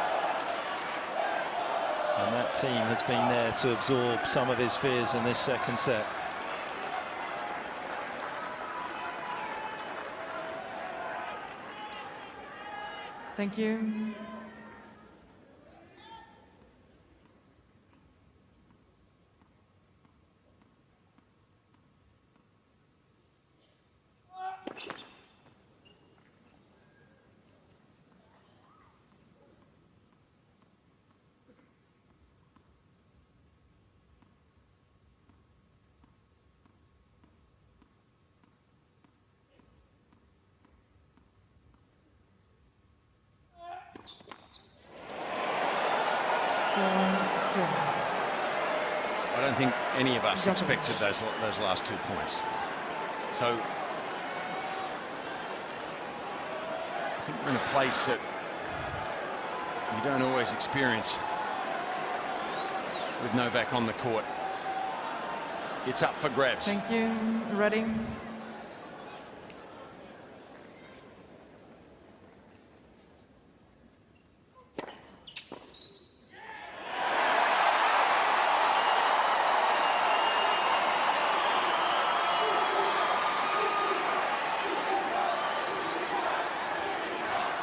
And that team has been there to absorb some of his fears in this second set. Thank you. I don't think any of us expected those last 2 points. So I think we're in a place that you don't always experience with Novak on the court. It's up for grabs. Thank you. Ready?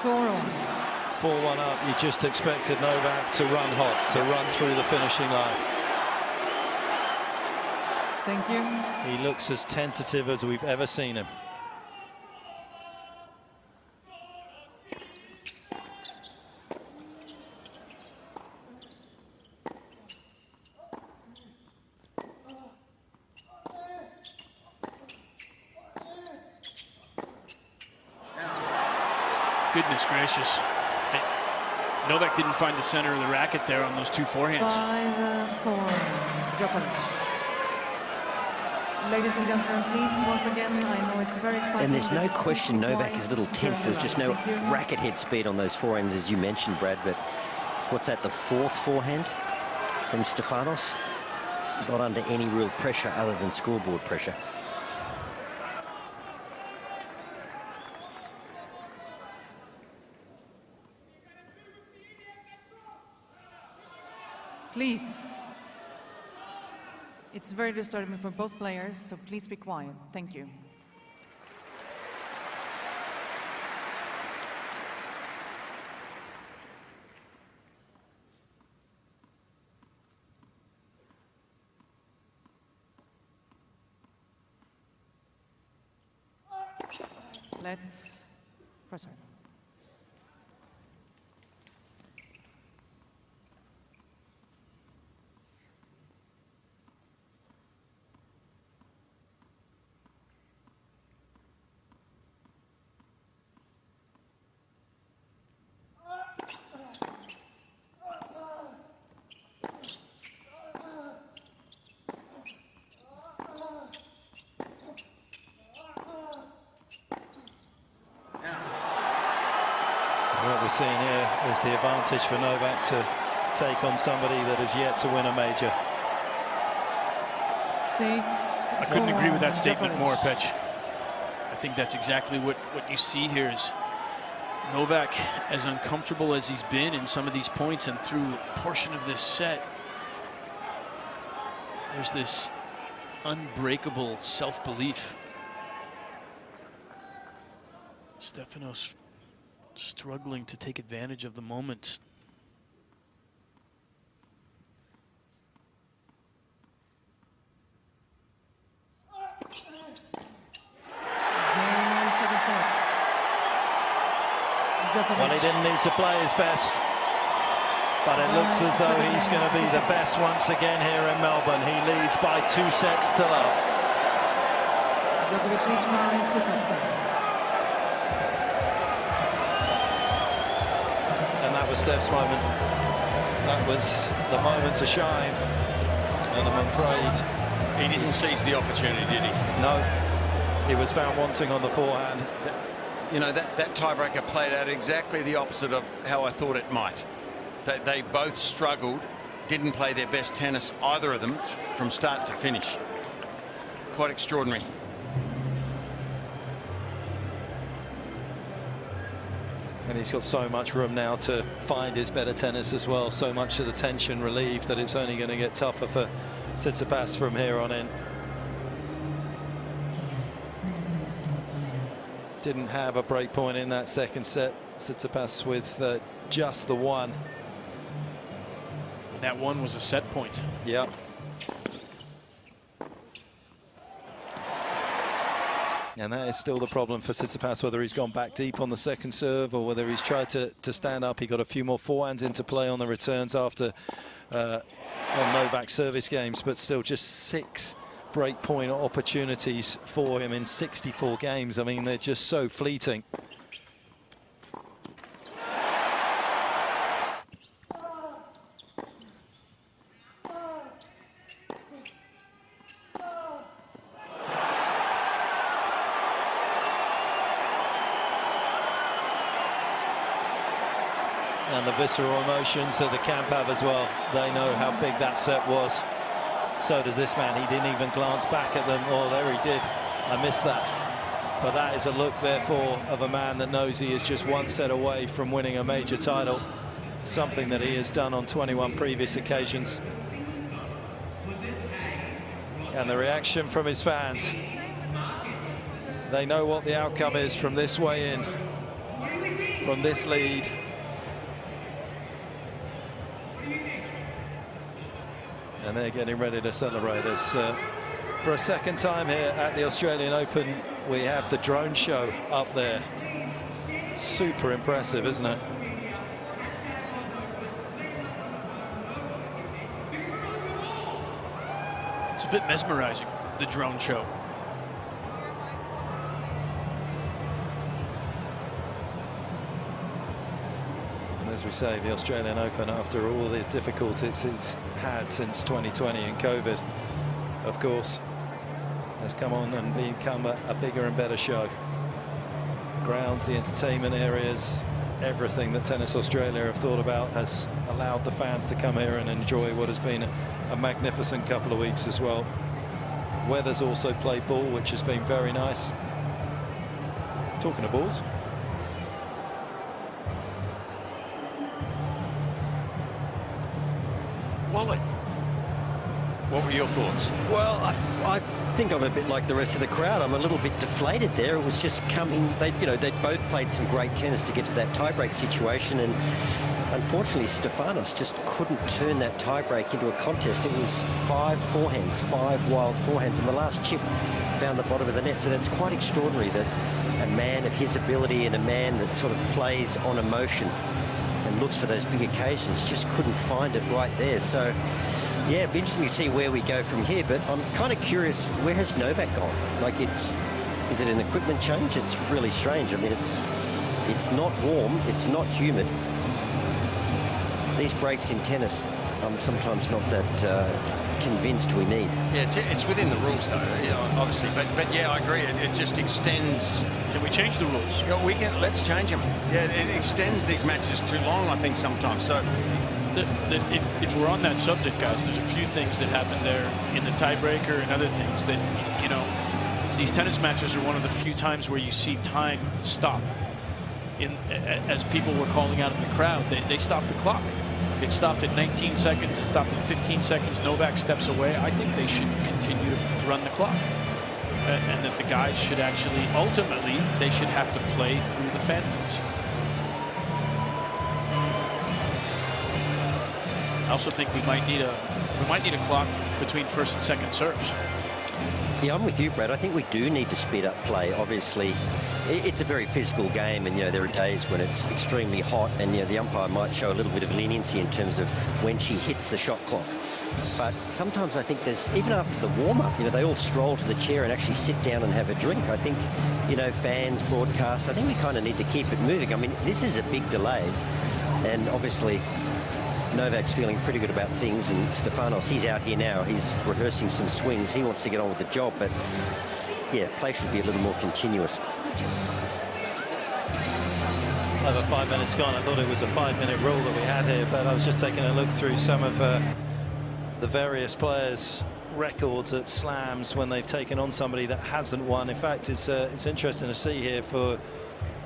Four 4-1 up, you just expected Novak to run hot, to run through the finishing line. Thank you. He looks as tentative as we've ever seen him. Goodness gracious. Novak didn't find the center of the racket there on those 2 forehands. 5-4, Djokovic. Ladies and gentlemen, please, once again, I know it's very exciting. And there's no question Novak is a little tense. There's just no racket head speed on those forehands, as you mentioned, Brad. But what's that, the 4th forehand from Stefanos? Not under any real pressure other than scoreboard pressure. Please. It's very disturbing for both players, so please be quiet. Thank you. Let's press her. What we're seeing here is the advantage for Novak to take on somebody that has yet to win a major. I couldn't agree with that statement more, Petch. I think that's exactly what you see here is Novak, as uncomfortable as he's been in some of these points and through a portion of this set, there's this unbreakable self-belief. Stefanos struggling to take advantage of the moment. Well, he didn't need to play his best, but it looks as though he's going to be the best once again here in Melbourne. He leads by 2 sets to love. Djokovic leads by 2 sets to love. And that was Steph's moment. That was the moment to shine. And I'm afraid he didn't seize the opportunity, did he? No. He was found wanting on the forehand. You know, that tiebreaker played out exactly the opposite of how I thought it might. They both struggled, didn't play their best tennis, either of them, from start to finish. Quite extraordinary. And he's got so much room now to find his better tennis as well. So much of the tension relieved that it's only going to get tougher for Tsitsipas from here on in. Didn't have a break point in that second set. Tsitsipas with just the one. That one was a set point. Yep. And that is still the problem for Tsitsipas, whether he's gone back deep on the second serve or whether he's tried to stand up. He got a few more forehands into play on the returns after on Novak's service games, but still just 6 break point opportunities for him in 64 games. I mean, they're just so fleeting. And the visceral emotions that the camp have as well. They know how big that set was. So does this man. He didn't even glance back at them. Oh, there he did. I missed that. But that is a look, therefore, of a man that knows he is just 1 set away from winning a major title. Something that he has done on 21 previous occasions. And the reaction from his fans. They know what the outcome is from this way in, from this lead. And they're getting ready to celebrate us. For a second time here at the Australian Open, we have the drone show up there. Super impressive, isn't it? It's a bit mesmerizing, the drone show. As we say, the Australian Open, after all the difficulties it's had since 2020 and COVID, of course, has come on and become a bigger and better show. The grounds, the entertainment areas, everything that Tennis Australia have thought about has allowed the fans to come here and enjoy what has been a magnificent couple of weeks as well. Weather's also played ball, which has been very nice. Talking of balls. Wally, what were your thoughts? Well, I think I'm a bit like the rest of the crowd. I'm a little bit deflated there. It was just coming. They'd both played some great tennis to get to that tiebreak situation, and unfortunately, Stefanos just couldn't turn that tiebreak into a contest. It was 5 forehands, 5 wild forehands, and the last chip found the bottom of the net. So that's quite extraordinary that a man of his ability and a man that sort of plays on emotion and looks for those big occasions just couldn't find it right there. So yeah, it'd be interesting to see where we go from here, but I'm kind of curious, where has Novak gone? Like, is it an equipment change? It's really strange. I mean, it's not warm, it's not humid. These breaks in tennis, I'm sometimes not that convinced we need. Yeah, it's within the rules though, obviously, but yeah, I agree, it just extends. Can we change the rules? Yeah, let's change them. Yeah, it extends these matches too long, I think, sometimes. So If we're on that subject, guys, there's a few things that happened there in the tiebreaker and other things that, you know, these tennis matches are one of the few times where you see time stop. As people were calling out in the crowd, they stopped the clock. It stopped at 19 seconds. It stopped at 15 seconds. Novak steps away. I think they should continue to run the clock. And that the guys should actually, ultimately, they should have to play through the fan noise. I also think we might need a clock between first and second serves. Yeah, I'm with you, Brad. I think we do need to speed up play. Obviously, it's a very physical game, and, you know, there are days when it's extremely hot, and, you know, the umpire might show a little bit of leniency in terms of when she hits the shot clock. But sometimes I think there's, even after the warm-up, you know, they all stroll to the chair and actually sit down and have a drink. I think, you know, fans, broadcast, I think we kind of need to keep it moving. I mean, this is a big delay, and obviously Novak's feeling pretty good about things, and Stefanos, he's out here now. He's rehearsing some swings. He wants to get on with the job, but yeah, play should be a little more continuous. Over 5 minutes gone. I thought it was a 5-minute rule that we had here, but I was just taking a look through some of the various players' records at slams when they've taken on somebody that hasn't won. In fact, it's interesting to see here for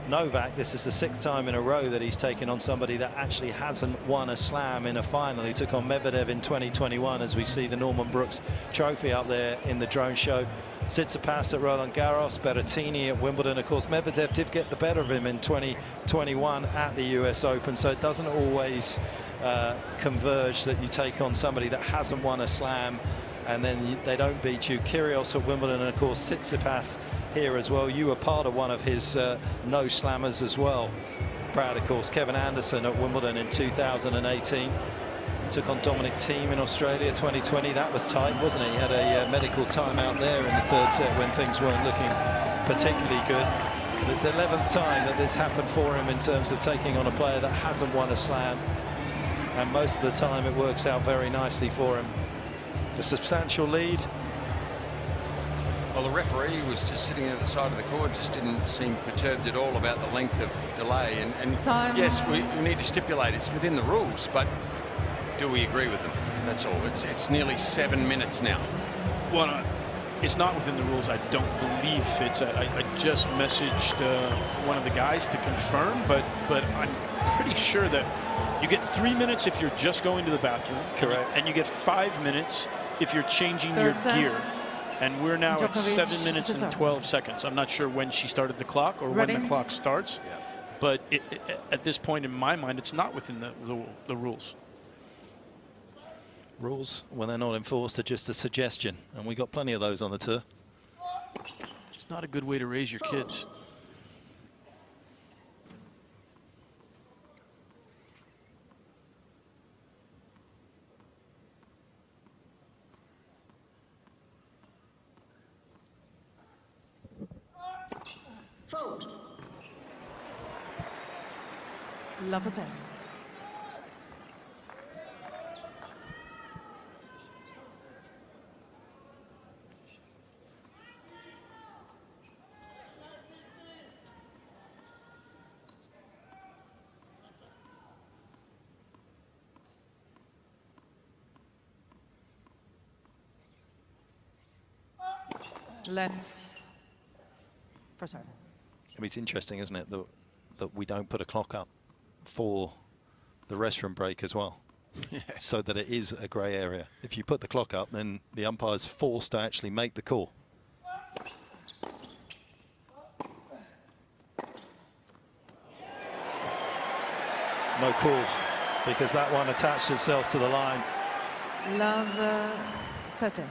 Novak, this is the 6th time in a row that he's taken on somebody that actually hasn't won a slam in a final. He took on Medvedev in 2021, as we see the Norman Brooks trophy up there in the drone show. Tsitsipas at Roland Garros, Berrettini at Wimbledon. Of course, Medvedev did get the better of him in 2021 at the US Open, so it doesn't always converge that you take on somebody that hasn't won a slam and then they don't beat you. Kyrgios at Wimbledon, and of course Tsitsipas here as well. You were part of one of his no slammers as well, Brad. Of course, Kevin Anderson at Wimbledon in 2018. Took on Dominic Thiem in Australia 2020. That was tight, wasn't it? He had a medical timeout there in the 3rd set when things weren't looking particularly good. But it's the 11th time that this happened for him in terms of taking on a player that hasn't won a slam, and most of the time it works out very nicely for him. A substantial lead. Well, the referee was just sitting at the side of the court, just didn't seem perturbed at all about the length of delay. And yes, we need to stipulate it's within the rules, but do we agree with them? That's all. It's nearly 7 minutes now. Well, it's not within the rules. I don't believe it's. I just messaged one of the guys to confirm, but I'm pretty sure that you get 3 minutes if you're just going to the bathroom. Correct. And you get 5 minutes if you're changing your gear. And we're now at 7 minutes and 12 seconds. I'm not sure when she started the clock or when the clock starts. Yeah. But at this point in my mind, it's not within the rules. Rules, when they're not enforced, are just a suggestion, and we got plenty of those on the tour. It's not a good way to raise your kids. Vote. Laver Arena. Let's for serve. I mean, it's interesting, isn't it, that we don't put a clock up for the restroom break as well, so that it is a grey area. If you put the clock up, then the umpire's forced to actually make the call. No call, because that one attached itself to the line. Laver Arena.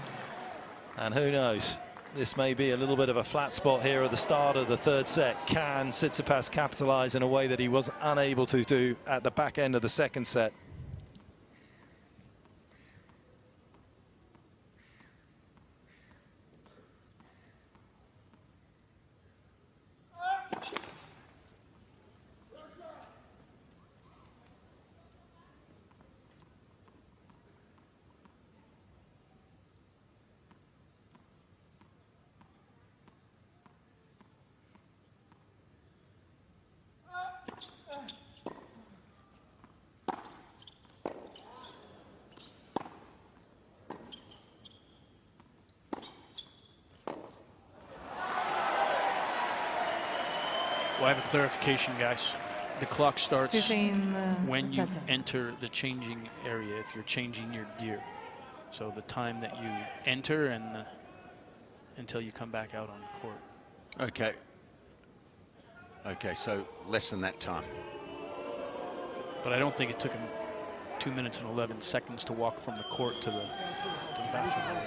And who knows, this may be a little bit of a flat spot here at the start of the 3rd set. Can Tsitsipas capitalize in a way that he was unable to do at the back end of the 2nd set? Well, I have a clarification, guys. The clock starts 15, when you 30. enter the changing area, if you're changing your gear. So the time that you enter and until you come back out on the court. Okay. Okay, so less than that time. But I don't think it took him 2 minutes and 11 seconds to walk from the court to the bathroom.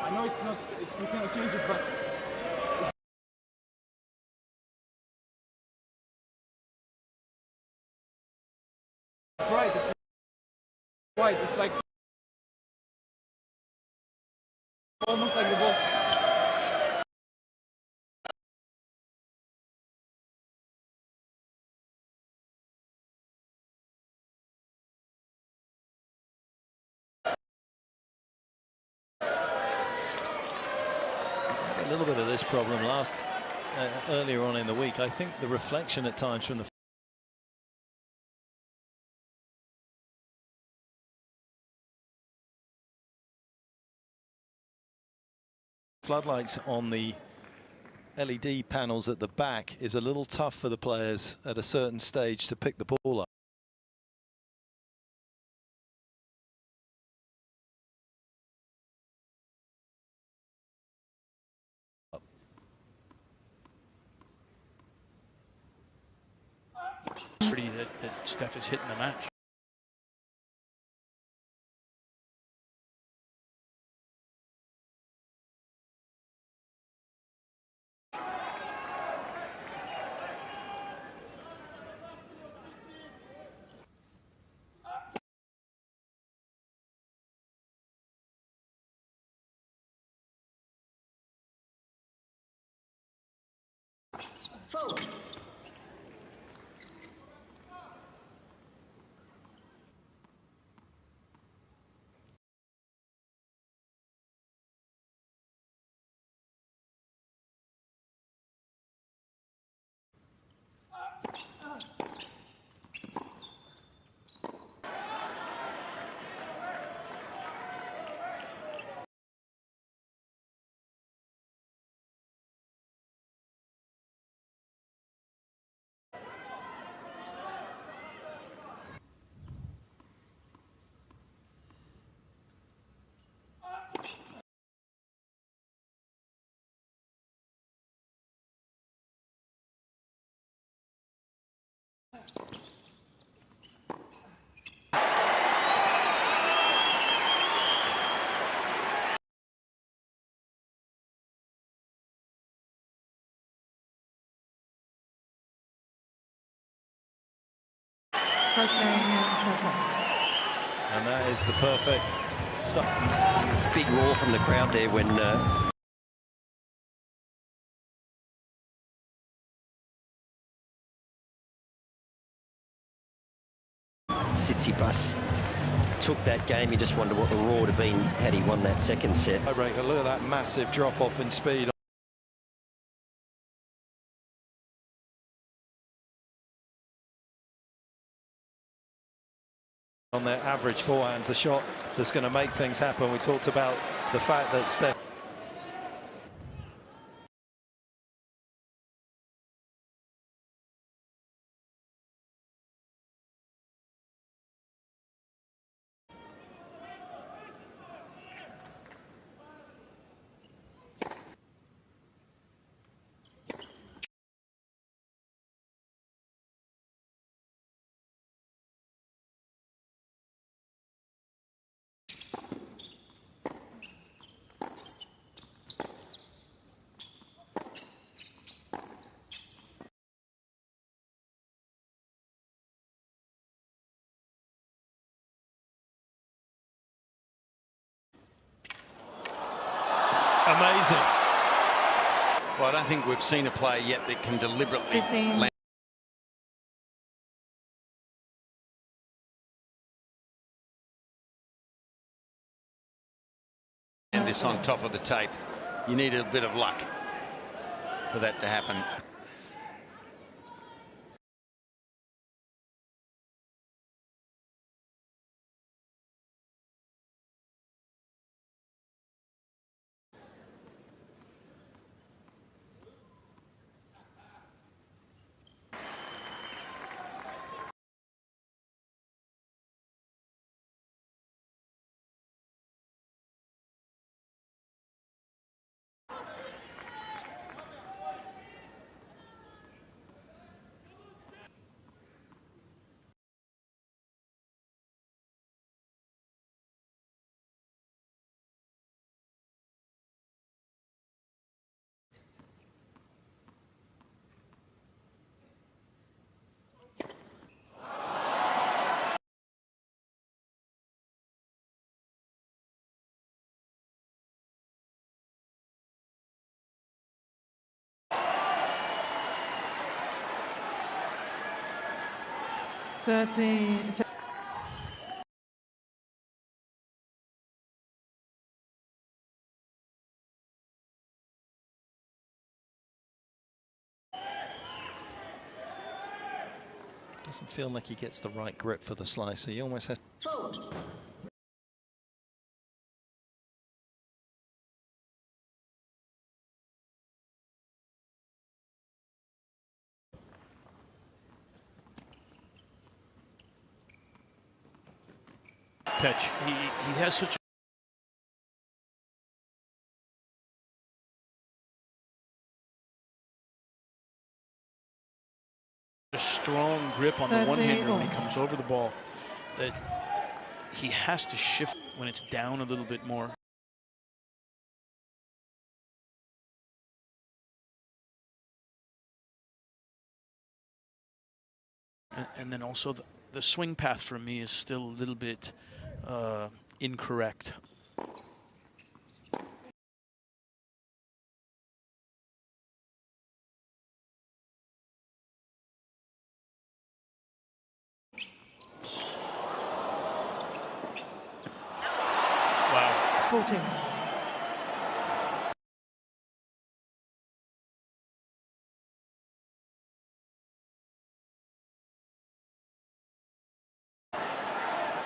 I know it's not, we cannot change it, but right, it's right, it's like almost like the ball. A little bit of this problem earlier on in the week. I think the reflection at times from the floodlights on the LED panels at the back is a little tough for the players at a certain stage to pick the ball up. Pretty that Steph is hitting the match. Vote. First game, And that is the perfect stop. Big roar from the crowd there when Tsitsipas took that game. You just wonder what the roar would have been had he won that second set. Look at that massive drop off in speed on their average forehands, the shot that's going to make things happen. We talked about the fact that Steph amazing. Well, I don't think we've seen a player yet that can deliberately 15. land this on top of the tape. You need a bit of luck for that to happen. 30. Doesn't feel like he gets the right grip for the slicer. He almost has. Fold. Pitch. He has such a strong grip on the one-hander when he comes over the ball that he has to shift when it's down a little bit more. And then also the swing path for me is still a little bit incorrect. Wow. 14.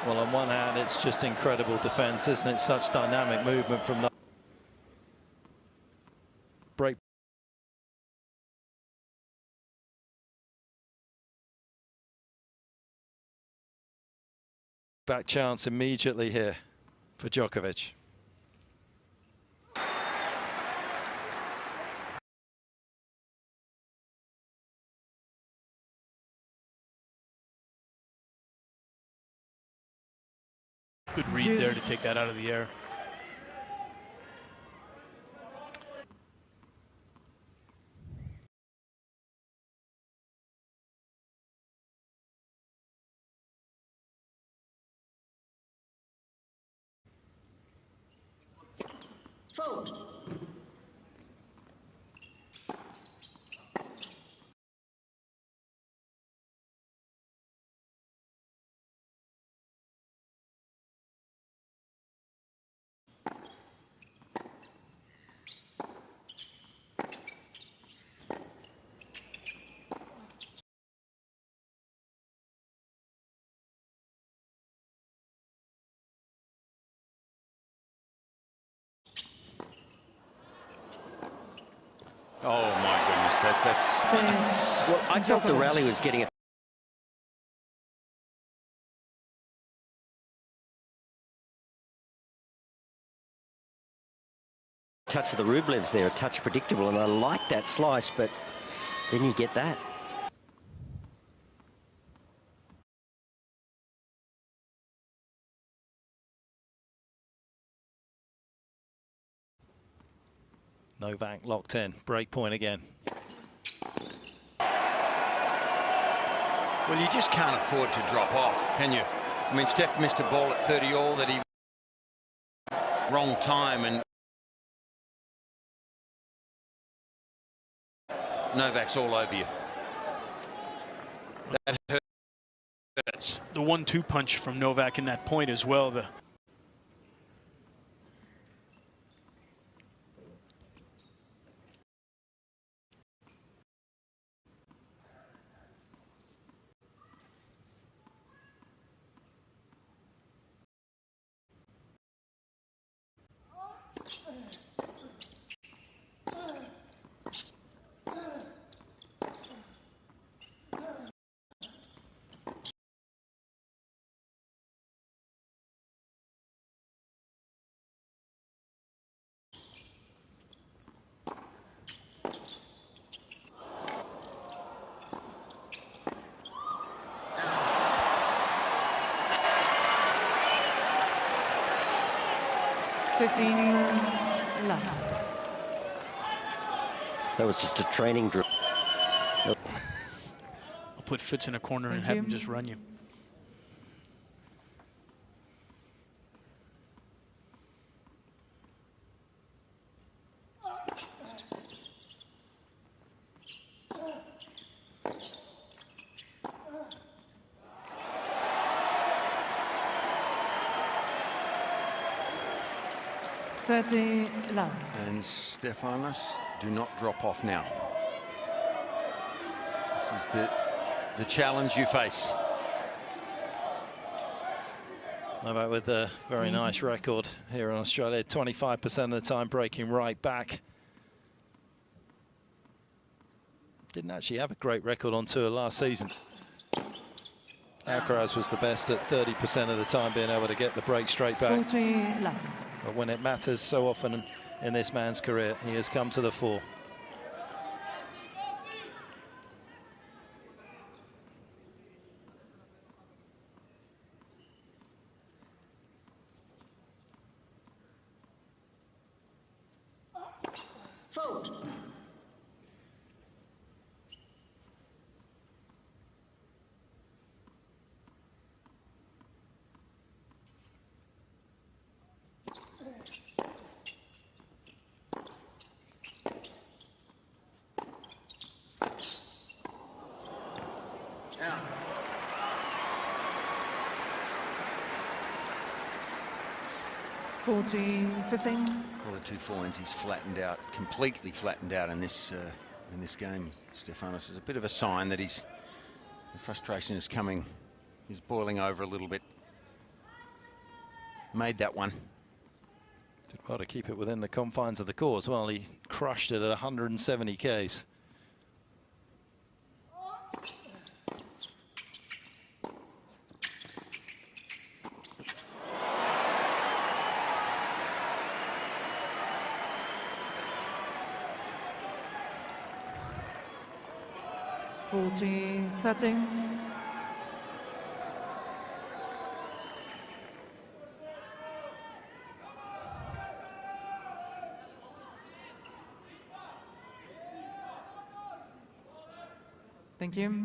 Well, on one hand, it's just incredible defense, isn't it? Such dynamic movement from the break. Back chance immediately here for Djokovic. Good read there to take that out of the air. Fold. Oh my goodness, that's. Well, I felt the rally was getting a touch of the Rublevs there, a touch predictable, and I like that slice, but then you get that. Novak locked in. Break point again. Well, you just can't afford to drop off, can you? I mean, Steph missed a ball at 30 all that he wrong time, and Novak's all over you. That hurts. The 1-2 punch from Novak in that point as well. The That was just a training drill. I'll put Fitz in a corner and have him just run you. 30 love. And Stefanos, do not drop off now. This is the challenge you face. Novak with a very nice record here in Australia, 25% of the time breaking right back. Didn't actually have a great record on tour last season. Alcaraz was the best at 30% of the time being able to get the break straight back. 40 love. But when it matters so often in this man's career, he has come to the fore. Fault. Out. $14, 15. All the 2 forehands, he's flattened out, completely flattened out in this game. Stefanos is a bit of a sign that the frustration is coming. He's boiling over a little bit. Made that one. Did well to keep it within the confines of the course. Well, he crushed it at 170 Ks. $40, 30. Thank you.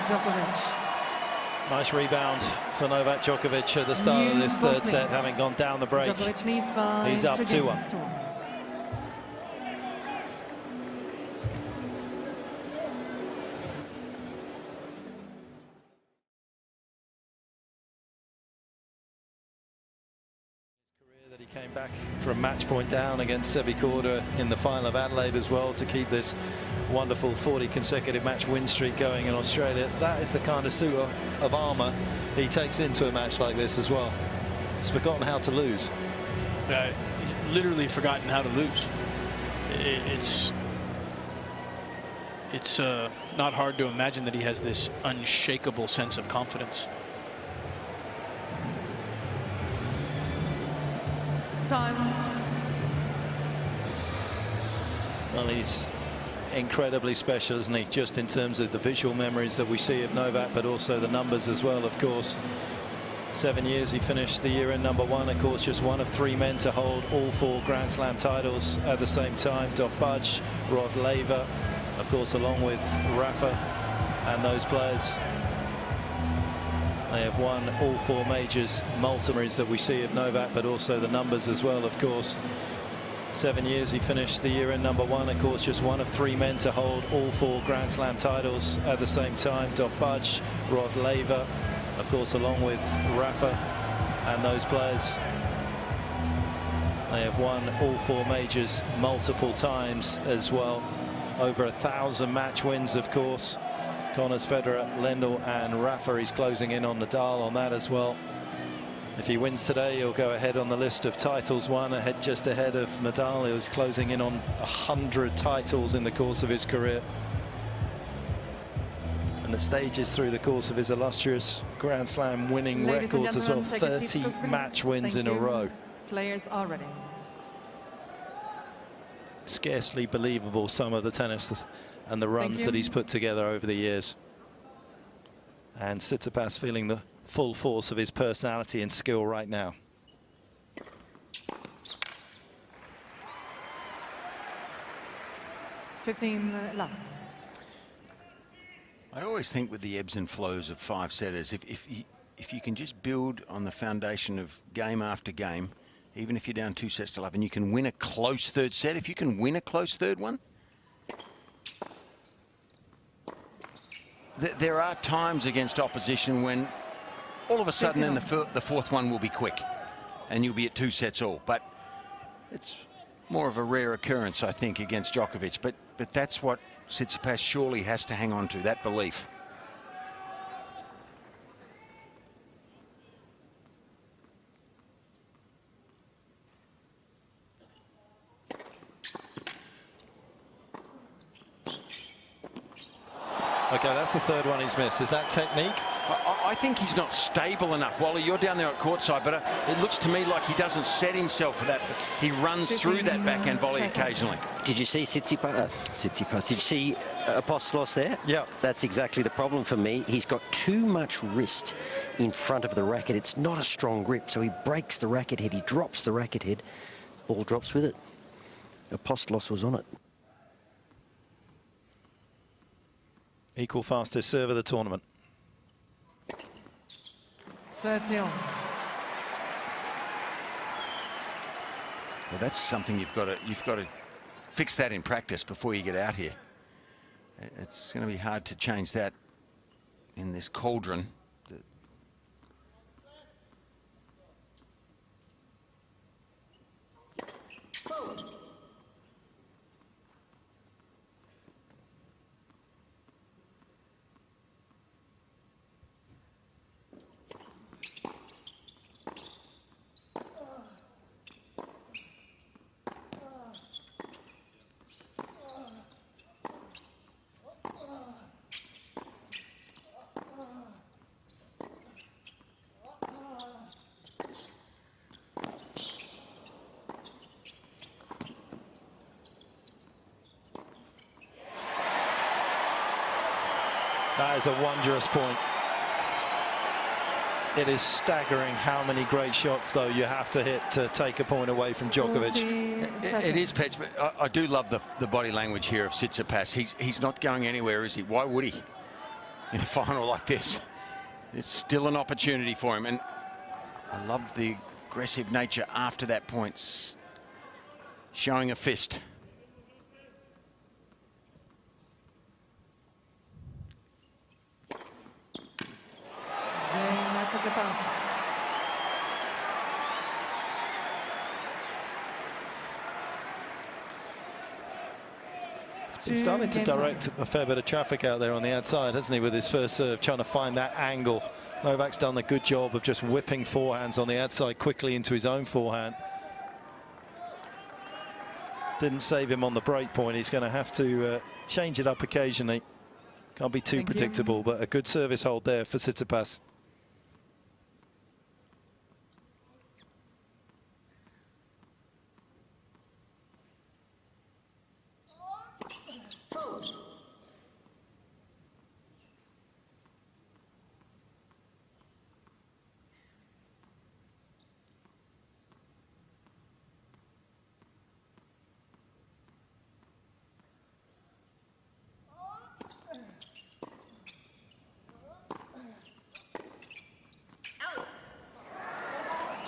Djokovic. Nice rebound for Novak Djokovic at the start of this third set, having gone down the break. Djokovic leads by He's up 2-1. That he came back from match point down against Sebi Korda in the final of Adelaide as well to keep this wonderful 40 consecutive match win streak going in Australia. That is the kind of suit of armour he takes into a match like this as well. He's forgotten how to lose. He's literally forgotten how to lose. It's not hard to imagine that he has this unshakable sense of confidence. Time. Well, he's incredibly special, isn't he? Just in terms of the visual memories that we see of Novak, but also the numbers as well, of course. 7 years he finished the year in #1. Of course, just one of 3 men to hold all 4 Grand Slam titles at the same time. Doc Budge, Rod Laver, of course, along with Rafa and those players. They have won all 4 majors, multiples that we see of Novak, but also the numbers as well, of course. 7 years he finished the year in #1. Of course, just one of 3 men to hold all 4 Grand Slam titles at the same time. Doc Budge, Rod Laver, of course, along with Rafa and those players. They have won all 4 majors multiple times as well. Over 1,000 match wins, of course. Connors, Federer, Lendl and Rafa. He's closing in on Nadal on that as well. If he wins today, he'll go ahead on the list of titles won, just ahead of Nadal. He was closing in on 100 titles in the course of his career. And the stages through the course of his illustrious Grand Slam winning records as well. 30 match wins in a row. Players are ready. Scarcely believable, some of the tennis and the runs that he's put together over the years. And Tsitsipas feeling the full force of his personality and skill right now. love. I always think with the ebbs and flows of 5-setters, if you can just build on the foundation of game after game, even if you're down 2-0, and you can win a close third set. If you can win a close third one, there are times against opposition when all of a sudden then the fourth one will be quick and you'll be at 2 sets all. But it's more of a rare occurrence, I think, against Djokovic. But that's what Tsitsipas surely has to hang on to, that belief. Okay, that's the third one he's missed. Is that technique? I think he's not stable enough. Wally, you're down there at courtside, but it looks to me like he doesn't set himself for that. He runs through that backhand volley occasionally. Did you see Tsitsipas? Did you see Apostolos there? Yeah. That's exactly the problem for me. He's got too much wrist in front of the racket. It's not a strong grip, so he breaks the racket head. He drops the racket head. Ball drops with it. Apostolos was on it. Equal fastest serve of the tournament. 30. Well, that's something you've got to fix that in practice before you get out here. It's going to be hard to change that in this cauldron. That is a wondrous point. It is staggering how many great shots, though, you have to hit to take a point away from Djokovic. It is, Pets, but I do love the body language here of Tsitsipas. He's not going anywhere, is he? Why would he? In a final like this, it's still an opportunity for him. And I love the aggressive nature after that point, showing a fist. He's starting to direct a fair bit of traffic out there on the outside, hasn't he, with his first serve, trying to find that angle. Novak's done a good job of just whipping forehands on the outside quickly into his own forehand. Didn't save him on the break point. He's going to have to change it up occasionally. Can't be too predictable, but a good service hold there for Tsitsipas.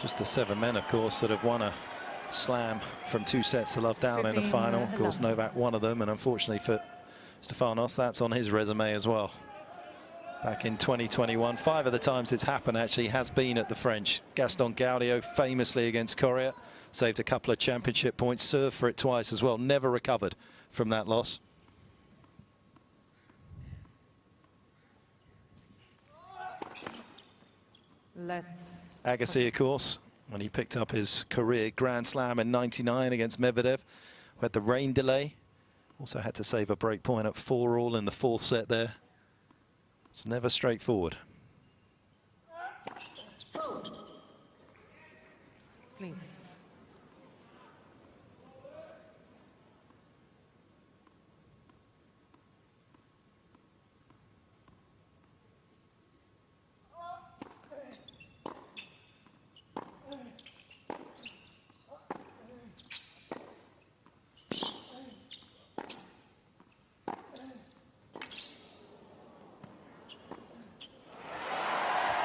Just the 7 men, of course, that have won a slam from 2 sets to love down in the final. Of course, Novak one of them, and unfortunately for Stefanos, that's on his resume as well. Back in 2021, 5 of the times it's happened actually has been at the French. Gaston Gaudio famously against Correa, saved a couple of championship points, served for it twice as well, never recovered from that loss. Agassi, of course, when he picked up his career Grand Slam in '99 against Medvedev, who had the rain delay. Also had to save a break point at 4-all in the 4th set there. It's never straightforward. Please.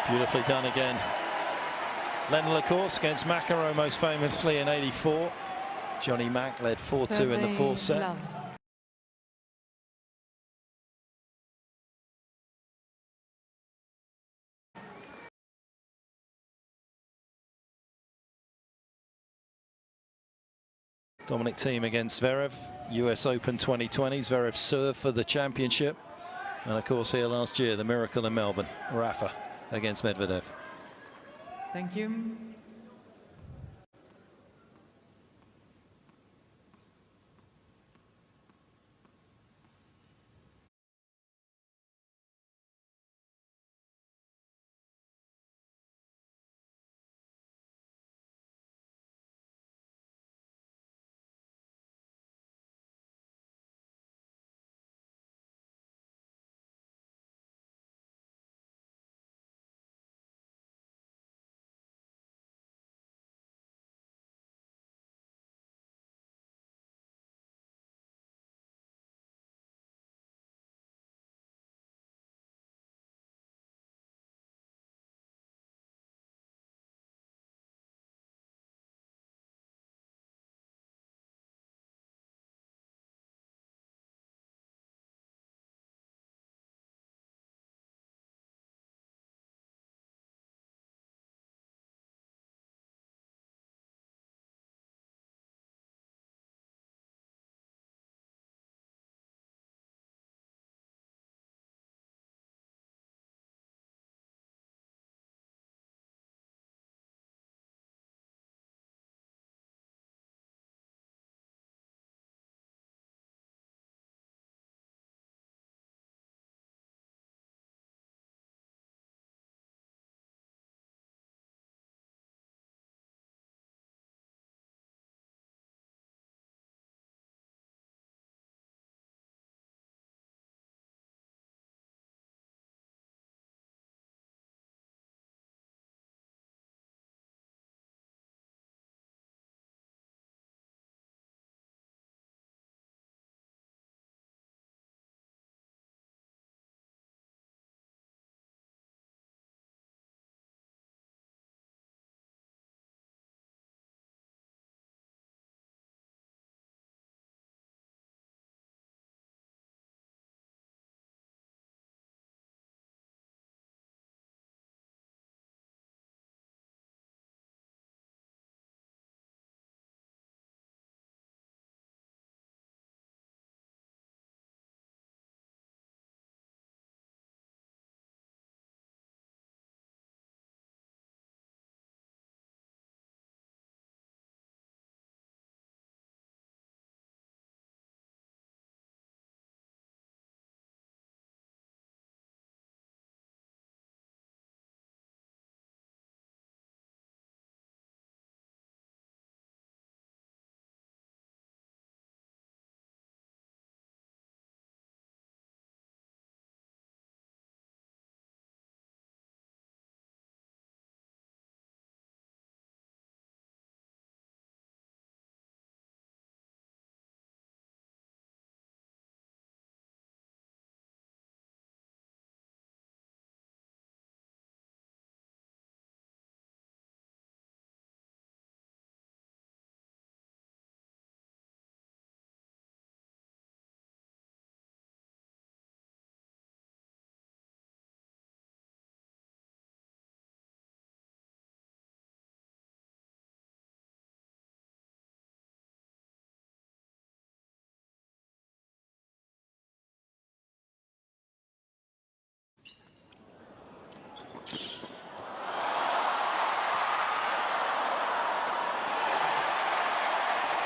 Beautifully done again Lendl, of course, against McEnroe most famously in '84. Johnny Mac led 4-2 in the fourth set. Love. Dominic Thiem against Zverev, US Open 2020. Zverev served for the championship. And of course here last year, the miracle in Melbourne, Rafa against Medvedev. Thank you.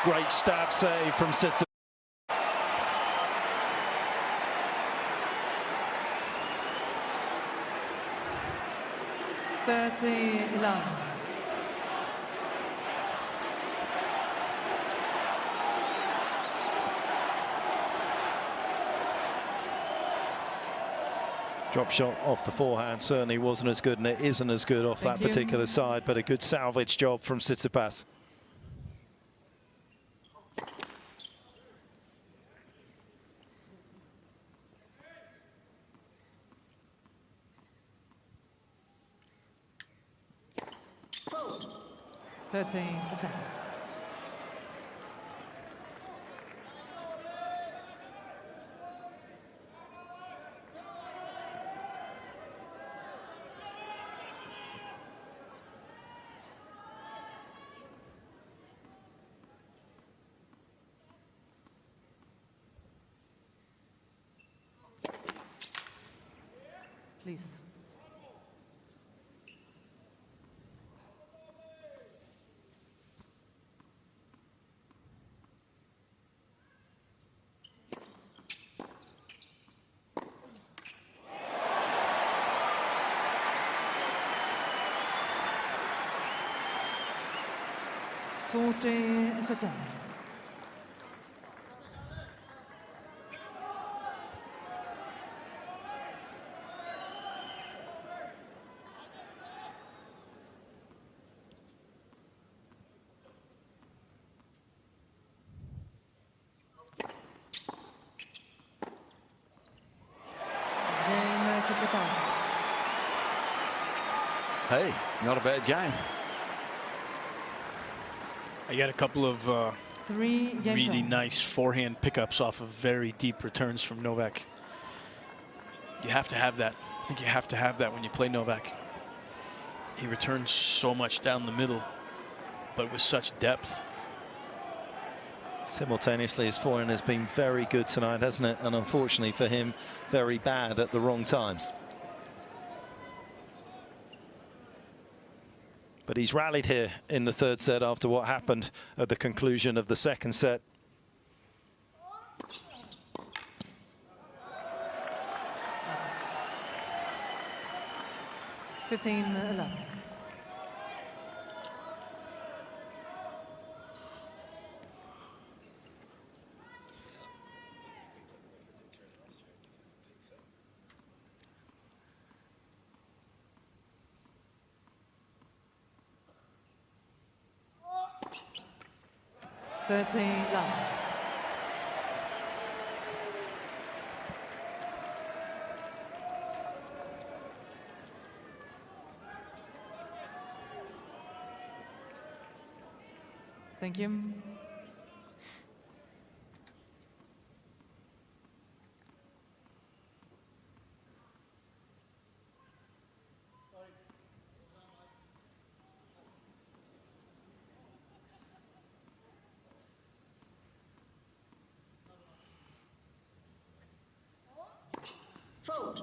Great stab save from Tsitsipas. Love. Drop shot off the forehand certainly wasn't as good, and it isn't as good off that particular side, but a good salvage job from Tsitsipas. 13-10. Please. $40-10. Hey, not a bad game. I got a couple of really nice forehand pickups off of very deep returns from Novak. You have to have that. I think you have to have that when you play Novak. He returns so much down the middle, but with such depth. Simultaneously, his forehand has been very good tonight, hasn't it? And unfortunately for him, very bad at the wrong times. But he's rallied here in the third set after what happened at the conclusion of the second set. That's 15-11. Thank you. Fold.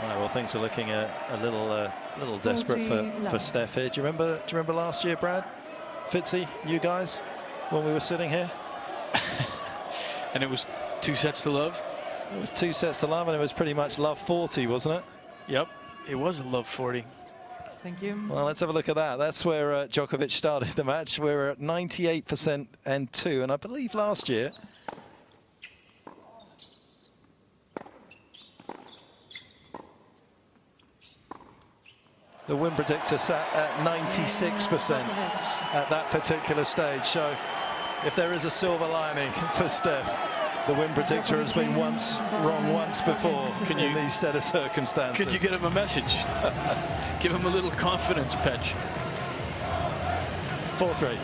Right, well, things are looking a little desperate for Steph here. Do you remember last year, Brad, Fitzy, you guys, when we were sitting here? And it was 2 sets to love. It was 2 sets to love, and it was pretty much love 40, wasn't it? Yep, it was a love 40. Thank you. Well, let's have a look at that. That's where Djokovic started the match. We're at 98% and 2, and I believe last year. The win predictor sat at 96% at that particular stage. So if there is a silver lining for Steph, the win predictor has been wrong once before in these set of circumstances. Could you get him a message? Give him a little confidence, Petch. 4-3.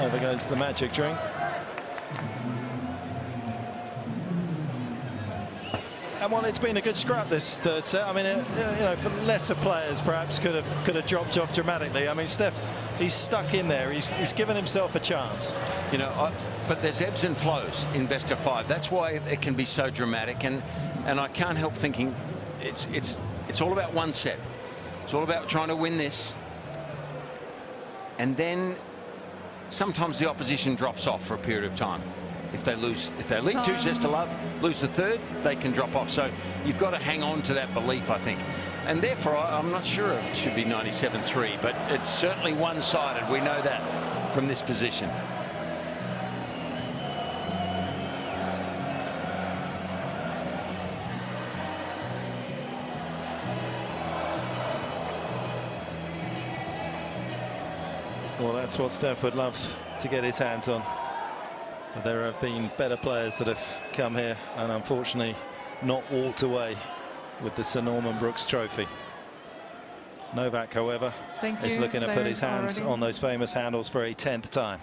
Over goes the magic drink. And while it's been a good scrap this third set, I mean, you know, for lesser players perhaps could have dropped off dramatically. I mean, Steph, he's stuck in there. He's given himself a chance. You know, but there's ebbs and flows in best of 5. That's why it can be so dramatic. And I can't help thinking it's all about one set. It's all about trying to win this. And then sometimes the opposition drops off for a period of time. If they lead 2 sets to love, lose the third, they can drop off. So you've got to hang on to that belief, I think. And therefore, I'm not sure if it should be 97-3, but it's certainly one-sided. We know that from this position. Well, that's what Steph would love to get his hands on. But there have been better players that have come here and unfortunately not walked away with the Sir Norman Brooks trophy. Novak, however, is looking to put his hands on those famous handles for a 10th time.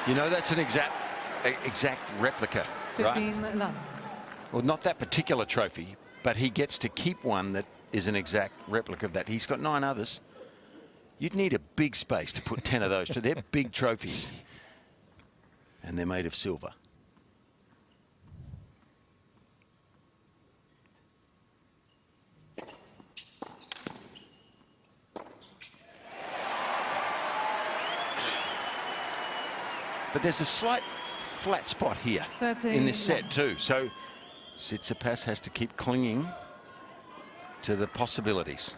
You know, that's an exact replica, 15 right? love. Well, not that particular trophy, but he gets to keep one that is an exact replica of that. He's got 9 others. You'd need a big space to put 10 of those. They're big trophies, and they're made of silver. But there's a slight flat spot here in this set too. So Tsitsipas has to keep clinging to the possibilities.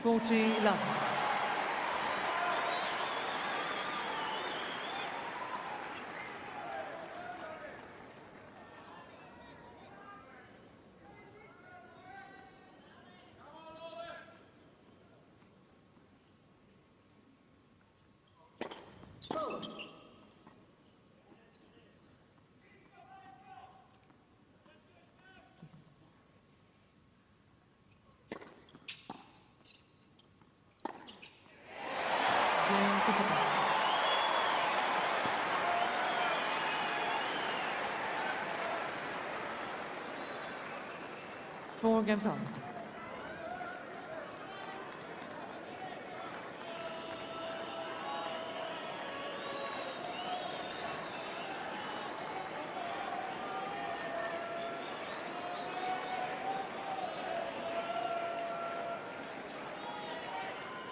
Love. Four games on.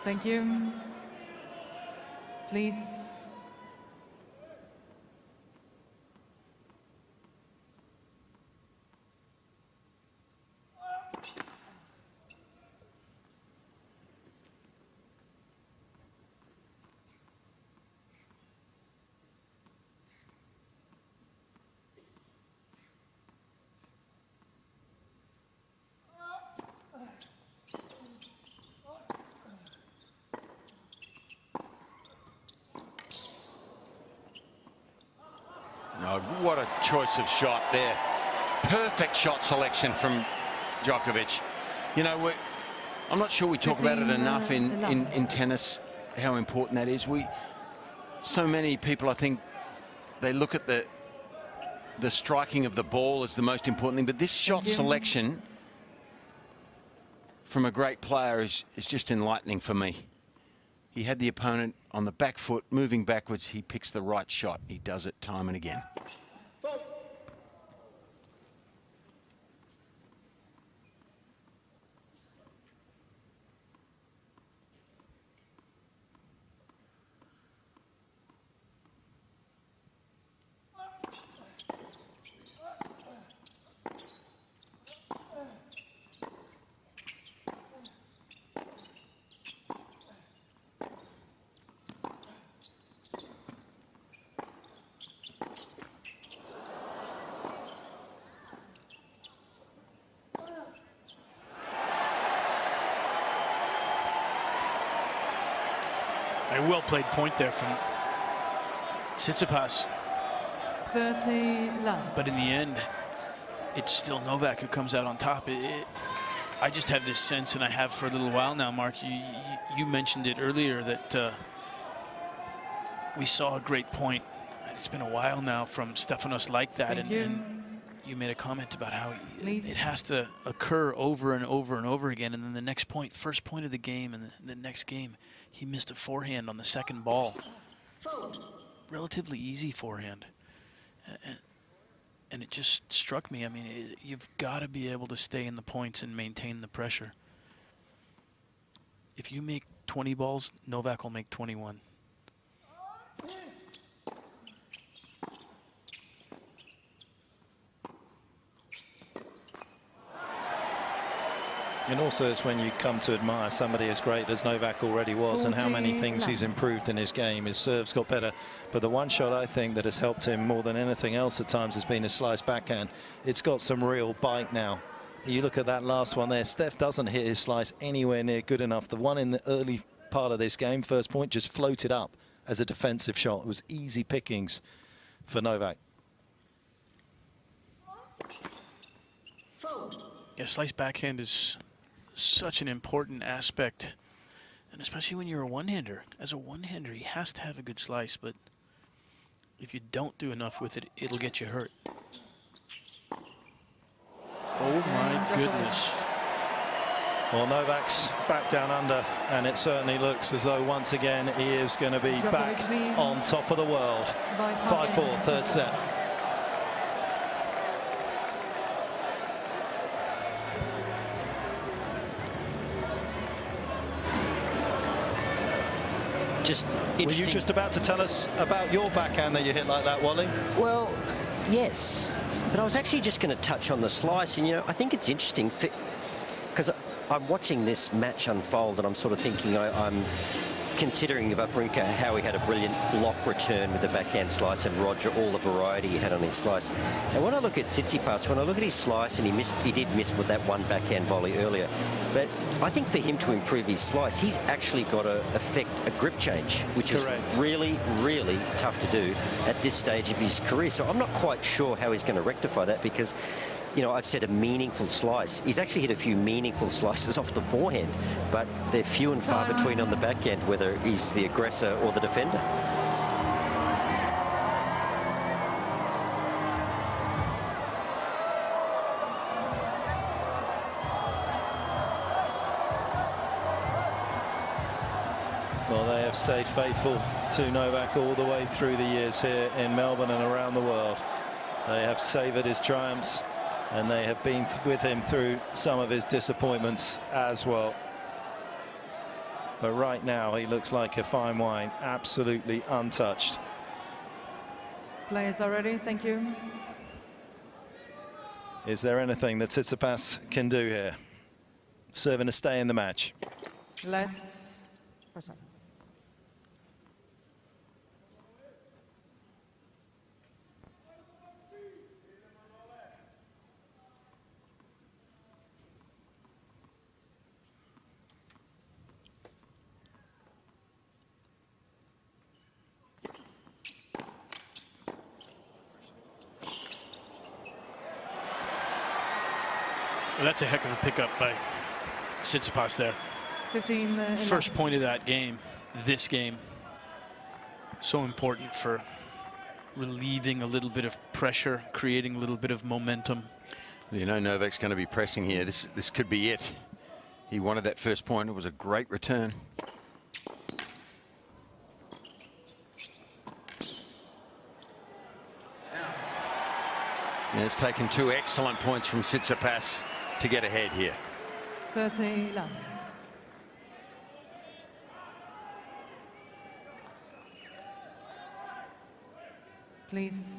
Thank you. Please. Oh, what a choice of shot there. Perfect shot selection from Djokovic. You know, I'm not sure we talk about it enough in tennis, how important that is. So many people, I think, they look at the striking of the ball as the most important thing, but this shot selection from a great player is just enlightening for me. He had the opponent on the back foot, moving backwards. He picks the right shot. He does it time and again. A well-played point there from Tsitsipas. 30 love. But in the end, it's still Novak who comes out on top. I just have this sense, and I have for a little while now, Mark, you mentioned it earlier, that we saw a great point It's been a while now from Stefanos like that, Thank and you made a comment about how Please. it has to occur over and over and over again, and then the next point, first point of the game, and the next game, he missed a forehand on the second ball. Relatively easy forehand. And it just struck me, I mean, you've got to be able to stay in the points and maintain the pressure. If you make 20 balls, Novak will make 21. And also it's when you come to admire somebody as great as Novak already was, and how many things he's improved in his game. His serve's got better, but the one shot I think that has helped him more than anything else at times has been his slice backhand. It's got some real bite now. You look at that last one there, Steph doesn't hit his slice anywhere near good enough. The one in the early part of this game, first point, just floated up as a defensive shot. It was easy pickings for Novak. Yeah, slice backhand is such an important aspect, and especially when you're a one-hander. As a one-hander, he has to have a good slice, but if you don't do enough with it, it'll get you hurt. Oh my goodness. Well, Novak's back down under, and it certainly looks as though once again he is going to be back on top of the world. 5-4, third set. Were you just about to tell us about your backhand that you hit like that, Wally? Well, yes. But I was actually just going to touch on the slice, and, you know, I think it's interesting because I'm watching this match unfold, and I'm sort of thinking, I'm considering Wawrinka, how he had a brilliant block return with the backhand slice, and Roger, all the variety he had on his slice. And when I look at Tsitsipas, when I look at his slice, and he did miss with that one backhand volley earlier, but I think for him to improve his slice, he's actually got to affect a grip change, which is really, really tough to do at this stage of his career. So I'm not quite sure how he's going to rectify that, because, you know, I've said a meaningful slice. He's actually hit a few meaningful slices off the forehand, but they're few and far between on the backhand, whether he's the aggressor or the defender. Well, they have stayed faithful to Novak all the way through the years here in Melbourne and around the world. They have savoured his triumphs, and they have been with him through some of his disappointments as well. But right now he looks like a fine wine, absolutely untouched. Players are ready, thank you. Is there anything that Tsitsipas can do here? Serving to stay in the match. Let's proceed. Well, that's a heck of a pickup by Tsitsipas there. 15. First point of that game, this game. So important for relieving a little bit of pressure, creating a little bit of momentum. You know, Novak's going to be pressing here. This could be it. He wanted that first point. It was a great return. And it's taken two excellent points from Tsitsipas to get ahead here. 30 love. Please.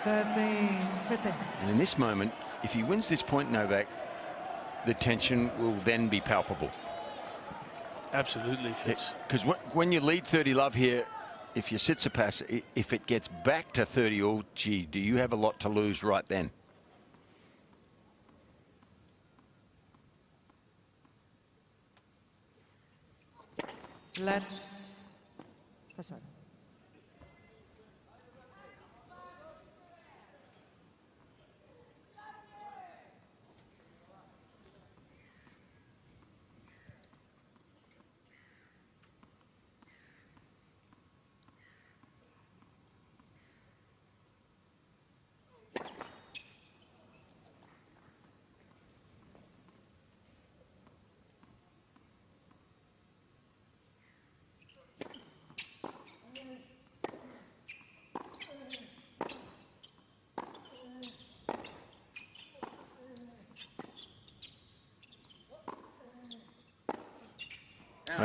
And in this moment, if he wins this point, Novak, the tension will then be palpable. Absolutely. Because when you lead 30 love here, if you're Tsitsipas, if it gets back to 30, oh, gee, do you have a lot to lose right then? Let's proceed.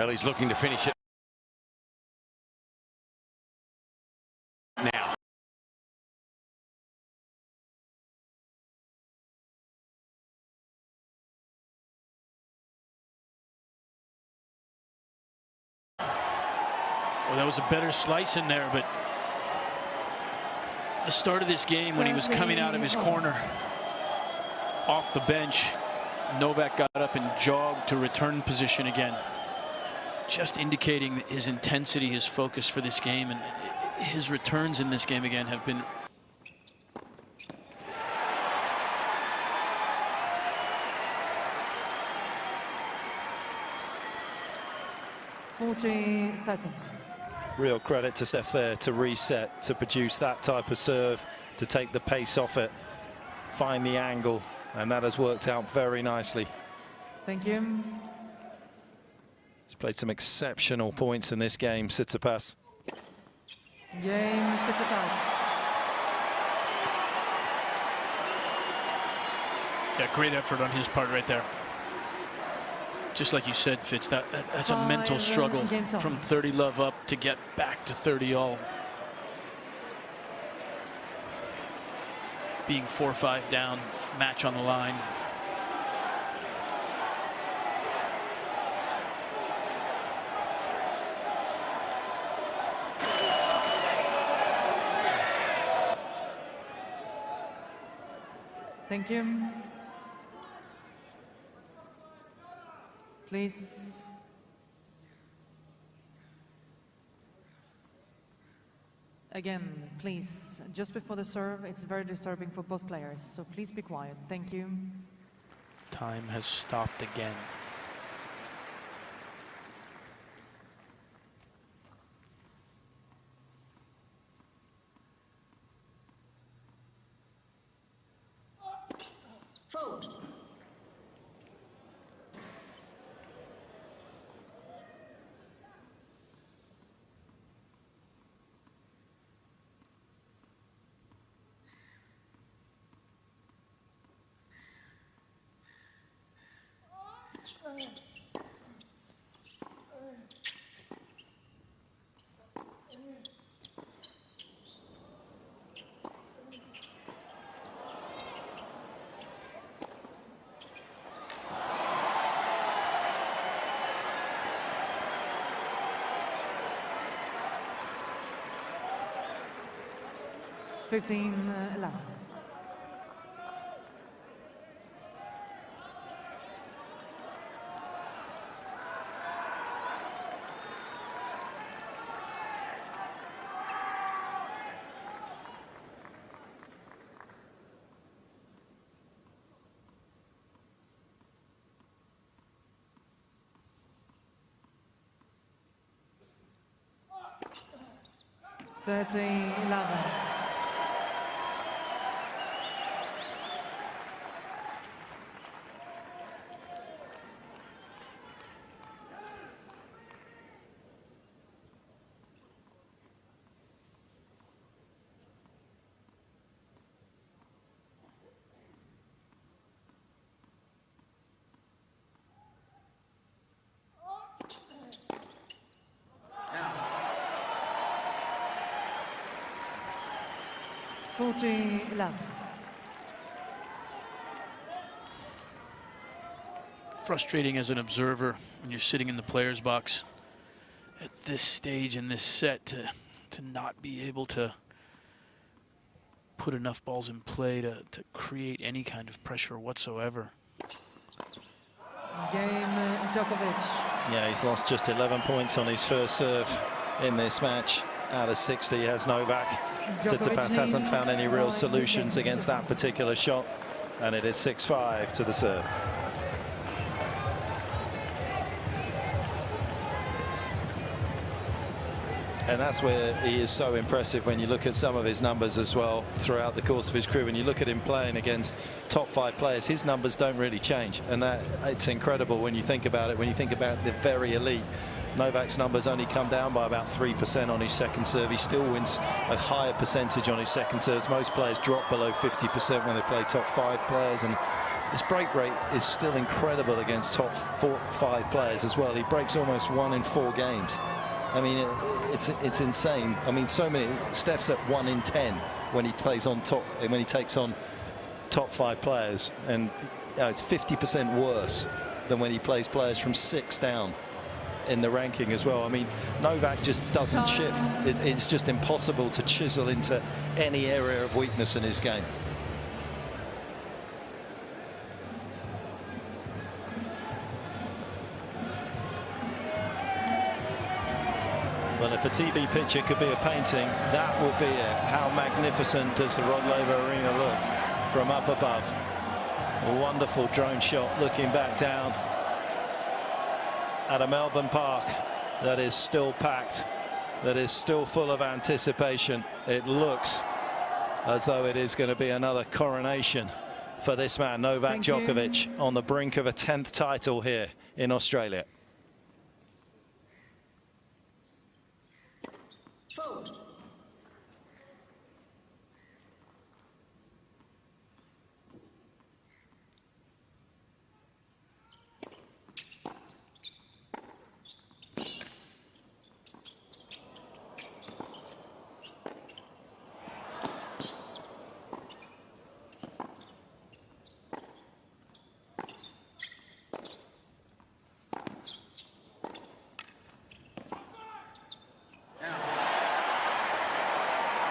Well, he's looking to finish it now. Well, that was a better slice in there, but the start of this game, when he was coming out of his corner off the bench, Novak got up and jogged to return position again, just indicating his intensity, his focus for this game, and his returns in this game again have been real credit to Steph there to reset, to produce that type of serve, to take the pace off it, find the angle, and that has worked out very nicely. Thank you. He's played some exceptional points in this game, Tsitsipas. Game Tsitsipas. Yeah, great effort on his part right there. Just like you said, Fitz, that's a mental struggle from 30 love up to get back to 30 all. Being 4-5 down, match on the line. Thank you. Please. Again, please, just before the serve, it's very disturbing for both players, so please be quiet. Thank you. Time has stopped again. Vote. Fifteen 11. Thirteen 11. Frustrating as an observer when you're sitting in the player's box at this stage in this set to not be able to put enough balls in play to create any kind of pressure whatsoever. Game Djokovic. Yeah, he's lost just 11 points on his first serve in this match. Out of 60 he has Novak. Tsitsipas hasn't found any real solutions against that particular shot, and it is 6-5 to the serve. And that's where he is so impressive when you look at some of his numbers as well throughout the course of his career. When you look at him playing against top 5 players, his numbers don't really change, and that it's incredible when you think about it. When you think about the very elite, Novak's numbers only come down by about 3% on his second serve. He still wins a higher percentage on his second serves. Most players drop below 50% when they play top 5 players, and His break rate is still incredible against top 4-5 players as well. He breaks almost 1 in 4 games. I mean, it's insane. I mean, so many. Steph's at 1 in 10 when he plays on top, when he takes on top 5 players, and it's 50% worse than when he plays players from 6 down in the ranking as well. I mean, Novak just doesn't shift. It's just impossible to chisel into any area of weakness in his game. Well, if a TV picture could be a painting, that would be it. How magnificent does the Rod Laver Arena look from up above? A wonderful drone shot looking back down at a Melbourne park that is still packed, that is still full of anticipation. It looks as though it is going to be another coronation for this man, Novak Djokovic, on the brink of a 10th title here in Australia. Vote.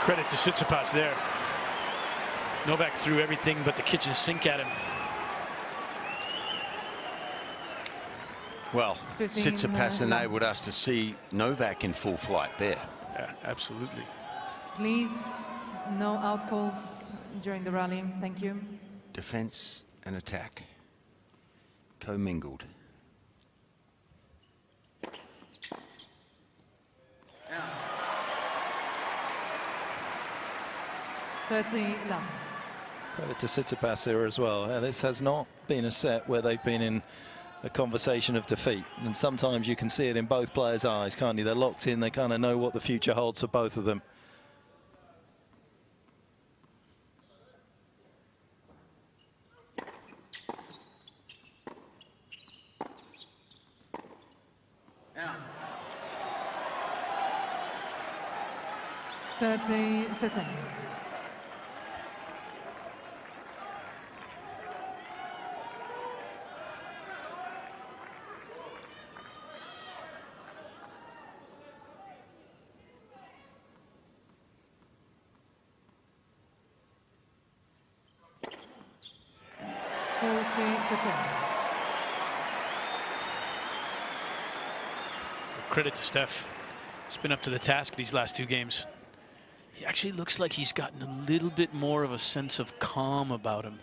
Credit to Tsitsipas there. Novak threw everything but the kitchen sink at him. Well, Tsitsipas enabled us to see Novak in full flight there. Yeah, absolutely. Please, no out calls during the rally. Thank you. Defense and attack commingled. 30 love. Credit to Tsitsipas here as well. This has not been a set where they've been in a conversation of defeat, and sometimes you can see it in both players' eyes, can't you? They're locked in, they kind of know what the future holds for both of them. Yeah. 30-15. Credit to Steph. He's been up to the task these last 2 games. He actually looks like he's gotten a little bit more of a sense of calm about him.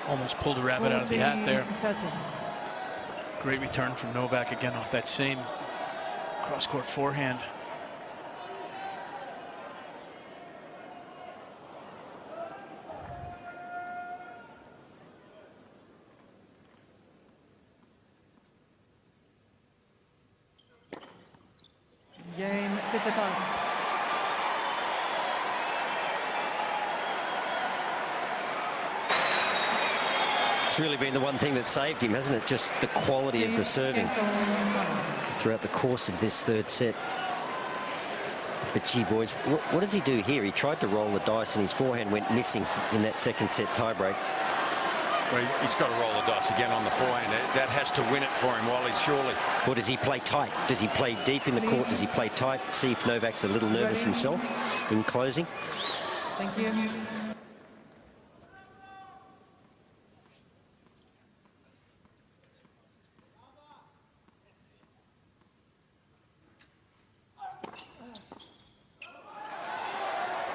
Almost pulled a rabbit out of the hat there. Great return from Novak again off that same cross-court forehand. Game Tsitsipas. It's really been the one thing that saved him, hasn't it? Just the quality of the serving throughout the course of this 3rd set. But gee, boys, what does he do here? He tried to roll the dice and his forehand went missing in that 2nd set tiebreak. Well, he's got to roll the dice again on the forehand. That has to win it for him, Wally, surely. Or does he play tight? Does he play deep in the court? Does he play tight? See if Novak's a little nervous himself in closing. Thank you.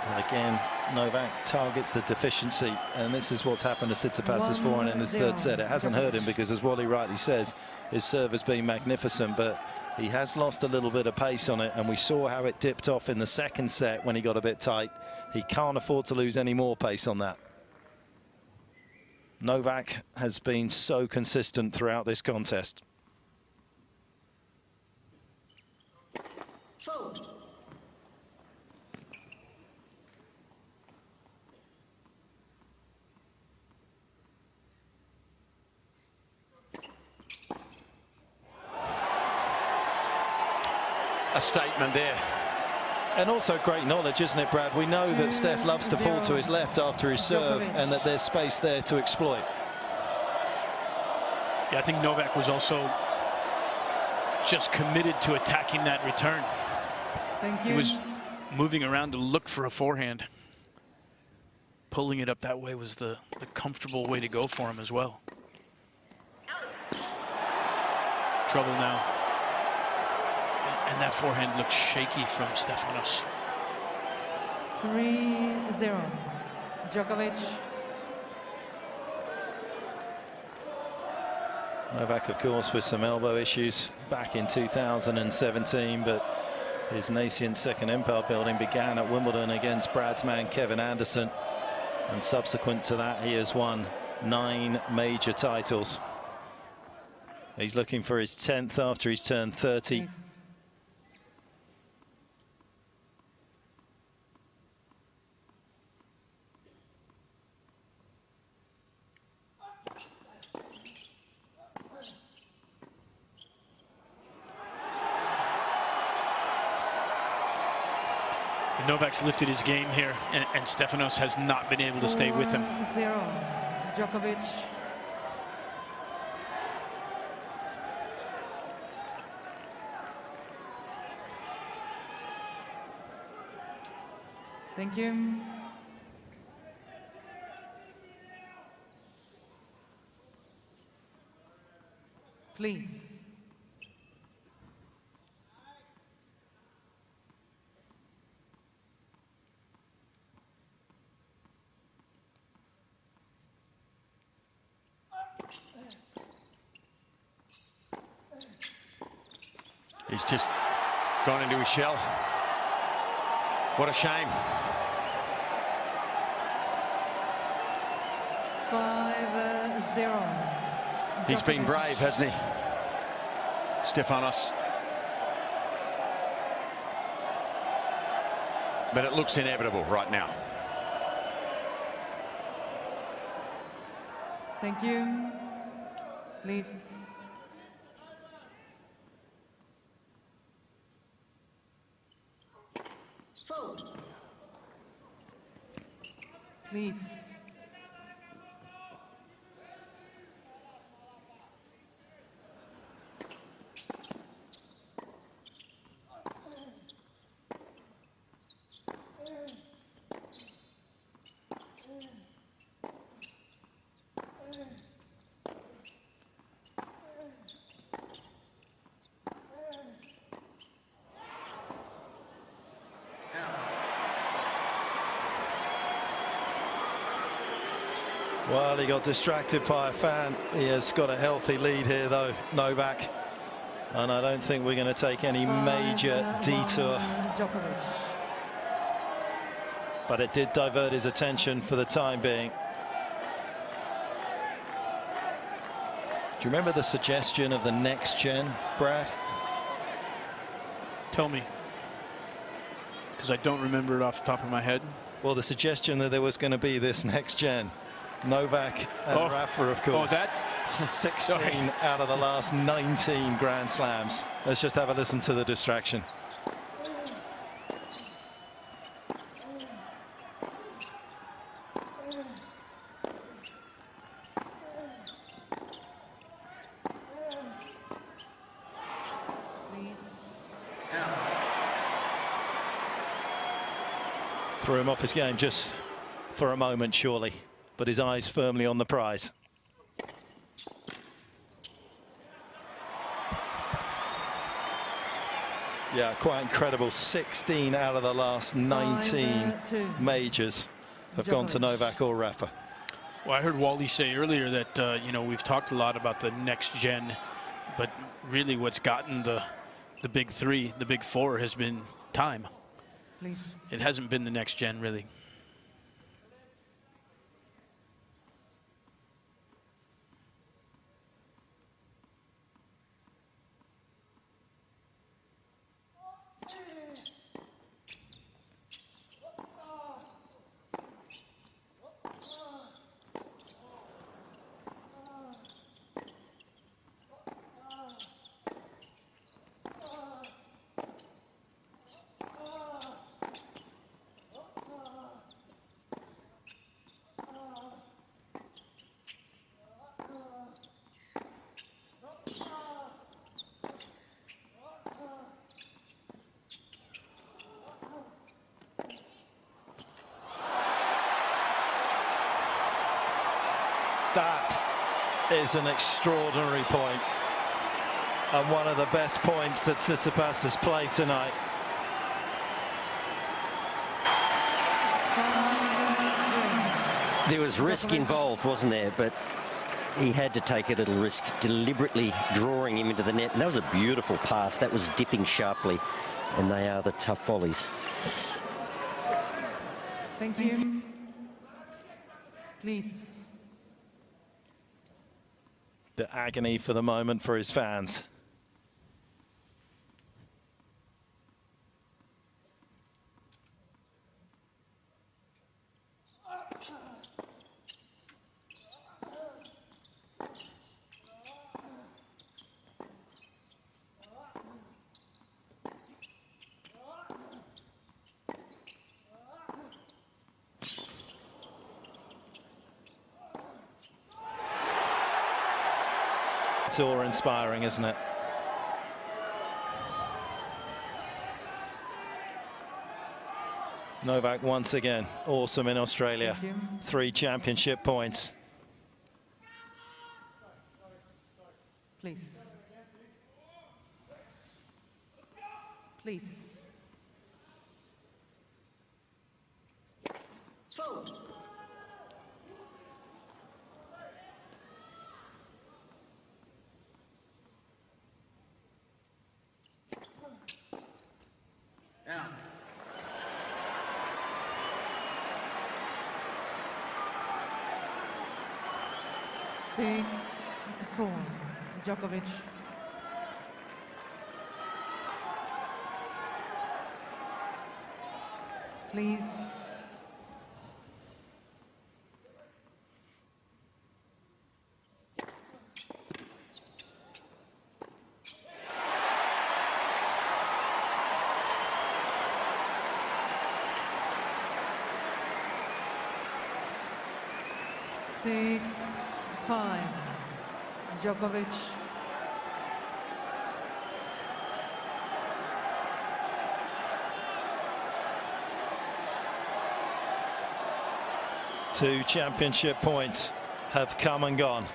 And again, Novak targets the deficiency, and this is what's happened to Tsitsipas's forehand in this 3rd set. It hasn't hurt him because, as Wally rightly says, his serve has been magnificent, but he has lost a little bit of pace on it, and we saw how it dipped off in the 2nd set when he got a bit tight. He can't afford to lose any more pace on that. Novak has been so consistent throughout this contest. Fold. A statement there. And also great knowledge, isn't it, Brad? We know that Steph loves to fall to his left after his serve, and that there's space there to exploit. Yeah, I think Novak was also just committed to attacking that return. Thank you. He was moving around to look for a forehand. Pulling it up that way was the comfortable way to go for him as well. Trouble now. And that forehand looked shaky from Stefanos. 3-0. Djokovic. Novak, of course, with some elbow issues back in 2017, but his nascent second empire building began at Wimbledon against Brad's man Kevin Anderson, and subsequent to that he has won 9 major titles. He's looking for his 10th after he's turned 30. Please. Novak's lifted his game here, and Stefanos has not been able to stay with him. 4-0. Djokovic. Thank you. Please. He's just gone into his shell. What a shame. 5-0. He's been brave, hasn't he? Stefanos. But it looks inevitable right now. Thank you. Please. Fold. Please. Well, he got distracted by a fan. He has got a healthy lead here, though, Novak. And I don't think we're going to take any major detour. Djokovic. But it did divert his attention for the time being. Do you remember the suggestion of the next gen, Brad? Tell me, because I don't remember it off the top of my head. Well, the suggestion that there was going to be this next gen. Novak and Rafa, of course. Oh, that? 16 out of the last 19 Grand Slams. Let's just have a listen to the distraction. Threw him off his game just for a moment, surely, but his eyes firmly on the prize. Yeah, quite incredible. 16 out of the last 19 majors have gone to Novak or Rafa. Well, I heard Wally say earlier that, you know, we've talked a lot about the next gen, but really what's gotten the big three, the big four, has been time. Please. It hasn't been the next gen, really. That is an extraordinary point, and one of the best points that Tsitsipas has played tonight. There was risk involved, wasn't there? But he had to take a little risk, deliberately drawing him into the net. And that was a beautiful pass. That was dipping sharply. And they are the tough volleys. Thank you. Please. The agony for the moment for his fans. It's awe-inspiring, isn't it? Novak once again, awesome in Australia. 3 championship points. Please. Please. Fold. Out. Six, 4. Djokovic. Please. Six, 5. Djokovic. Two championship points have come and gone.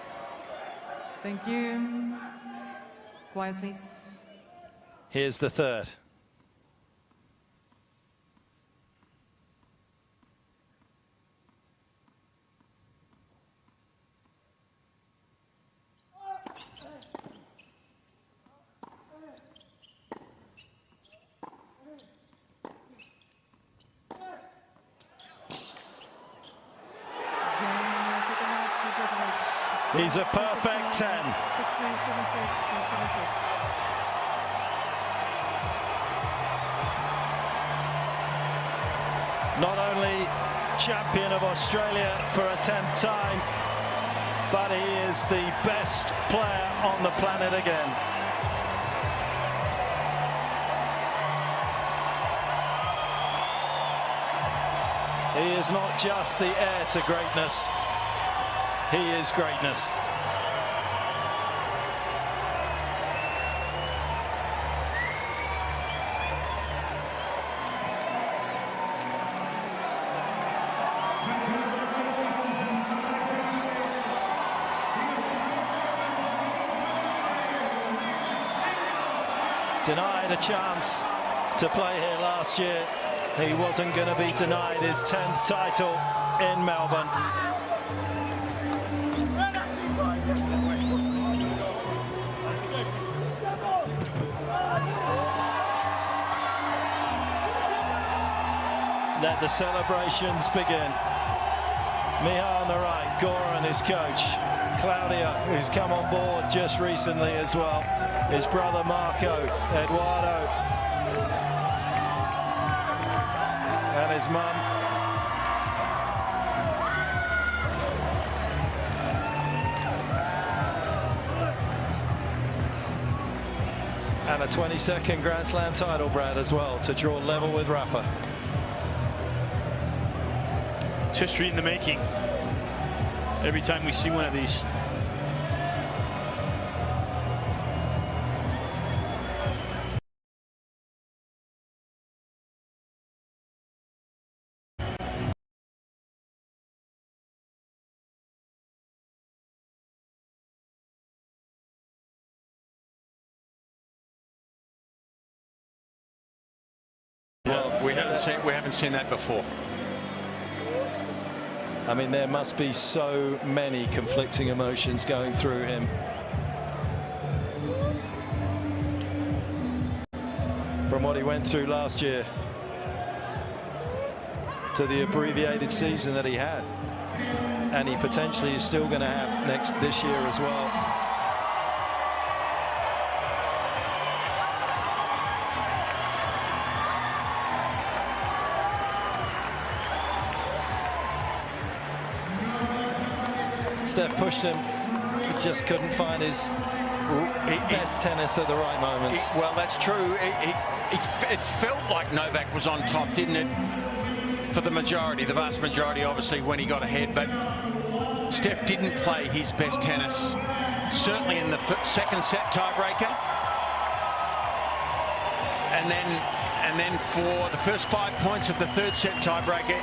Thank you. Quiet, please. Here's the third. He's a perfect 10. 6-3, 7-6, 7-6. Not only champion of Australia for a 10th time, but he is the best player on the planet again. He is not just the heir to greatness. He is greatness. Denied a chance to play here last year. He wasn't going to be denied his 10th title in Melbourne. Let the celebrations begin. Miha on the right, Goran, his coach. Claudia, who's come on board just recently as well. His brother Marco, Eduardo, and his mum. And a 22nd Grand Slam title, Brad, as well, to draw level with Rafa. It's history in the making. Every time we see one of these. Well, we haven't seen that before. I mean, there must be so many conflicting emotions going through him. From what he went through last year to the abbreviated season that he had, and he potentially is still going to have this year as well. Steph pushed him. He just couldn't find his best tennis at the right moments. Well, that's true. It felt like Novak was on top, didn't it? For the vast majority, obviously, when he got ahead. But Steph didn't play his best tennis, certainly in the second set tiebreaker. And then for the first 5 points of the third set tiebreaker,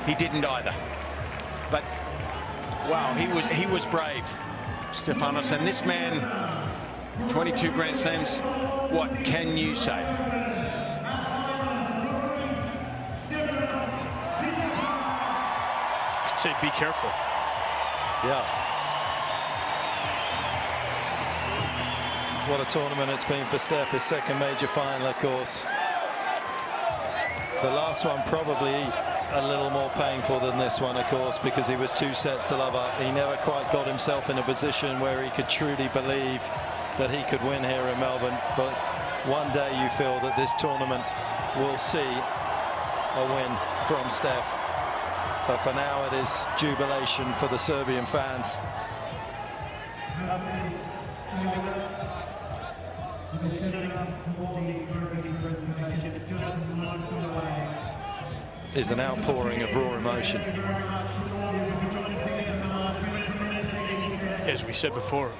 he didn't either. But wow, he was brave, Stefanos. And this man, 22 Grand Slams, what can you say? I'd say be careful. Yeah. What a tournament it's been for Steph, his second major final, of course. The last one probably a little more painful than this one, of course, because he was 2 sets to love up. He never quite got himself in a position where he could truly believe that he could win here in Melbourne. But one day you feel that this tournament will see a win from Steph. But for now it is jubilation for the Serbian fans. Is an outpouring of raw emotion. As we said before,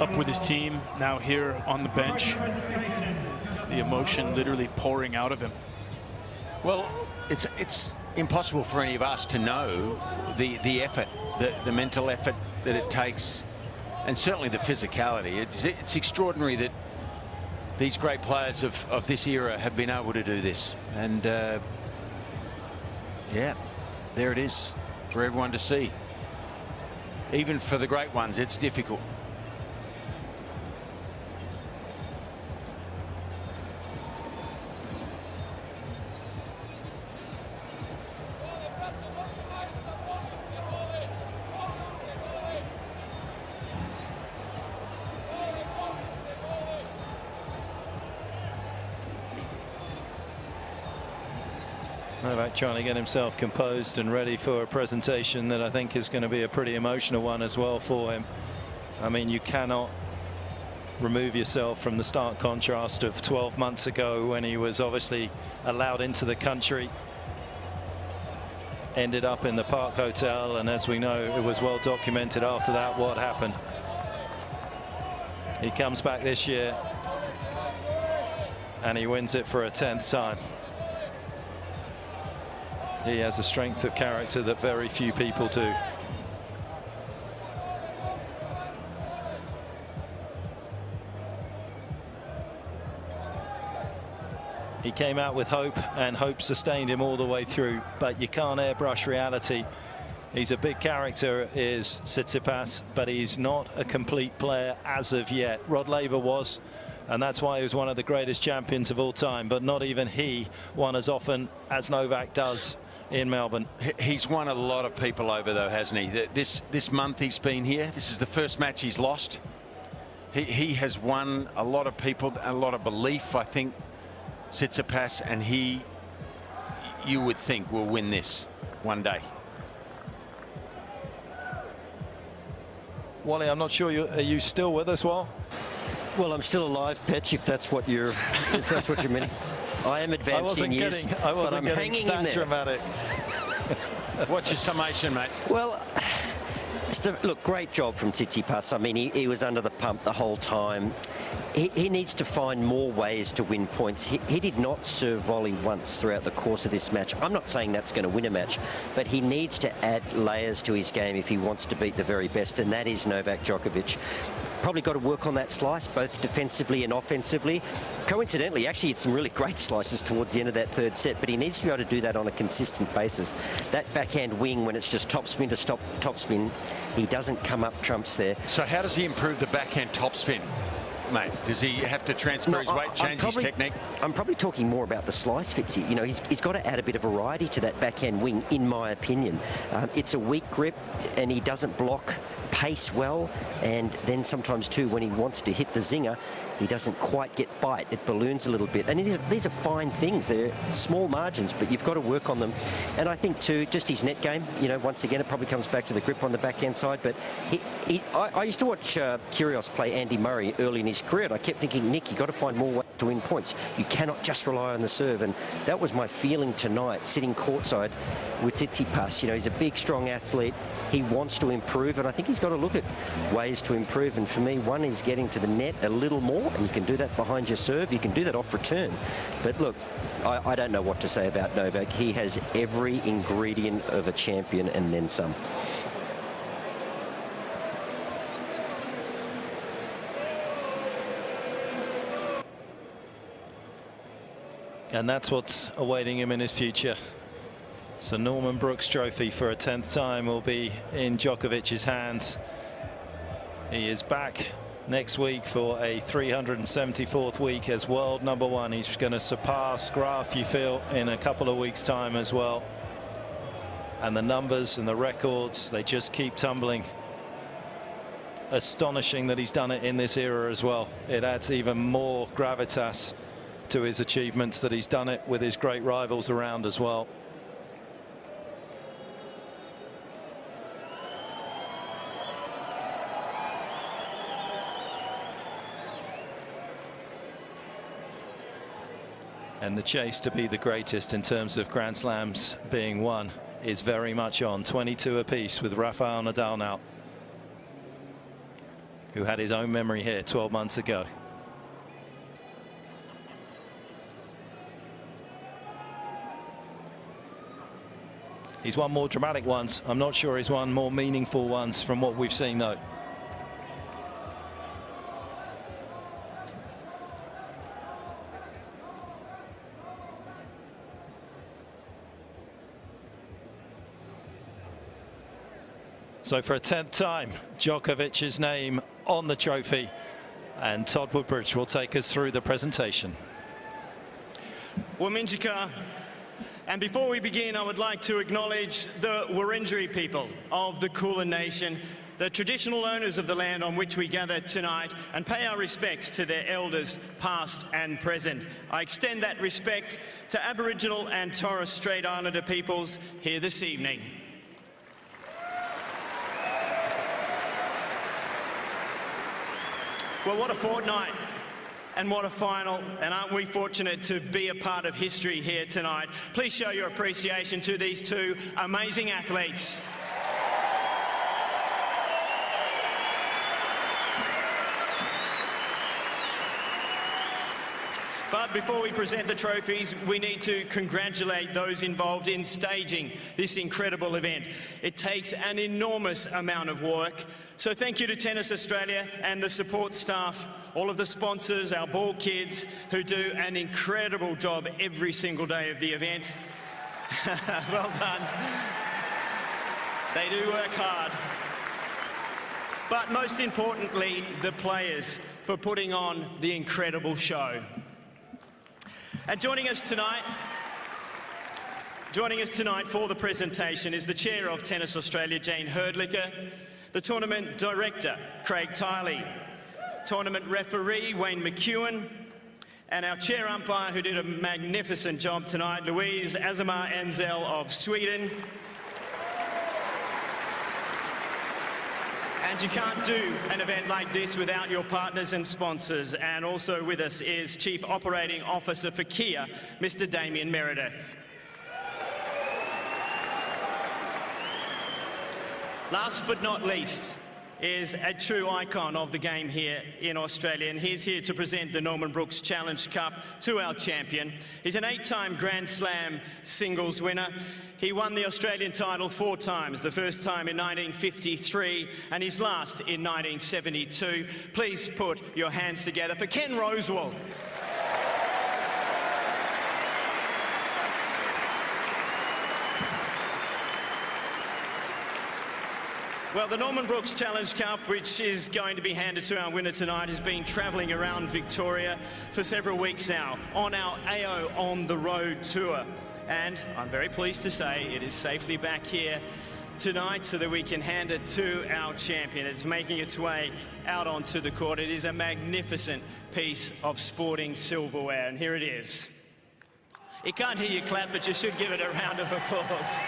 up with his team, now here on the bench. The emotion literally pouring out of him. Well, it's impossible for any of us to know the effort, the mental effort that it takes, and certainly the physicality. It's extraordinary that these great players of this era have been able to do this. And yeah, there it is for everyone to see. Even for the great ones, it's difficult. Novak trying to get himself composed and ready for a presentation that I think is going to be a pretty emotional one as well for him. I mean, you cannot remove yourself from the stark contrast of 12 months ago when he was obviously allowed into the country, ended up in the Park Hotel, and as we know, it was well documented after that what happened. He comes back this year and he wins it for a 10th time. He has a strength of character that very few people do. He came out with hope, and hope sustained him all the way through, but you can't airbrush reality. He's a big character, is Tsitsipas, but he's not a complete player as of yet. Rod Laver was, and that's why he was one of the greatest champions of all time, but not even he won as often as Novak does in Melbourne. He's won a lot of people over, though, hasn't he? This month he's been here. This is the first match he's lost. He has won a lot of people, a lot of belief, I think, Tsitsipas, and you would think, will win this one day. Wally, I'm not sure are you still with us, Wal? Well, I'm still alive, Petch, if that's what you're meaning. I am advanced in years, but I'm hanging in there. Dramatic. What's your summation, mate? Well, look, great job from Tsitsipas. I mean, he was under the pump the whole time. He needs to find more ways to win points. He did not serve volley once throughout the course of this match. I'm not saying that's going to win a match, but he needs to add layers to his game if he wants to beat the very best, and that is Novak Djokovic. probably got to work on that slice, both defensively and offensively. Coincidentally, actually, it's some really great slices towards the end of that third set, but he needs to be able to do that on a consistent basis. That backhand wing, when it's just topspin to topspin, he doesn't come up trumps there. So how does he improve the backhand topspin, mate? Does he have to transfer his weight, change his technique? I'm probably talking more about the slice, Fitzy. You know, he's got to add a bit of variety to that backhand wing, in my opinion. It's a weak grip, and he doesn't block pace well, and then sometimes too, when he wants to hit the zinger, he doesn't quite get bite. It balloons a little bit, and these are fine things. They're small margins, but you've got to work on them. And I think too, just his net game, you know, once again, it probably comes back to the grip on the backhand side. But I used to watch Kyrgios play Andy Murray early in his career, and I kept thinking, Nick, you've got to find more ways to win points. You cannot just rely on the serve, and that was my feeling tonight, sitting courtside with Tsitsipas. You know, he's a big, strong athlete. He wants to improve, and I think he's got to look at ways to improve. And for me, one is getting to the net a little more, and you can do that behind your serve. You can do that off return. But look, I don't know what to say about Novak. He has every ingredient of a champion and then some. And that's what's awaiting him in his future. So Norman Brooks Trophy for a 10th time will be in Djokovic's hands. He is back next week for a 374th week as world #1. He's going to surpass Graf, you feel, in a couple of weeks' time as well. And the numbers and the records, they just keep tumbling. Astonishing that he's done it in this era as well. It adds even more gravitas to his achievements that he's done it with his great rivals around as well. And the chase to be the greatest in terms of Grand Slams being won is very much on. 22 apiece with Rafael Nadal now, who had his own memory here 12 months ago. He's won more dramatic ones. I'm not sure he's won more meaningful ones from what we've seen, though. So for a 10th time, Djokovic's name on the trophy, and Todd Woodbridge will take us through the presentation. Well, Minjika, and before we begin, I would like to acknowledge the Wurundjeri people of the Kulin Nation, the traditional owners of the land on which we gather tonight, and pay our respects to their elders, past and present. I extend that respect to Aboriginal and Torres Strait Islander peoples here this evening. Well, what a fortnight and what a final, and aren't we fortunate to be a part of history here tonight. Please show your appreciation to these two amazing athletes. But before we present the trophies, we need to congratulate those involved in staging this incredible event. It takes an enormous amount of work. So thank you to Tennis Australia and the support staff, all of the sponsors, our ball kids, who do an incredible job every single day of the event. Well done. They do work hard. But most importantly, the players for putting on the incredible show. And joining us tonight for the presentation is the Chair of Tennis Australia, Jane Herdlicker, the Tournament Director, Craig Tiley, Tournament Referee, Wayne McEwen, and our Chair Umpire, who did a magnificent job tonight, Louise Azamar Enzel of Sweden. And you can't do an event like this without your partners and sponsors. And also with us is Chief Operating Officer for Kia, Mr. Damien Meredith. Last but not least, is a true icon of the game here in Australia, and he's here to present the Norman Brooks Challenge Cup to our champion. He's an 8-time Grand Slam singles winner. He won the Australian title 4 times, the first time in 1953 and his last in 1972. Please put your hands together for Ken Rosewall. Well, the Norman Brooks Challenge Cup, which is going to be handed to our winner tonight, has been travelling around Victoria for several weeks now on our AO On The Road tour. And I'm very pleased to say it is safely back here tonight so that we can hand it to our champion. It's making its way out onto the court. It is a magnificent piece of sporting silverware, and here it is. You can't hear you clap, but you should give it a round of applause.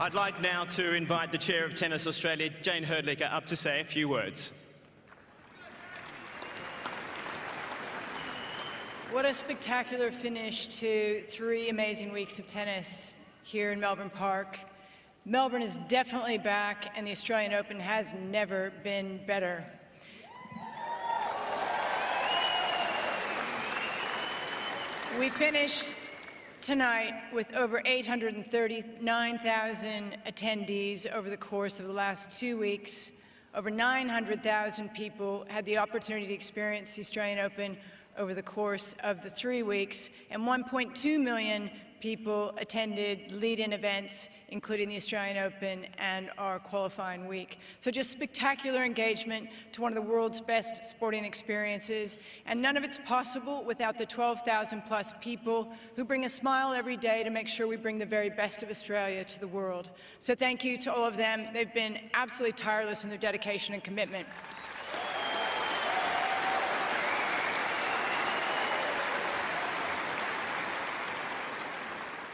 I'd like now to invite the Chair of Tennis Australia, Jane Herdlicker, up to say a few words. What a spectacular finish to 3 amazing weeks of tennis here in Melbourne Park. Melbourne is definitely back, and the Australian Open has never been better. We finished tonight with over 839,000 attendees over the course of the last 2 weeks. Over 900,000 people had the opportunity to experience the Australian Open over the course of the 3 weeks, and 1.2 million people attended lead-in events, including the Australian Open and our qualifying week. So just spectacular engagement to one of the world's best sporting experiences, and none of it's possible without the 12,000 plus people who bring a smile every day to make sure we bring the very best of Australia to the world. So thank you to all of them. They've been absolutely tireless in their dedication and commitment.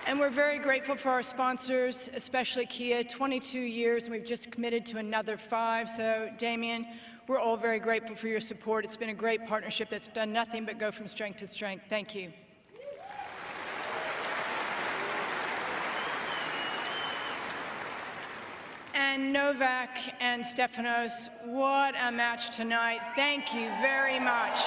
And we're very grateful for our sponsors, especially Kia. 22 years, and we've just committed to another 5. So, Damien, we're all very grateful for your support. It's been a great partnership that's done nothing but go from strength to strength. Thank you. And Novak and Stefanos, what a match tonight. Thank you very much.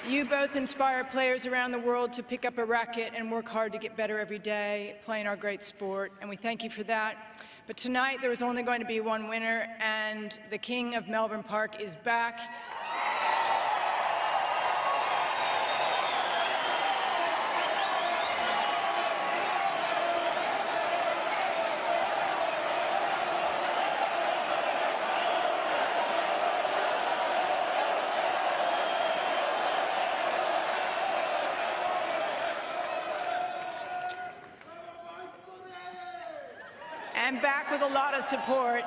You both inspire players around the world to pick up a racket and work hard to get better every day, playing our great sport, and we thank you for that. But tonight there was only going to be one winner, and the King of Melbourne Park is back. And back with a lot of support.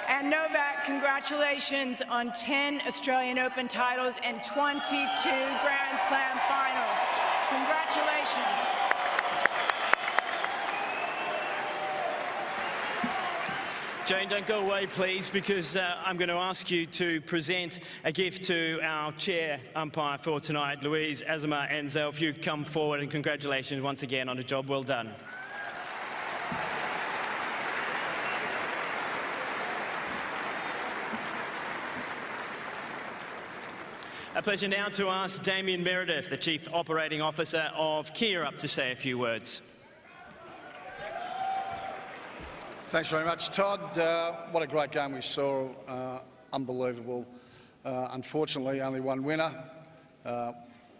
And Novak, congratulations on 10 Australian Open titles and 22 Grand Slam finals. Congratulations. Jane, don't go away, please, because I'm going to ask you to present a gift to our chair umpire for tonight, Louise Azamar Enzel. If you come forward, and congratulations once again on a job well done. A pleasure now to ask Damien Meredith, the Chief Operating Officer of Kia, up to say a few words. Thanks very much, Todd. What a great game we saw. Unbelievable. Unfortunately, only one winner.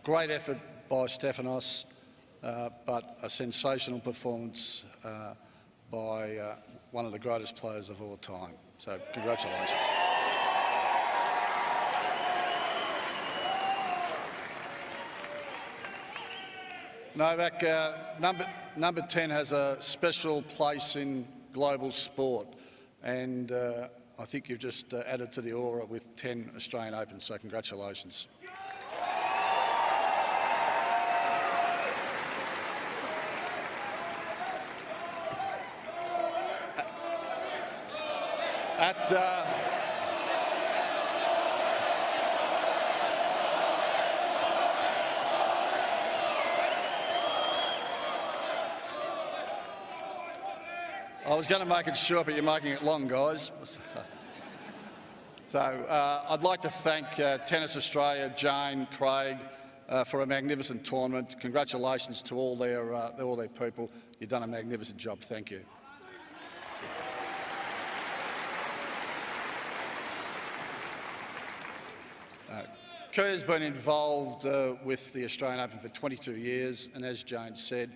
Great effort by Stefanos, but a sensational performance by one of the greatest players of all time. So, congratulations. Novak, number 10 has a special place in global sport, and I think you've just added to the aura with 10 Australian Opens, so congratulations. I was going to make it short, but you're making it long, guys. So I'd like to thank Tennis Australia, Jane, Craig, for a magnificent tournament. Congratulations to all their people. You've done a magnificent job. Thank you. Kerr's been involved with the Australian Open for 22 years, and as Jane said,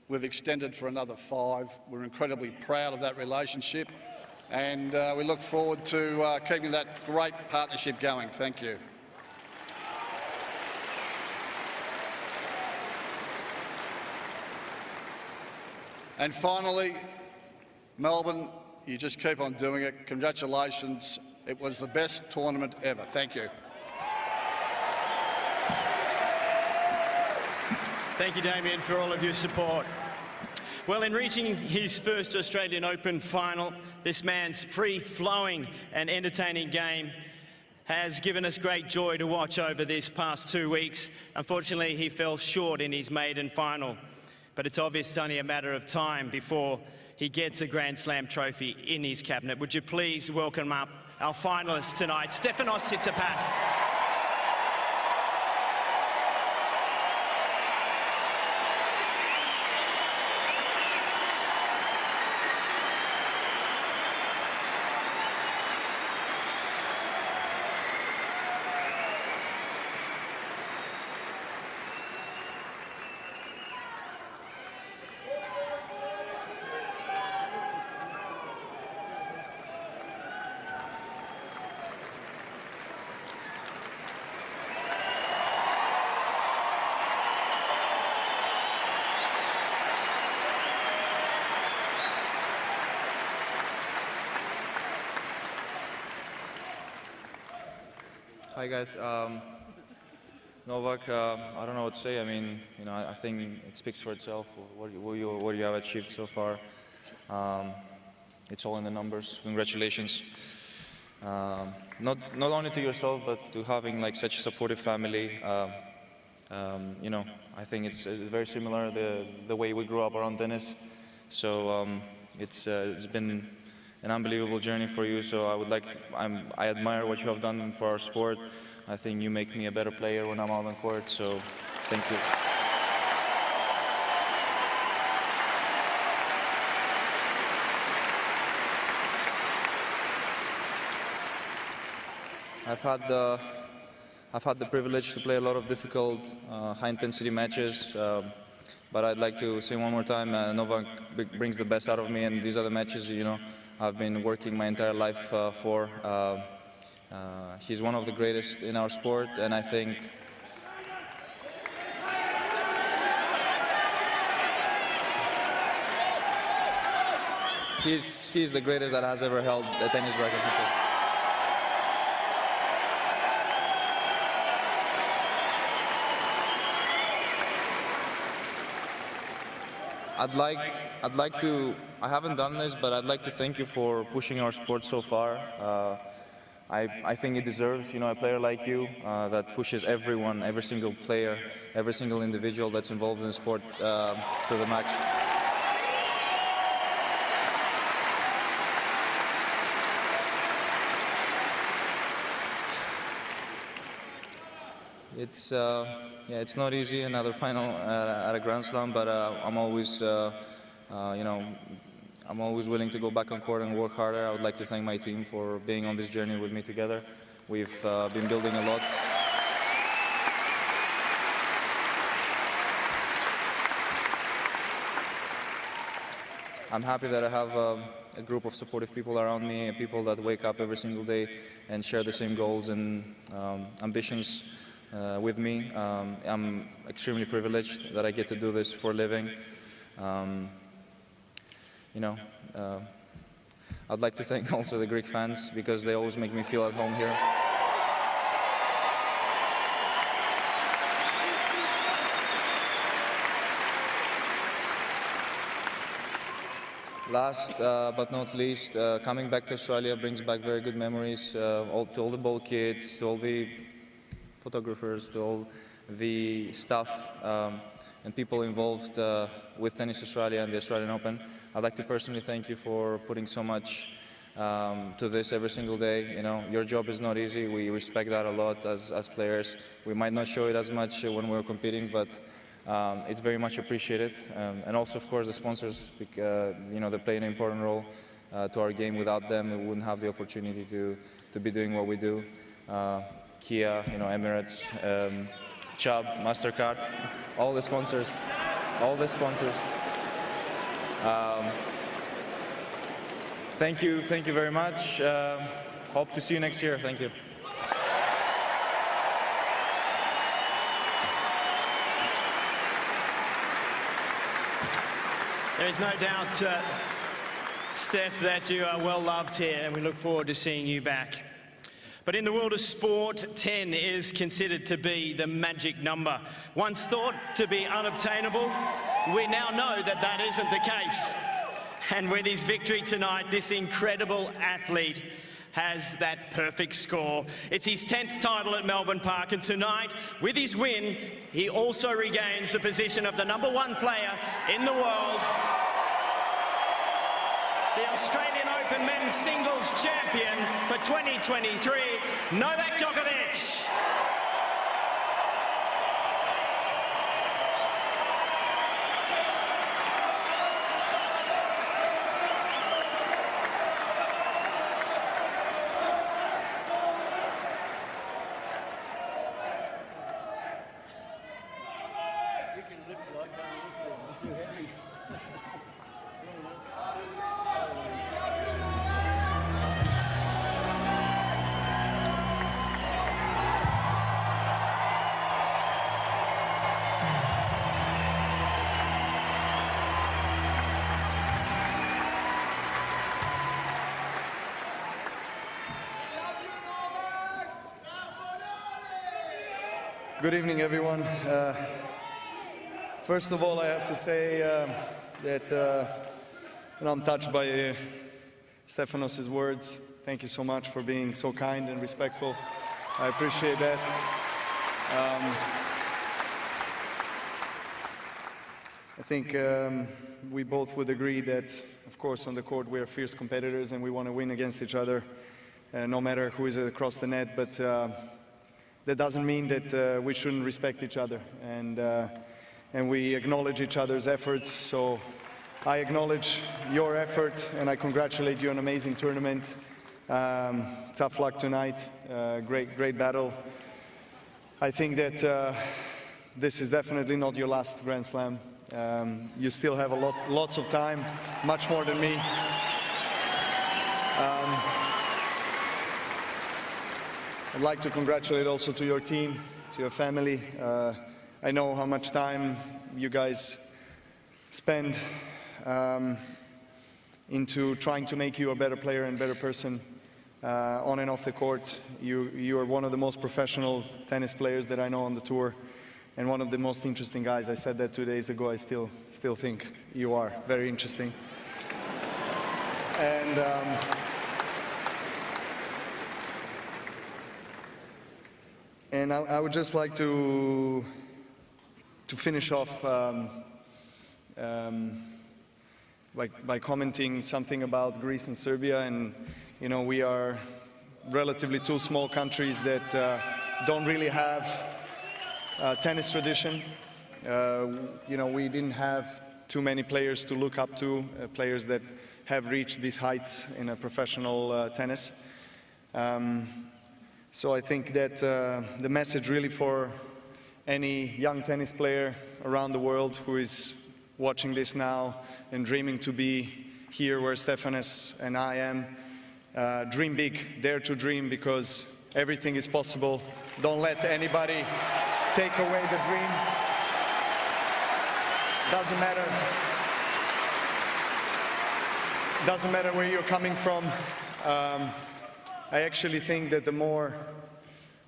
we've extended for another 5. We're incredibly proud of that relationship, and we look forward to keeping that great partnership going. Thank you. And finally, Melbourne, you just keep on doing it. Congratulations. It was the best tournament ever. Thank you. Thank you, Damien, for all of your support. Well, in reaching his first Australian Open final, this man's free-flowing and entertaining game has given us great joy to watch over this past 2 weeks. Unfortunately, he fell short in his maiden final, but it's obvious it's only a matter of time before he gets a Grand Slam trophy in his cabinet. Would you please welcome up our finalists tonight, Stefanos Tsitsipas. Hi guys, Novak, I don't know what to say. I mean, I think it speaks for itself. What you have achieved so far. It's all in the numbers. Congratulations. Not only to yourself, but to having like such a supportive family. I think it's very similar the way we grew up around tennis. So it's been an unbelievable journey for you, so I admire what you have done for our sport. I think you make me a better player when I'm out on court, so thank you. I've had the privilege to play a lot of difficult, high-intensity matches, but I'd like to say one more time, Novak brings the best out of me, and these are the matches, I've been working my entire life for. He's one of the greatest in our sport, and I think he's the greatest that has ever held a tennis racket for sure. I haven't done this, but I'd like to thank you for pushing our sport so far. I think it deserves, a player like you that pushes everyone, every single player, every single individual that's involved in the sport to the max. It's not easy, another final at a Grand Slam, but I'm always, I'm always willing to go back on court and work harder. I would like to thank my team for being on this journey with me together. We've been building a lot. I'm happy that I have a group of supportive people around me, people that wake up every single day and share the same goals and ambitions with me. I'm extremely privileged that I get to do this for a living. I'd like to thank also the Greek fans because they always make me feel at home here. Last but not least, coming back to Australia brings back very good memories to all the ball kids, to all the photographers, to all the staff and people involved with Tennis Australia and the Australian Open. I'd like to personally thank you for putting so much to this every single day. You know, your job is not easy. We respect that a lot as players. We might not show it as much when we're competing, but it's very much appreciated. And also, of course, the sponsors, you know, they play an important role to our game. Without them, we wouldn't have the opportunity to be doing what we do. Kia, you know, Emirates, Chubb, MasterCard, all the sponsors, Thank you very much. Hope to see you next year. Thank you. There is no doubt, Steph, that you are well loved here, and we look forward to seeing you back. But in the world of sport, 10 is considered to be the magic number. Once thought to be unobtainable, we now know that that isn't the case. And with his victory tonight, this incredible athlete has that perfect score. It's his 10th title at Melbourne Park, and tonight, with his win, he also regains the position of the #1 player in the world, the Australian Open Men's Singles Champion for 2023, Novak Djokovic. Good evening, everyone. First of all, I have to say that I'm touched by Stefanos' words. Thank you so much for being so kind and respectful. I appreciate that. I think we both would agree that, of course, on the court we are fierce competitors and we want to win against each other, no matter who is across the net. But that doesn't mean that we shouldn't respect each other, and we acknowledge each other's efforts. So I acknowledge your effort, and I congratulate you on an amazing tournament. Tough luck tonight. Great battle. I think that this is definitely not your last Grand Slam. You still have lots of time, much more than me. I'd like to congratulate also to your team, to your family. I know how much time you guys spend into trying to make you a better player and better person on and off the court. You are one of the most professional tennis players that I know on the tour, and one of the most interesting guys. I said that 2 days ago. I still think you are very interesting. And I would just like to finish off by commenting something about Greece and Serbia. And you know, we are relatively two small countries that don't really have a tennis tradition. You know, we didn't have too many players to look up to, players that have reached these heights in a professional tennis. So I think that the message really for any young tennis player around the world who is watching this now and dreaming to be here where Stefanos and I am, dream big, dare to dream, because everything is possible. Don't let anybody take away the dream. Doesn't matter where you're coming from. I actually think that the more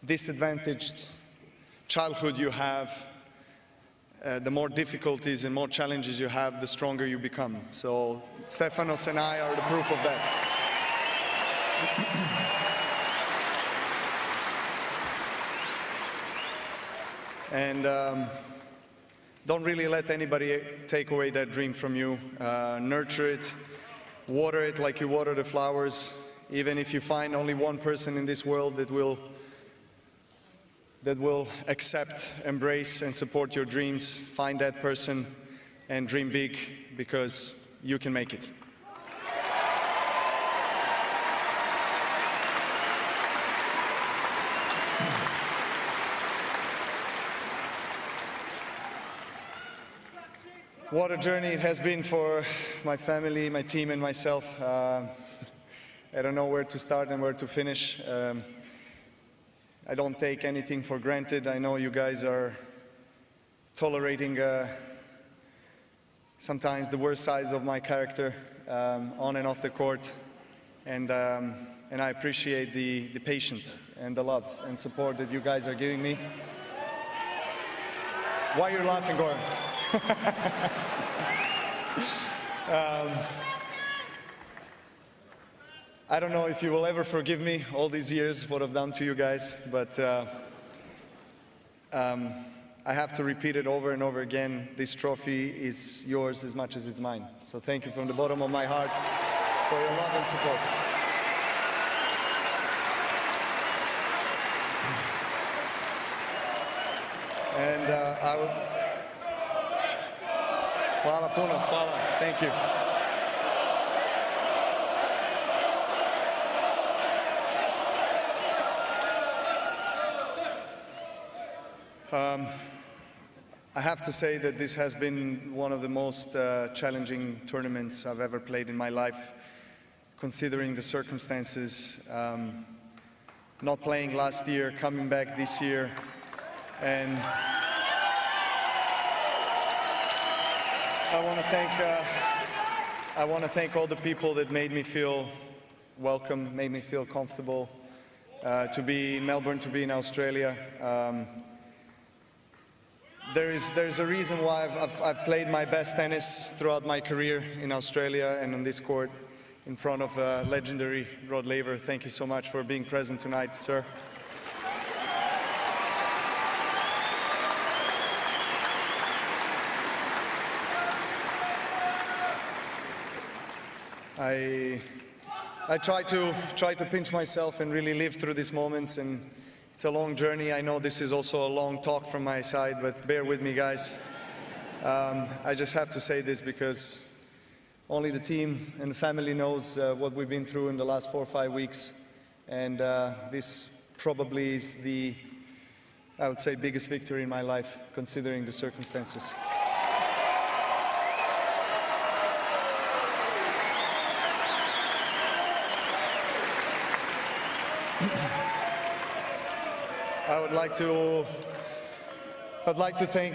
disadvantaged childhood you have, the more difficulties and more challenges you have, the stronger you become. So Stefanos and I are the proof of that. And don't really let anybody take away that dream from you. Nurture it, water it like you water the flowers. Even if you find only one person in this world that will accept, embrace, and support your dreams, find that person and dream big, because you can make it. What a journey it has been for my family, my team, and myself. I don't know where to start and where to finish. I don't take anything for granted. I know you guys are tolerating sometimes the worst sides of my character on and off the court, and I appreciate the patience and the love and support that you guys are giving me. Why you're laughing, Goran? I don't know if you will ever forgive me all these years, what I've done to you guys, but I have to repeat it over and over again. This trophy is yours as much as it's mine. So thank you from the bottom of my heart for your love and support. And I will... Hvala puno, hvala. Thank you. I have to say that this has been one of the most challenging tournaments I've ever played in my life, considering the circumstances. Not playing last year, coming back this year, and I want to thank all the people that made me feel welcome, made me feel comfortable to be in Melbourne, to be in Australia. There's a reason why I've played my best tennis throughout my career in Australia and on this court in front of legendary Rod Laver. Thank you so much for being present tonight, sir. I try to pinch myself and really live through these moments, and it's a long journey. I know this is also a long talk from my side, but bear with me, guys. I just have to say this because only the team and the family knows what we've been through in the last 4 or 5 weeks, and this probably is the, I would say, biggest victory in my life, considering the circumstances. I'd like to thank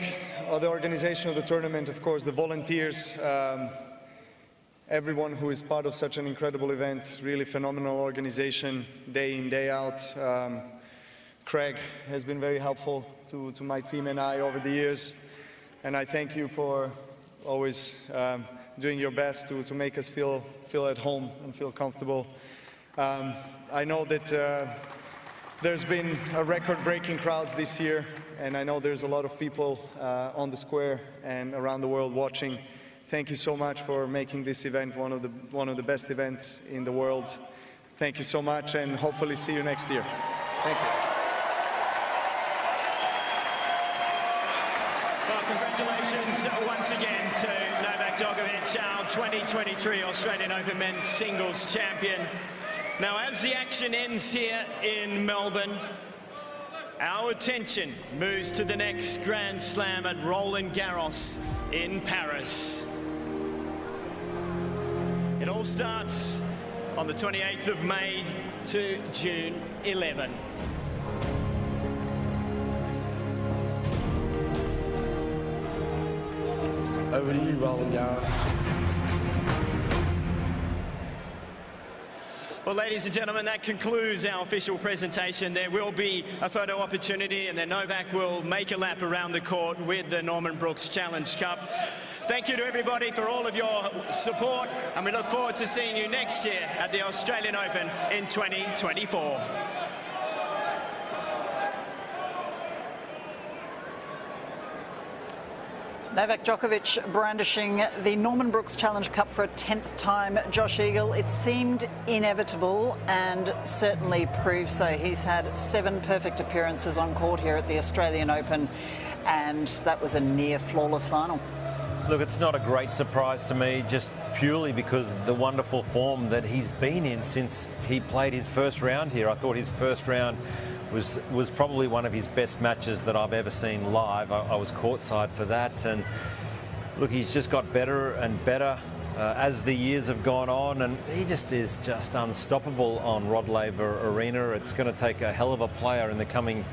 the organization of the tournament, of course, the volunteers, everyone who is part of such an incredible event, really phenomenal organization, day in, day out. Craig has been very helpful to my team and I over the years, and I thank you for always doing your best to make us feel at home and feel comfortable. I know that there's been a record-breaking crowds this year, and I know there's a lot of people on the square and around the world watching. Thank you so much for making this event one of the best events in the world. Thank you so much, and hopefully see you next year. Thank you. Well, congratulations once again to Novak Djokovic, our 2023 Australian Open Men's Singles Champion. Now, as the action ends here in Melbourne, our attention moves to the next Grand Slam at Roland Garros in Paris. It all starts on the 28th of May to June 11. Over to you, Roland Garros. Well, ladies and gentlemen, that concludes our official presentation. There will be a photo opportunity, and then Novak will make a lap around the court with the Norman Brooks Challenge Cup. Thank you to everybody for all of your support, and we look forward to seeing you next year at the Australian Open in 2024. Novak Djokovic brandishing the Norman Brooks Challenge Cup for a 10th time. Josh Eagle, it seemed inevitable and certainly proved so. He's had 7 perfect appearances on court here at the Australian Open, and that was a near flawless final. Look, it's not a great surprise to me, just purely because of the wonderful form that he's been in since he played his first round here. I thought his first round was probably one of his best matches that I've ever seen live. I was courtside for that, and look, he's just got better and better as the years have gone on, and he just is just unstoppable on Rod Laver Arena. It's going to take a hell of a player in the coming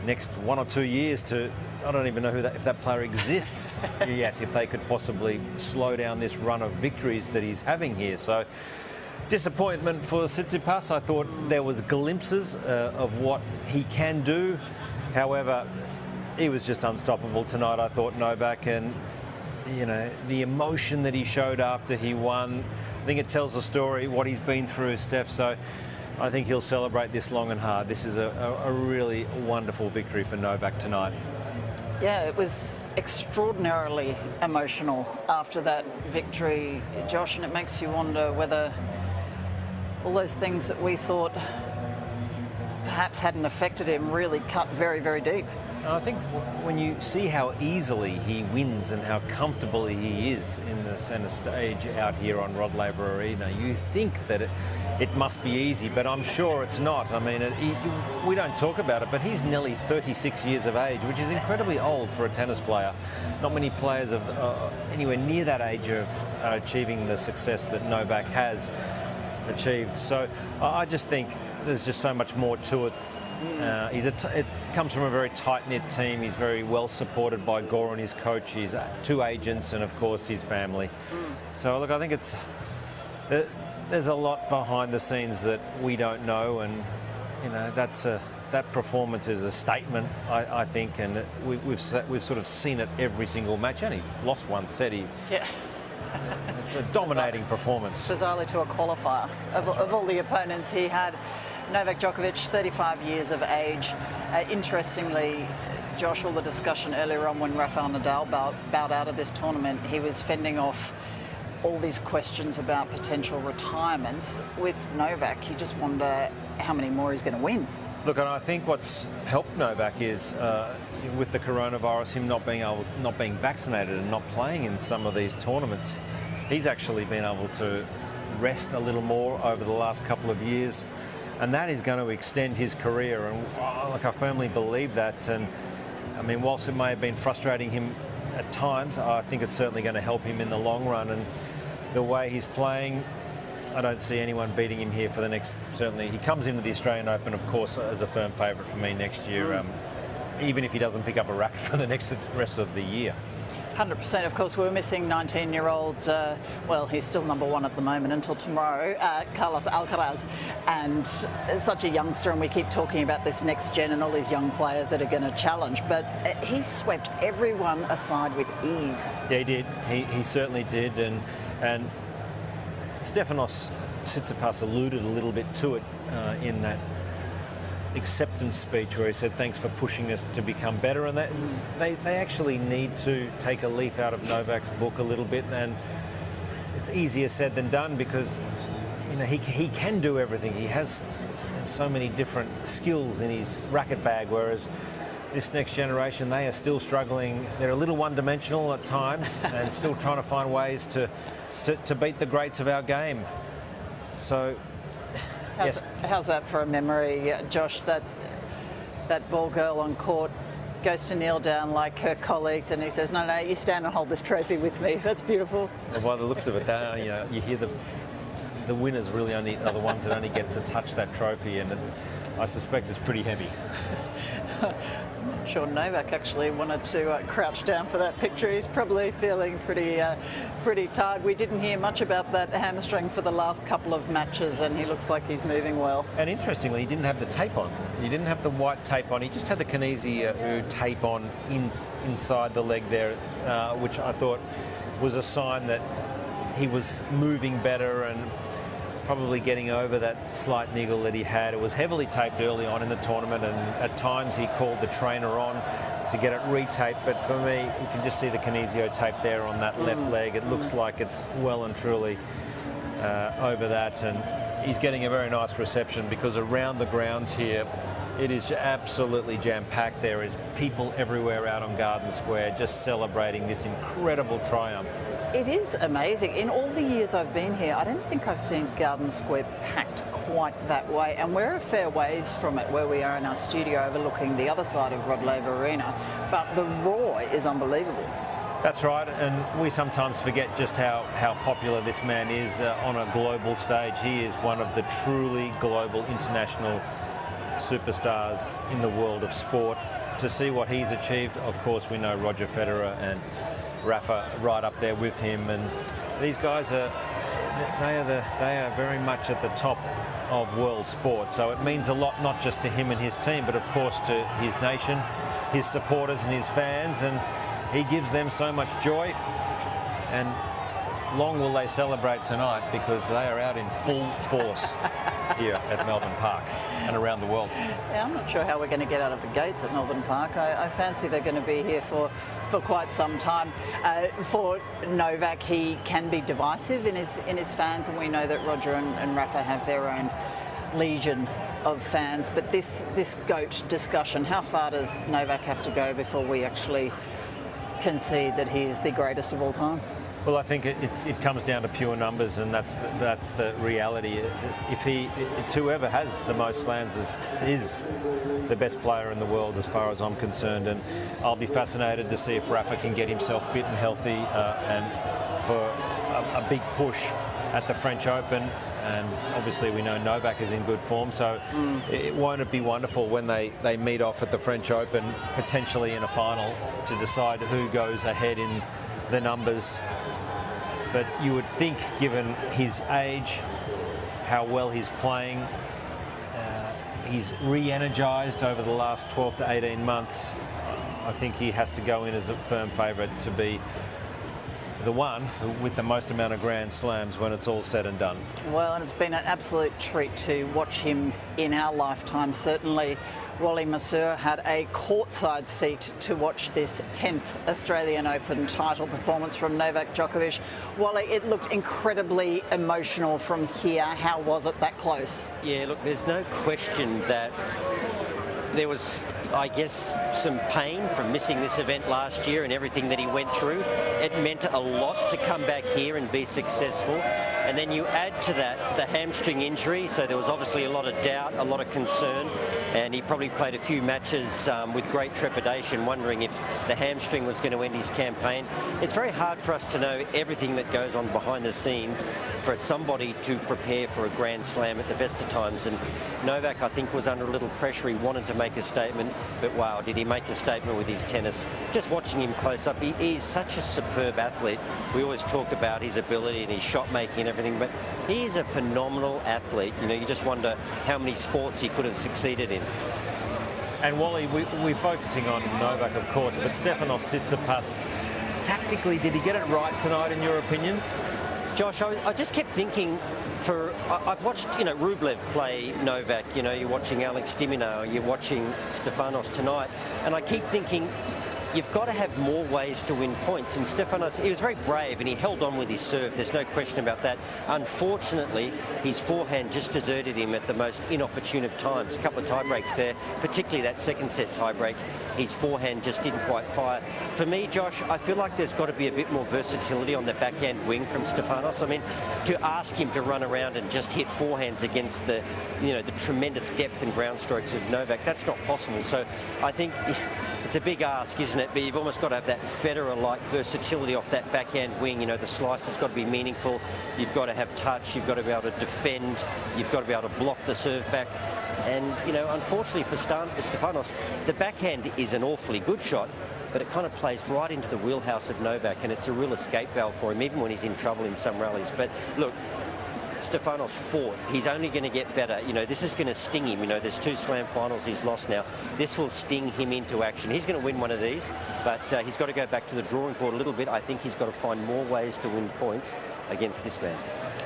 next 1 or 2 years to, I don't even know if that player exists yet, if they could possibly slow down this run of victories that he's having here. So disappointment for Tsitsipas. I thought there was glimpses of what he can do. However, he was just unstoppable tonight, I thought, Novak, and you know, the emotion that he showed after he won, I think it tells the story, what he's been through, Steph. So I think he'll celebrate this long and hard. This is a really wonderful victory for Novak tonight. Yeah, it was extraordinarily emotional after that victory, Josh, and it makes you wonder whether all those things that we thought perhaps hadn't affected him really cut very, very deep. I think when you see how easily he wins and how comfortable he is in the centre stage out here on Rod Laver Arena, you think that it must be easy, but I'm sure it's not. I mean, we don't talk about it, but he's nearly 36 years of age, which is incredibly old for a tennis player. Not many players of anywhere near that age of achieving the success that Novak has achieved. So I just think there's just so much more to it. It comes from a very tight-knit team. He's very well supported by Goran, his coach, his 2 agents, and of course his family. So look, I think there's a lot behind the scenes that we don't know, and you know, that performance is a statement, I think, and we've sort of seen it every single match. Only lost 1 set. It's a dominating performance. Bizarrely to a qualifier of all the opponents he had. Novak Djokovic, 35 years of age. Interestingly, Josh, all the discussion earlier on when Rafael Nadal bowed out of this tournament, he was fending off all these questions about potential retirements. With Novak, you just wonder how many more he's going to win. Look, and I think what's helped Novak is with the coronavirus, him not being vaccinated and not playing in some of these tournaments. He's actually been able to rest a little more over the last couple of years, and that is going to extend his career. And like, I firmly believe that. And I mean, whilst it may have been frustrating him at times, I think it's certainly going to help him in the long run. And the way he's playing, I don't see anyone beating him here for the next, certainly. He comes into the Australian Open, of course, as a firm favourite for me next year, even if he doesn't pick up a racket for the rest of the year. 100%. Of course, we were missing 19-year-old, well, he's still #1 at the moment until tomorrow, Carlos Alcaraz. And such a youngster, and we keep talking about this next gen and all these young players that are going to challenge. But he swept everyone aside with ease. Yeah, he did. He certainly did. And Stefanos Tsitsipas alluded a little bit to it in that acceptance speech where he said thanks for pushing us to become better, and they actually need to take a leaf out of Novak's book a little bit. And it's easier said than done because you know he can do everything. He has so many different skills in his racket bag, whereas this next generation, they are still struggling. They're a little one-dimensional at times and still trying to find ways to beat the greats of our game. So How's that for a memory, Josh, that ball girl on court goes to kneel down like her colleagues and he says, no, you stand and hold this trophy with me. That's beautiful. Well, by the looks of it, you know, you hear the winners really only are the ones that only get to touch that trophy, and I suspect it's pretty heavy. I'm not sure Novak actually wanted to crouch down for that picture. He's probably feeling pretty tired. We didn't hear much about that hamstring for the last couple of matches, and he looks like he's moving well. And interestingly, he didn't have the tape on. He didn't have the white tape on. He just had the kinesiology tape on inside the leg there, which I thought was a sign that he was moving better and probably getting over that slight niggle that he had. It was heavily taped early on in the tournament, and at times he called the trainer on to get it retaped, but for me, you can just see the kinesio tape there on that left leg. It looks like it's well and truly over that, and he's getting a very nice reception because around the grounds here, it is absolutely jam-packed. There is people everywhere out on Garden Square just celebrating this incredible triumph. It is amazing. In all the years I've been here, I don't think I've seen Garden Square packed quite that way. And we're a fair ways from it, where we are in our studio overlooking the other side of Rod Laver Arena. But the roar is unbelievable. That's right, and we sometimes forget just how popular this man is on a global stage. He is one of the truly global international superstars in the world of sport. To see what he's achieved, of course, we know Roger Federer and Rafa right up there with him, and these guys are very much at the top of world sport. So it means a lot, not just to him and his team, but of course to his nation, his supporters and his fans, and he gives them so much joy. And long will they celebrate tonight, because they are out in full force here at Melbourne Park and around the world. Yeah, I'm not sure how we're going to get out of the gates at Melbourne Park. I fancy they're going to be here for quite some time. For Novak, he can be divisive in his fans, and we know that Roger and Rafa have their own legion of fans. But this GOAT discussion, how far does Novak have to go before we actually concede that he is the greatest of all time? Well, I think it comes down to pure numbers, and that's the reality. It's whoever has the most slams is the best player in the world, as far as I'm concerned. And I'll be fascinated to see if Rafa can get himself fit and healthy, and for a big push at the French Open. And obviously we know Novak is in good form, so won't it be wonderful when they meet off at the French Open, potentially in a final, to decide who goes ahead in the numbers. But you would think, given his age, how well he's playing, he's re-energised over the last 12 to 18 months. I think he has to go in as a firm favourite to be the one with the most amount of Grand Slams when it's all said and done. Well, and it's been an absolute treat to watch him in our lifetime. Certainly, Wally Masur had a courtside seat to watch this 10th Australian Open title performance from Novak Djokovic. Wally, it looked incredibly emotional from here. How was it that close? Yeah, look, there's no question that there was, I guess, some pain from missing this event last year and everything that he went through. It meant a lot to come back here and be successful. And then you add to that the hamstring injury, so there was obviously a lot of doubt, a lot of concern, and he probably played a few matches with great trepidation, wondering if the hamstring was going to end his campaign. It's very hard for us to know everything that goes on behind the scenes for somebody to prepare for a Grand Slam at the best of times. And Novak, I think, was under a little pressure. He wanted to make a statement, but wow, did he make the statement with his tennis. Just watching him close up, he is such a superb athlete. We always talk about his ability and his shot making and everything, but he is a phenomenal athlete. You know, you just wonder how many sports he could have succeeded in. And Wally, we're focusing on Novak, of course, but Stefanos Tsitsipas, tactically, did he get it right tonight, in your opinion? Josh, I just kept thinking, I've watched, Rublev play Novak, you're watching Alex de Minaur, you're watching Stefanos tonight, and I keep thinking, you've got to have more ways to win points. And Stefanos, he was very brave and he held on with his serve. There's no question about that. Unfortunately, his forehand just deserted him at the most inopportune of times. A couple of tie breaks there, particularly that second set tie break. His forehand just didn't quite fire. For me, Josh, I feel like there's got to be a bit more versatility on the backhand wing from Stefanos. I mean, to ask him to run around and just hit forehands against the, the tremendous depth and ground strokes of Novak, that's not possible. So I think it's a big ask, isn't it? But you've almost got to have that Federer-like versatility off that backhand wing. The slice has got to be meaningful. You've got to have touch. You've got to be able to defend. You've got to be able to block the serve back. And, unfortunately for Stefanos, the backhand is an awfully good shot, but it kind of plays right into the wheelhouse of Novak, and it's a real escape valve for him, even when he's in trouble in some rallies. But look, Stefanos fought. He's only going to get better. This is going to sting him. There's 2 slam finals he's lost now. This will sting him into action. He's going to win one of these, but he's got to go back to the drawing board a little bit. I think he's got to find more ways to win points against this man.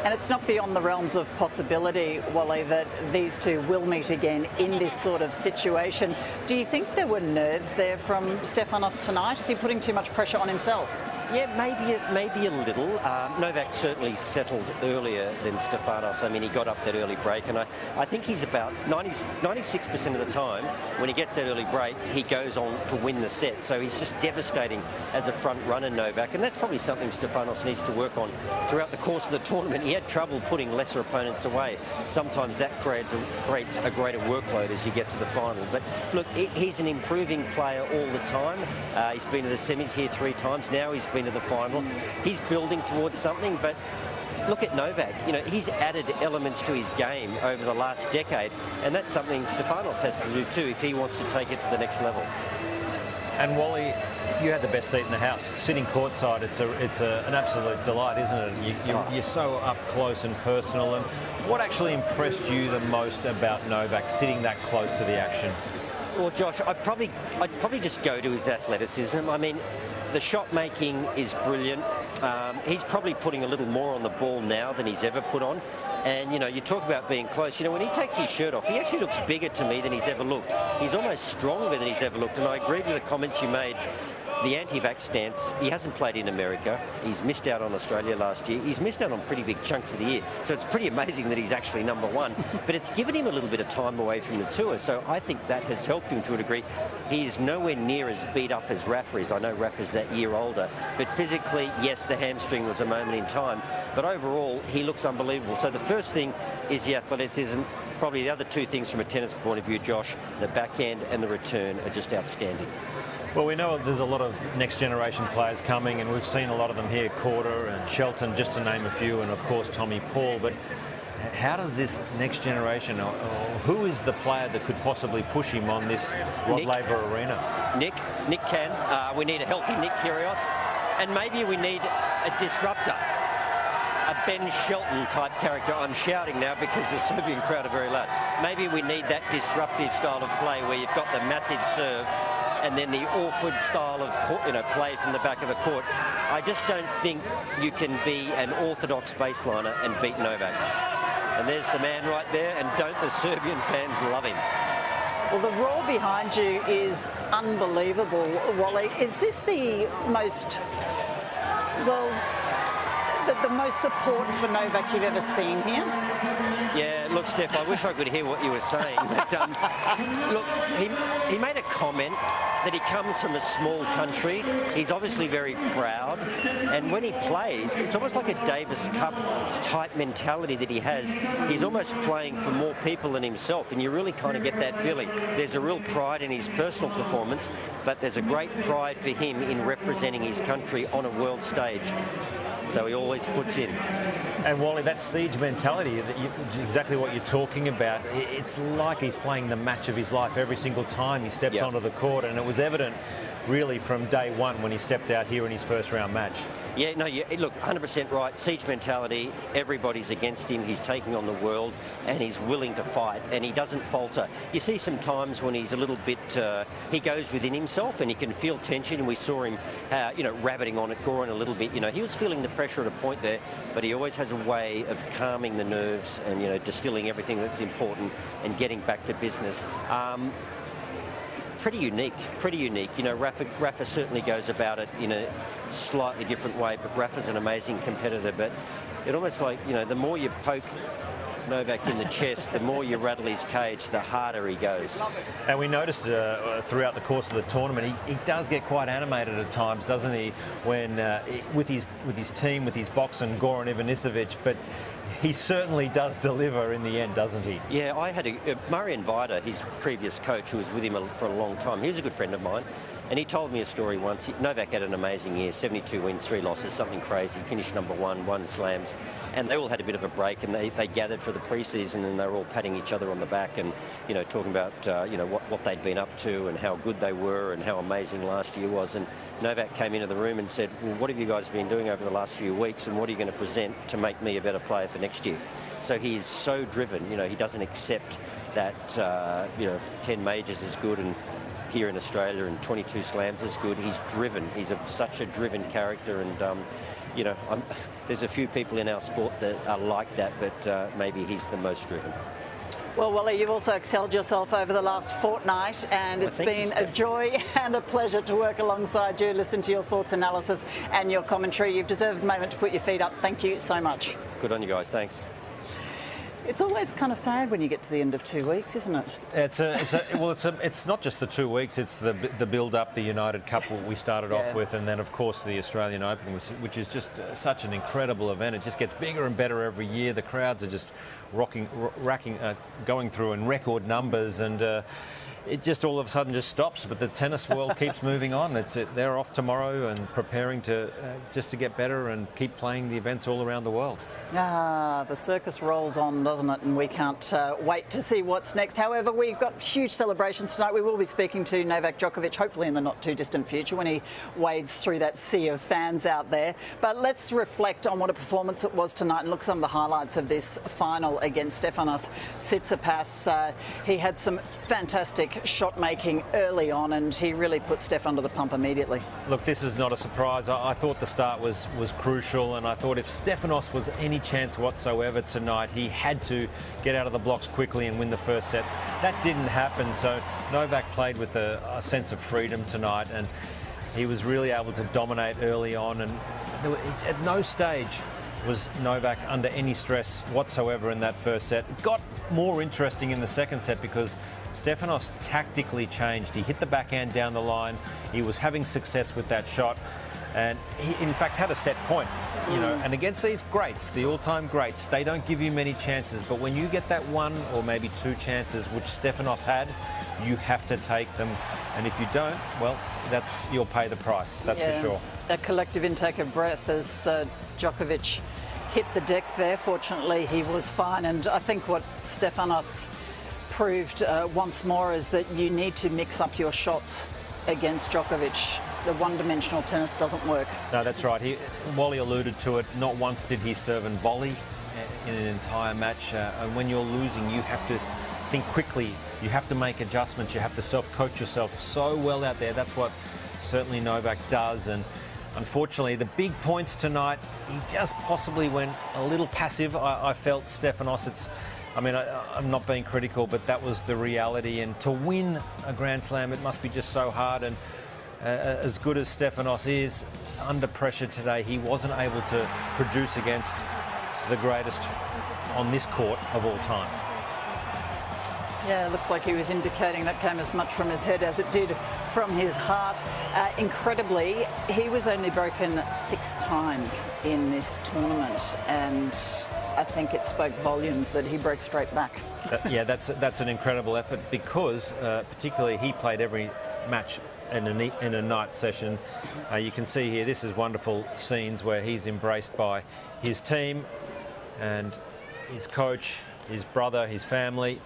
And it's not beyond the realms of possibility, Wally, that these two will meet again in this sort of situation. Do you think there were nerves there from Stefanos tonight? Is he putting too much pressure on himself? Yeah, maybe a little. Novak certainly settled earlier than Stefanos. I mean, he got up that early break, and I think he's about 96% of the time, when he gets that early break, he goes on to win the set. So he's just devastating as a front runner, Novak, and that's probably something Stefanos needs to work on throughout the course of the tournament. He had trouble putting lesser opponents away. Sometimes that creates a greater workload as you get to the final. But look, he's an improving player all the time. He's been to the semis here 3 times. Now he's been to the final. He's building towards something, but look at Novak. You know, he's added elements to his game over the last decade, and that's something Stefanos has to do too if he wants to take it to the next level. And Wally, you had the best seat in the house. Sitting courtside, it's an absolute delight, isn't it? You're so up close and personal. And what actually impressed you the most about Novak sitting that close to the action? Well, Josh, I'd probably just go to his athleticism. I mean, the shot making is brilliant. He's probably putting a little more on the ball now than he's ever put on. And, you know, you talk about being close. You know, when he takes his shirt off, he actually looks bigger to me than he's ever looked. He's almost stronger than he's ever looked. And I agree with the comments you made. The anti-vax stance, he hasn't played in America. He's missed out on Australia last year. He's missed out on pretty big chunks of the year. So it's pretty amazing that he's actually #1. But it's given him a little bit of time away from the tour. So I think that has helped him to a degree. He is nowhere near as beat up as Rafa is. I know Rafa's that year older. But physically, yes, the hamstring was a moment in time. But overall, he looks unbelievable. So the first thing is the athleticism. Probably the other 2 things from a tennis point of view, Josh, the backhand and the return are just outstanding. Well, we know there's a lot of next generation players coming, and we've seen a lot of them here, Korda and Shelton, just to name a few, and of course Tommy Paul. But how does this next generation, or who is the player that could possibly push him on this Rod Laver Arena? Nick can. We need a healthy Nick Kyrgios, and maybe we need a disruptor. A Ben Shelton type character. I'm shouting now because the Serbian crowd are very loud. Maybe we need that disruptive style of play where you've got the massive serve and then the awkward style of play from the back of the court. I just don't think you can be an orthodox baseliner and beat Novak. And there's the man right there, and don't the Serbian fans love him? Well, the roar behind you is unbelievable, Wally. Is this the most, well, the most support for Novak you've ever seen here? Yeah, look, Steph, I wish I could hear what you were saying. But look, he made a comment that he comes from a small country. He's obviously very proud. And when he plays, it's almost like a Davis Cup type mentality that he has. He's almost playing for more people than himself. And you really kind of get that feeling. There's a real pride in his personal performance, but there's a great pride for him in representing his country on a world stage. So he always puts in. And Wally, that siege mentality, exactly what you're talking about, it's like he's playing the match of his life every single time he steps onto the court, and it was evident really from day one when he stepped out here in his first round match. Yeah, no, look, 100% right. Siege mentality, everybody's against him. He's taking on the world, and he's willing to fight, and he doesn't falter. You see some times when he's a little bit, he goes within himself, and he can feel tension, and we saw him, rabbiting on it, Goran a little bit. You know, he was feeling the pressure at a point there, but he always has a way of calming the nerves and, distilling everything that's important and getting back to business. Pretty unique. You know, Rafa certainly goes about it in a slightly different way, but Rafa's an amazing competitor. But it almost like, the more you poke Novak in the chest, the more you rattle his cage, the harder he goes. And we noticed throughout the course of the tournament, he does get quite animated at times, doesn't he? When with his team, with his box and Goran Ivanisevic, but he certainly does deliver in the end, doesn't he? Yeah, I had Marian Vida, his previous coach, who was with him for a long time. He was a good friend of mine. And he told me a story once. Novak had an amazing year, 72 wins, 3 losses, something crazy. Finished #1, 1 slams. And they all had a bit of a break, and they gathered for the pre-season, and they were all patting each other on the back and, talking about, what they'd been up to and how good they were and how amazing last year was. And Novak came into the room and said, well, what have you guys been doing over the last few weeks, and what are you going to present to make me a better player for next year? So he is so driven. He doesn't accept that, 10 majors is good and here in Australia and 22 slams is good. He's driven. He's such a driven character, and you know, there's a few people in our sport that are like that, but maybe he's the most driven. Well, Wally, you've also excelled yourself over the last fortnight, and it's been a joy and a pleasure to work alongside you, listen to your thoughts, analysis and your commentary. You've deserved a moment to put your feet up. Thank you so much. Good on you guys. Thanks. It's always kind of sad when you get to the end of 2 weeks, isn't it? It's not just the 2 weeks. It's the build-up, the United Cup we started off with, and then of course the Australian Open, which is just such an incredible event. It just gets bigger and better every year. The crowds are just going through in record numbers, and it just all of a sudden just stops. But the tennis world keeps moving on. They're off tomorrow and preparing to just to get better and keep playing the events all around the world. The circus rolls on, doesn't it? And we can't wait to see what's next. However, we've got huge celebrations tonight. We will be speaking to Novak Djokovic, hopefully in the not too distant future, when he wades through that sea of fans out there. But let's reflect on what a performance it was tonight and look at some of the highlights of this final against Stefanos Tsitsipas. He had some fantastic shot making early on, and he really put Steph under the pump immediately. Look, this is not a surprise. I thought the start was crucial, and I thought if Stefanos was any chance whatsoever tonight, he had to get out of the blocks quickly and win the first set. That didn't happen, so Novak played with a sense of freedom tonight, and he was really able to dominate early on, and at no stage was Novak under any stress whatsoever in that first set. It got more interesting in the second set because Stefanos tactically changed. He hit the backhand down the line. He was having success with that shot, and he in fact had a set point, you know. And against these greats, the all-time greats, they don't give you many chances, but when you get that one or maybe two chances, which Stefanos had, you have to take them, and if you don't, well, you'll pay the price, that's for sure. A collective intake of breath as Djokovic hit the deck there. Fortunately, he was fine, and I think what Stefanos proved once more is that you need to mix up your shots against Djokovic. The one-dimensional tennis doesn't work. No, that's right. Wally alluded to it. Not once did he serve and volley in an entire match. And when you're losing, you have to think quickly. You have to make adjustments. You have to self-coach yourself so well out there. That's what certainly Novak does. And unfortunately, the big points tonight, he just possibly went a little passive. I felt Stefanos. I'm not being critical, but that was the reality. And to win a Grand Slam, it must be just so hard. And as good as Stefanos is, under pressure today, he wasn't able to produce against the greatest on this court of all time. Yeah, it looks like he was indicating that came as much from his head as it did from his heart. Incredibly, he was only broken 6 times in this tournament, and I think it spoke volumes that he broke straight back. Yeah, that's an incredible effort because particularly he played every match in a night session. You can see here, this is wonderful scenes where he's embraced by his team and his coach, his brother, his family,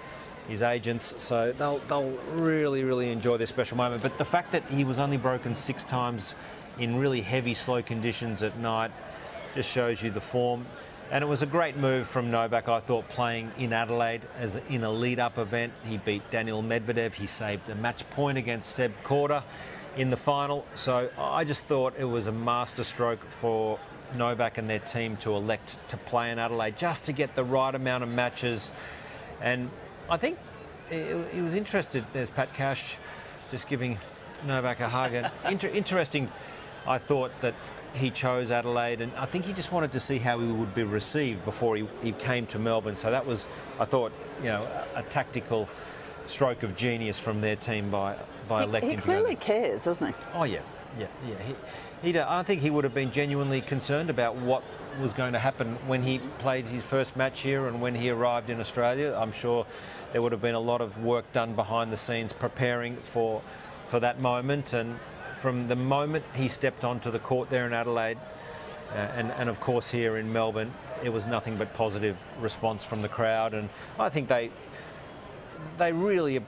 his agents, so they'll really, really enjoy this special moment. But the fact that he was only broken 6 times in really heavy, slow conditions at night just shows you the form. And it was a great move from Novak, I thought, playing in Adelaide as in a lead-up event. He beat Daniil Medvedev. He saved a match point against Seb Korda in the final. So I just thought it was a masterstroke for Novak and their team to elect to play in Adelaide just to get the right amount of matches. And I think he was interested. There's Pat Cash just giving Novak a hug. And interesting, I thought, that he chose Adelaide, and I think he just wanted to see how he would be received before he came to Melbourne. So that was, I thought, a tactical stroke of genius from their team by electing. He clearly cares, doesn't he? Oh yeah. I think he would have been genuinely concerned about what was going to happen when he played his first match here and when he arrived in Australia. I'm sure there would have been a lot of work done behind the scenes preparing for that moment, and from the moment he stepped onto the court there in Adelaide and of course here in Melbourne, it was nothing but positive response from the crowd. And I think they really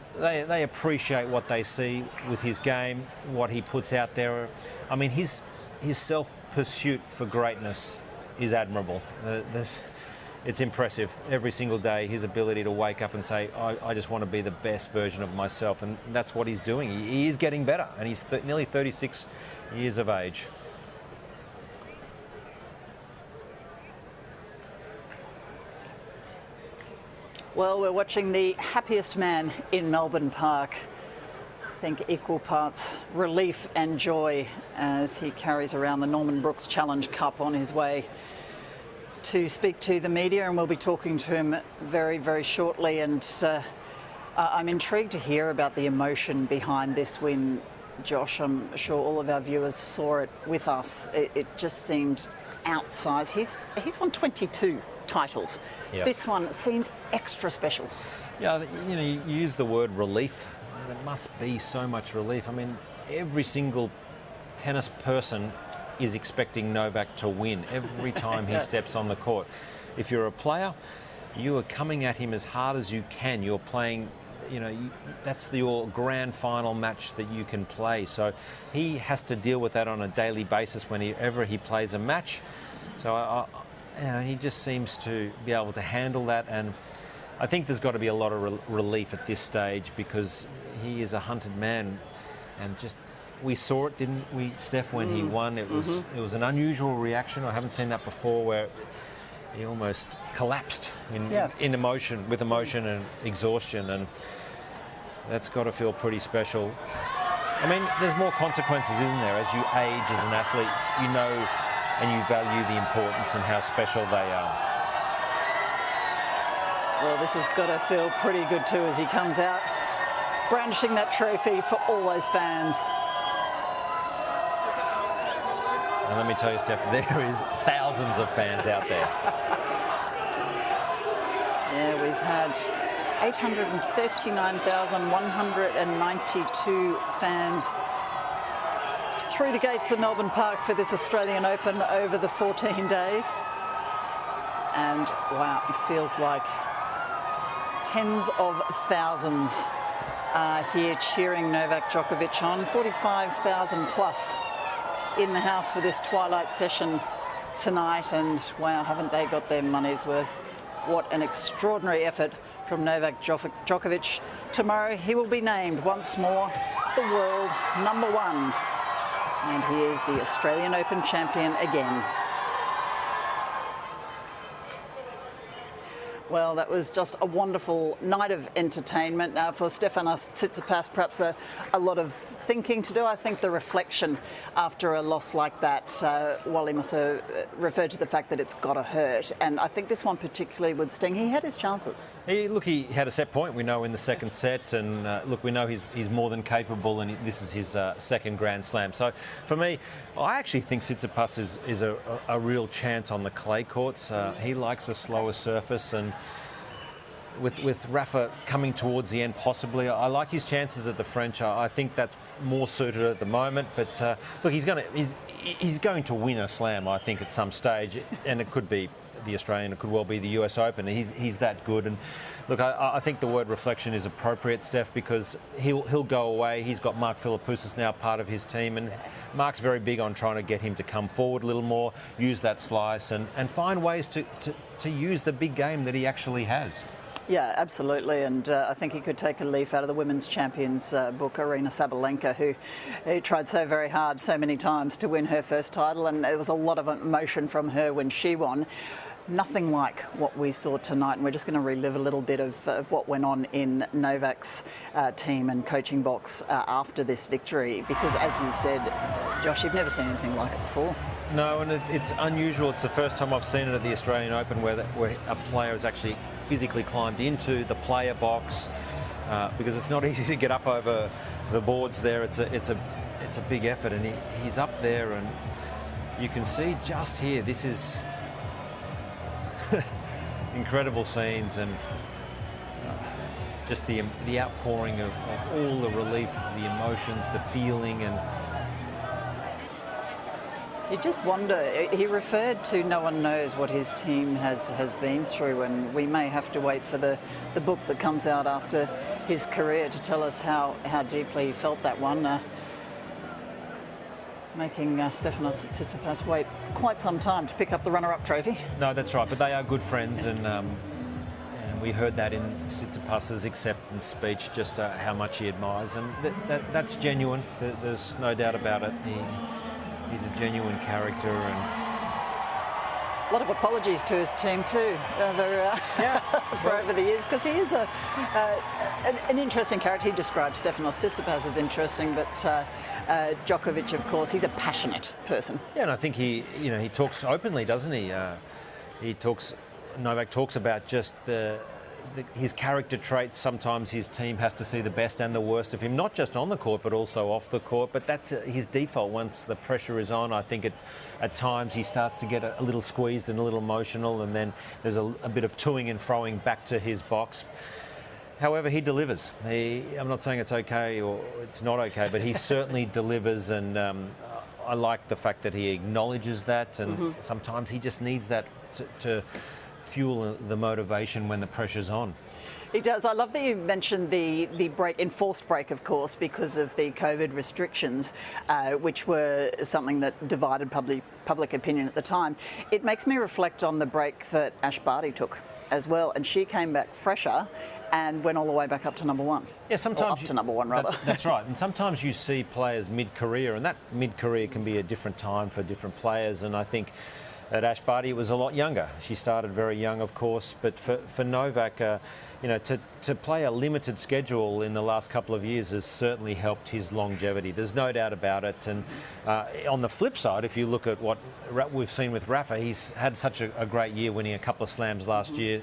appreciate what they see with his game, what he puts out there. I mean, his self-pursuit for greatness is admirable. It's impressive every single day, his ability to wake up and say, I just want to be the best version of myself, and that's what he's doing. He is getting better, and he's nearly 36 years of age. Well, we're watching the happiest man in Melbourne Park. I think equal parts relief and joy as he carries around the Norman Brooks Challenge Cup on his way to speak to the media, and we'll be talking to him very, very shortly. And I'm intrigued to hear about the emotion behind this win, Josh. I'm sure all of our viewers saw it with us. It just seemed outsized. He's won 22 titles. Yep. This one seems extra special. Yeah, you know, you use the word relief. It must be so much relief. I mean, every single tennis person is expecting Novak to win every time he steps on the court. If you're a player, you are coming at him as hard as you can. You're playing, you know, that's your grand final match that you can play. So he has to deal with that on a daily basis whenever he plays a match. So, you know, he just seems to be able to handle that. And I think there's got to be a lot of relief at this stage because he is a hunted man. And just, we saw it, didn't we, Steph, when he won? It was an unusual reaction. I haven't seen that before, where he almost collapsed in emotion, with emotion and exhaustion, and that's got to feel pretty special. I mean, there's more consequences, isn't there? As you age as an athlete, you know and you value the importance and how special they are. Well, this has got to feel pretty good too as he comes out, brandishing that trophy for all those fans. And let me tell you, Steph, there is thousands of fans out there. Yeah, we've had 839,192 fans through the gates of Melbourne Park for this Australian Open over the 14 days. And wow, it feels like tens of thousands are here cheering Novak Djokovic on. 45,000 plus in the house for this twilight session tonight, and wow, haven't they got their money's worth. What an extraordinary effort from Novak Djokovic. Tomorrow he will be named once more the world #1, and he is the Australian Open champion again. Well, that was just a wonderful night of entertainment. Now, for Stefanos Tsitsipas, perhaps a lot of thinking to do. I think the reflection after a loss like that, Wally must have referred to the fact that it's got to hurt. And I think this one particularly would sting. He had his chances. He had a set point, we know, in the second set. And look, we know he's more than capable, and this is his second Grand Slam. So for me, I actually think Tsitsipas is a real chance on the clay courts. He likes a slower surface, and with Rafa coming towards the end, possibly, I like his chances at the French. I think that's more suited at the moment. But look, he's going to win a slam, I think, at some stage, and it could be the Australian, it could well be the US Open. He's that good. And look, I think the word reflection is appropriate, Steph, because he'll go away. He's got Mark Philippoussis now part of his team, and Mark's very big on trying to get him to come forward a little more, use that slice, and find ways to use the big game that he actually has. Yeah, absolutely, and I think he could take a leaf out of the women's champions book, Arina Sabalenka, who tried so very hard so many times to win her first title, and there was a lot of emotion from her when she won. Nothing like what we saw tonight, and we're just going to relive a little bit of what went on in Novak's team and coaching box after this victory, because as you said, Josh, you've never seen anything like it before. No, and it's unusual. It's the first time I've seen it at the Australian Open where a player has actually physically climbed into the player box, because it's not easy to get up over the boards there. It's a big effort, and he's up there, and you can see just here, this is incredible scenes, and just the outpouring of all the relief, the emotions, the feeling, and you just wonder, he referred to no one knows what his team has been through, and we may have to wait for the book that comes out after his career to tell us how deeply he felt that one. Making Stefanos Tsitsipas wait quite some time to pick up the runner-up trophy. No, that's right, but they are good friends, and we heard that in Tsitsipas's acceptance speech, just how much he admires, and that's genuine. There's no doubt about it. He's a genuine character, and A lot of apologies to his team too over the years, because he is an interesting character. He describes Stefanos Tsitsipas as interesting, but Djokovic, of course, he's a passionate person. Yeah, and I think he talks openly, doesn't he? Novak talks about just his character traits. Sometimes his team has to see the best and the worst of him, not just on the court but also off the court. But that's his default once the pressure is on. I think at times he starts to get a little squeezed and a little emotional, and then there's a bit of toing and froing back to his box. However, he delivers. I'm not saying it's okay or it's not okay, but he certainly delivers, and I like the fact that he acknowledges that, and sometimes he just needs that to fuel the motivation when the pressure's on. He does. I love that you mentioned the enforced break, of course, because of the COVID restrictions, which were something that divided public opinion at the time. It makes me reflect on the break that Ashleigh Barty took as well, and she came back fresher and went all the way back up to number one. Yeah, sometimes up to number one, rather. That's right. And sometimes you see players mid-career, and that mid-career can be a different time for different players. And I think at Ashleigh Barty it was a lot younger. She started very young, of course, but for Novak, to play a limited schedule in the last couple of years has certainly helped his longevity. There's no doubt about it. And on the flip side, if you look at what we've seen with Rafa, he's had such a great year, winning a couple of slams last year,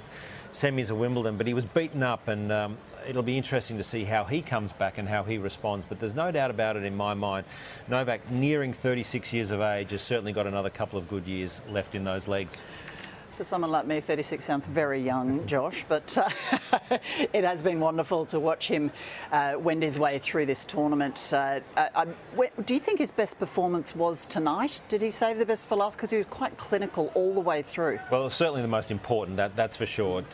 semis of Wimbledon, but he was beaten up, and it'll be interesting to see how he comes back and how he responds. But there's no doubt about it in my mind, Novak, nearing 36 years of age, has certainly got another couple of good years left in those legs. For someone like me, 36 sounds very young, Josh, but it has been wonderful to watch him wend his way through this tournament. Do you think his best performance was tonight? Did he save the best for last? Because he was quite clinical all the way through. Well, it was certainly the most important, that's for sure.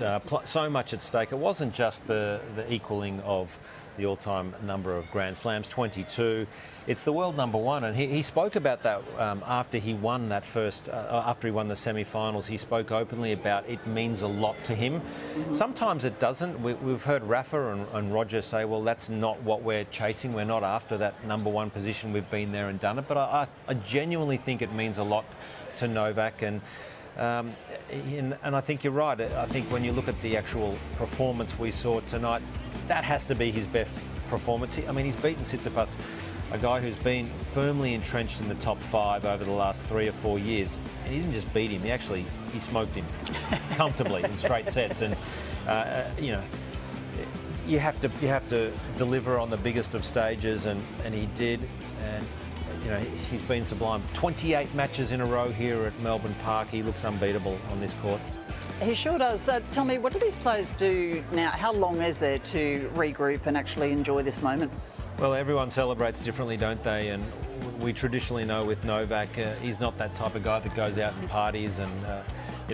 So much at stake. It wasn't just the equaling of the all-time number of Grand Slams, 22. It's the world number one, and he spoke about that after he won that after he won the semi-finals. He spoke openly about it means a lot to him. Sometimes it doesn't. We've heard Rafa and Roger say, well, that's not what we're chasing. We're not after that number one position. We've been there and done it. But I genuinely think it means a lot to Novak, and I think you're right. I think when you look at the actual performance we saw tonight, that has to be his best performance. I mean, he's beaten Tsitsipas, a guy who's been firmly entrenched in the top 5 over the last 3 or 4 years, and he didn't just beat him. He smoked him comfortably in straight sets, and you have to deliver on the biggest of stages, and he did. And he's been sublime. 28 matches in a row here at Melbourne Park. He looks unbeatable on this court. He sure does. Tell me, what do these players do now? How long is there to regroup and actually enjoy this moment? Well, everyone celebrates differently, don't they? And we traditionally know with Novak, he's not that type of guy that goes out and parties, and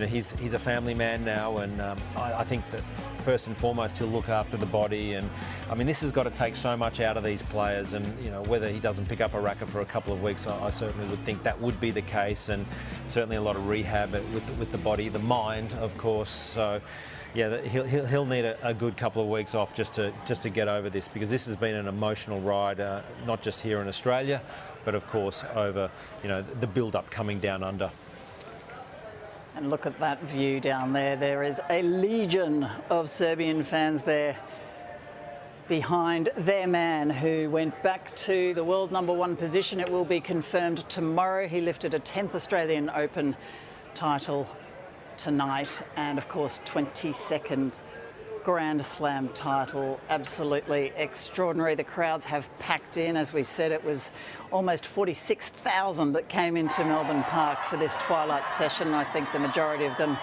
he's a family man now, and I think that first and foremost he'll look after the body. And I mean, this has got to take so much out of these players, and whether he doesn't pick up a racket for a couple of weeks, I certainly would think that would be the case, and certainly a lot of rehab with the body, the mind, of course. So yeah, he'll need a good couple of weeks off just to get over this, because this has been an emotional ride, not just here in Australia, but of course over the build-up coming down under. And look at that view down there. There is a legion of Serbian fans there behind their man who went back to the world number one position. It will be confirmed tomorrow. He lifted a 10th Australian Open title tonight, and of course 22nd Grand Slam title. Absolutely extraordinary. The crowds have packed in. As we said, it was almost 46,000 that came into Melbourne Park for this twilight session. I think the majority of them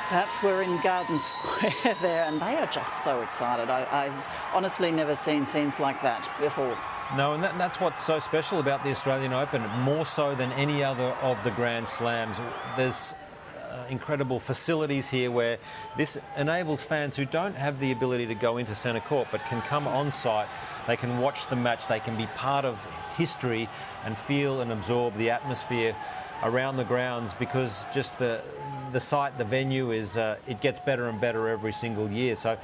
perhaps were in Garden Square there, and they are just so excited. I've honestly never seen scenes like that before. No, and that's what's so special about the Australian Open, more so than any other of the Grand Slams. There's incredible facilities here where this enables fans who don't have the ability to go into centre court but can come on site. They can watch the match, they can be part of history and feel and absorb the atmosphere around the grounds, because just the site, the venue is it gets better and better every single year. So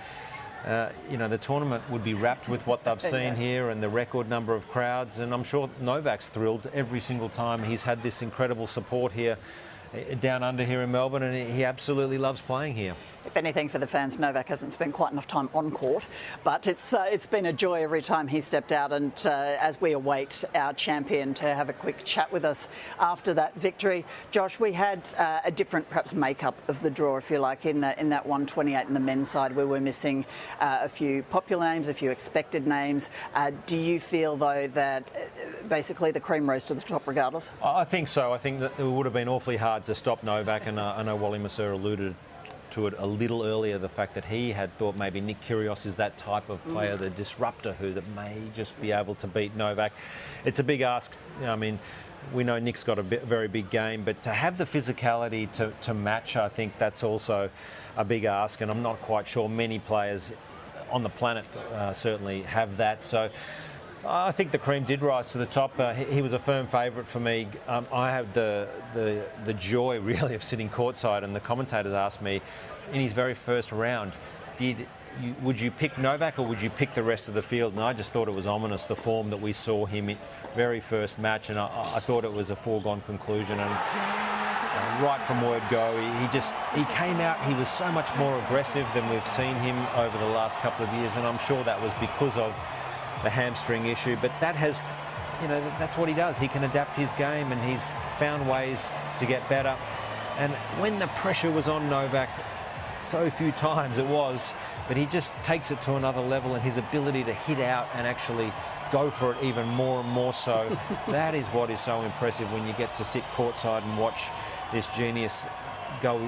the tournament would be wrapped with what they've seen here and the record number of crowds, and I'm sure Novak's thrilled every single time he's had this incredible support here down under here in Melbourne, and he absolutely loves playing here. If anything, for the fans, Novak hasn't spent quite enough time on court, but it's been a joy every time he stepped out. And as we await our champion to have a quick chat with us after that victory, Josh, we had a different, perhaps, makeup of the draw, if you like, in that 128 in the men's side, where we're missing a few popular names, a few expected names. Do you feel, though, that basically the cream rose to the top regardless? I think so. I think that it would have been awfully hard to stop Novak, and I know Wally Masur alluded to it a little earlier, the fact that he had thought maybe Nick Kyrgios is that type of player, the disruptor that may just be able to beat Novak. It's a big ask. I mean, we know Nick's got a very big game, but to have the physicality to match, I think that's also a big ask, and I'm not quite sure many players on the planet certainly have that. So I think the cream did rise to the top. He was a firm favourite for me. I had the joy, really, of sitting courtside, and the commentators asked me in his very first round, would you pick Novak or would you pick the rest of the field? And I just thought it was ominous, the form that we saw him in very first match, and I thought it was a foregone conclusion. And right from word go, he came out, he was so much more aggressive than we've seen him over the last couple of years, and I'm sure that was because of the hamstring issue, but that has, that's what he does. He can adapt his game, and he's found ways to get better. And when the pressure was on Novak, so few times it was, but he just takes it to another level, and his ability to hit out and actually go for it even more and more so, that is what is so impressive when you get to sit courtside and watch this genius go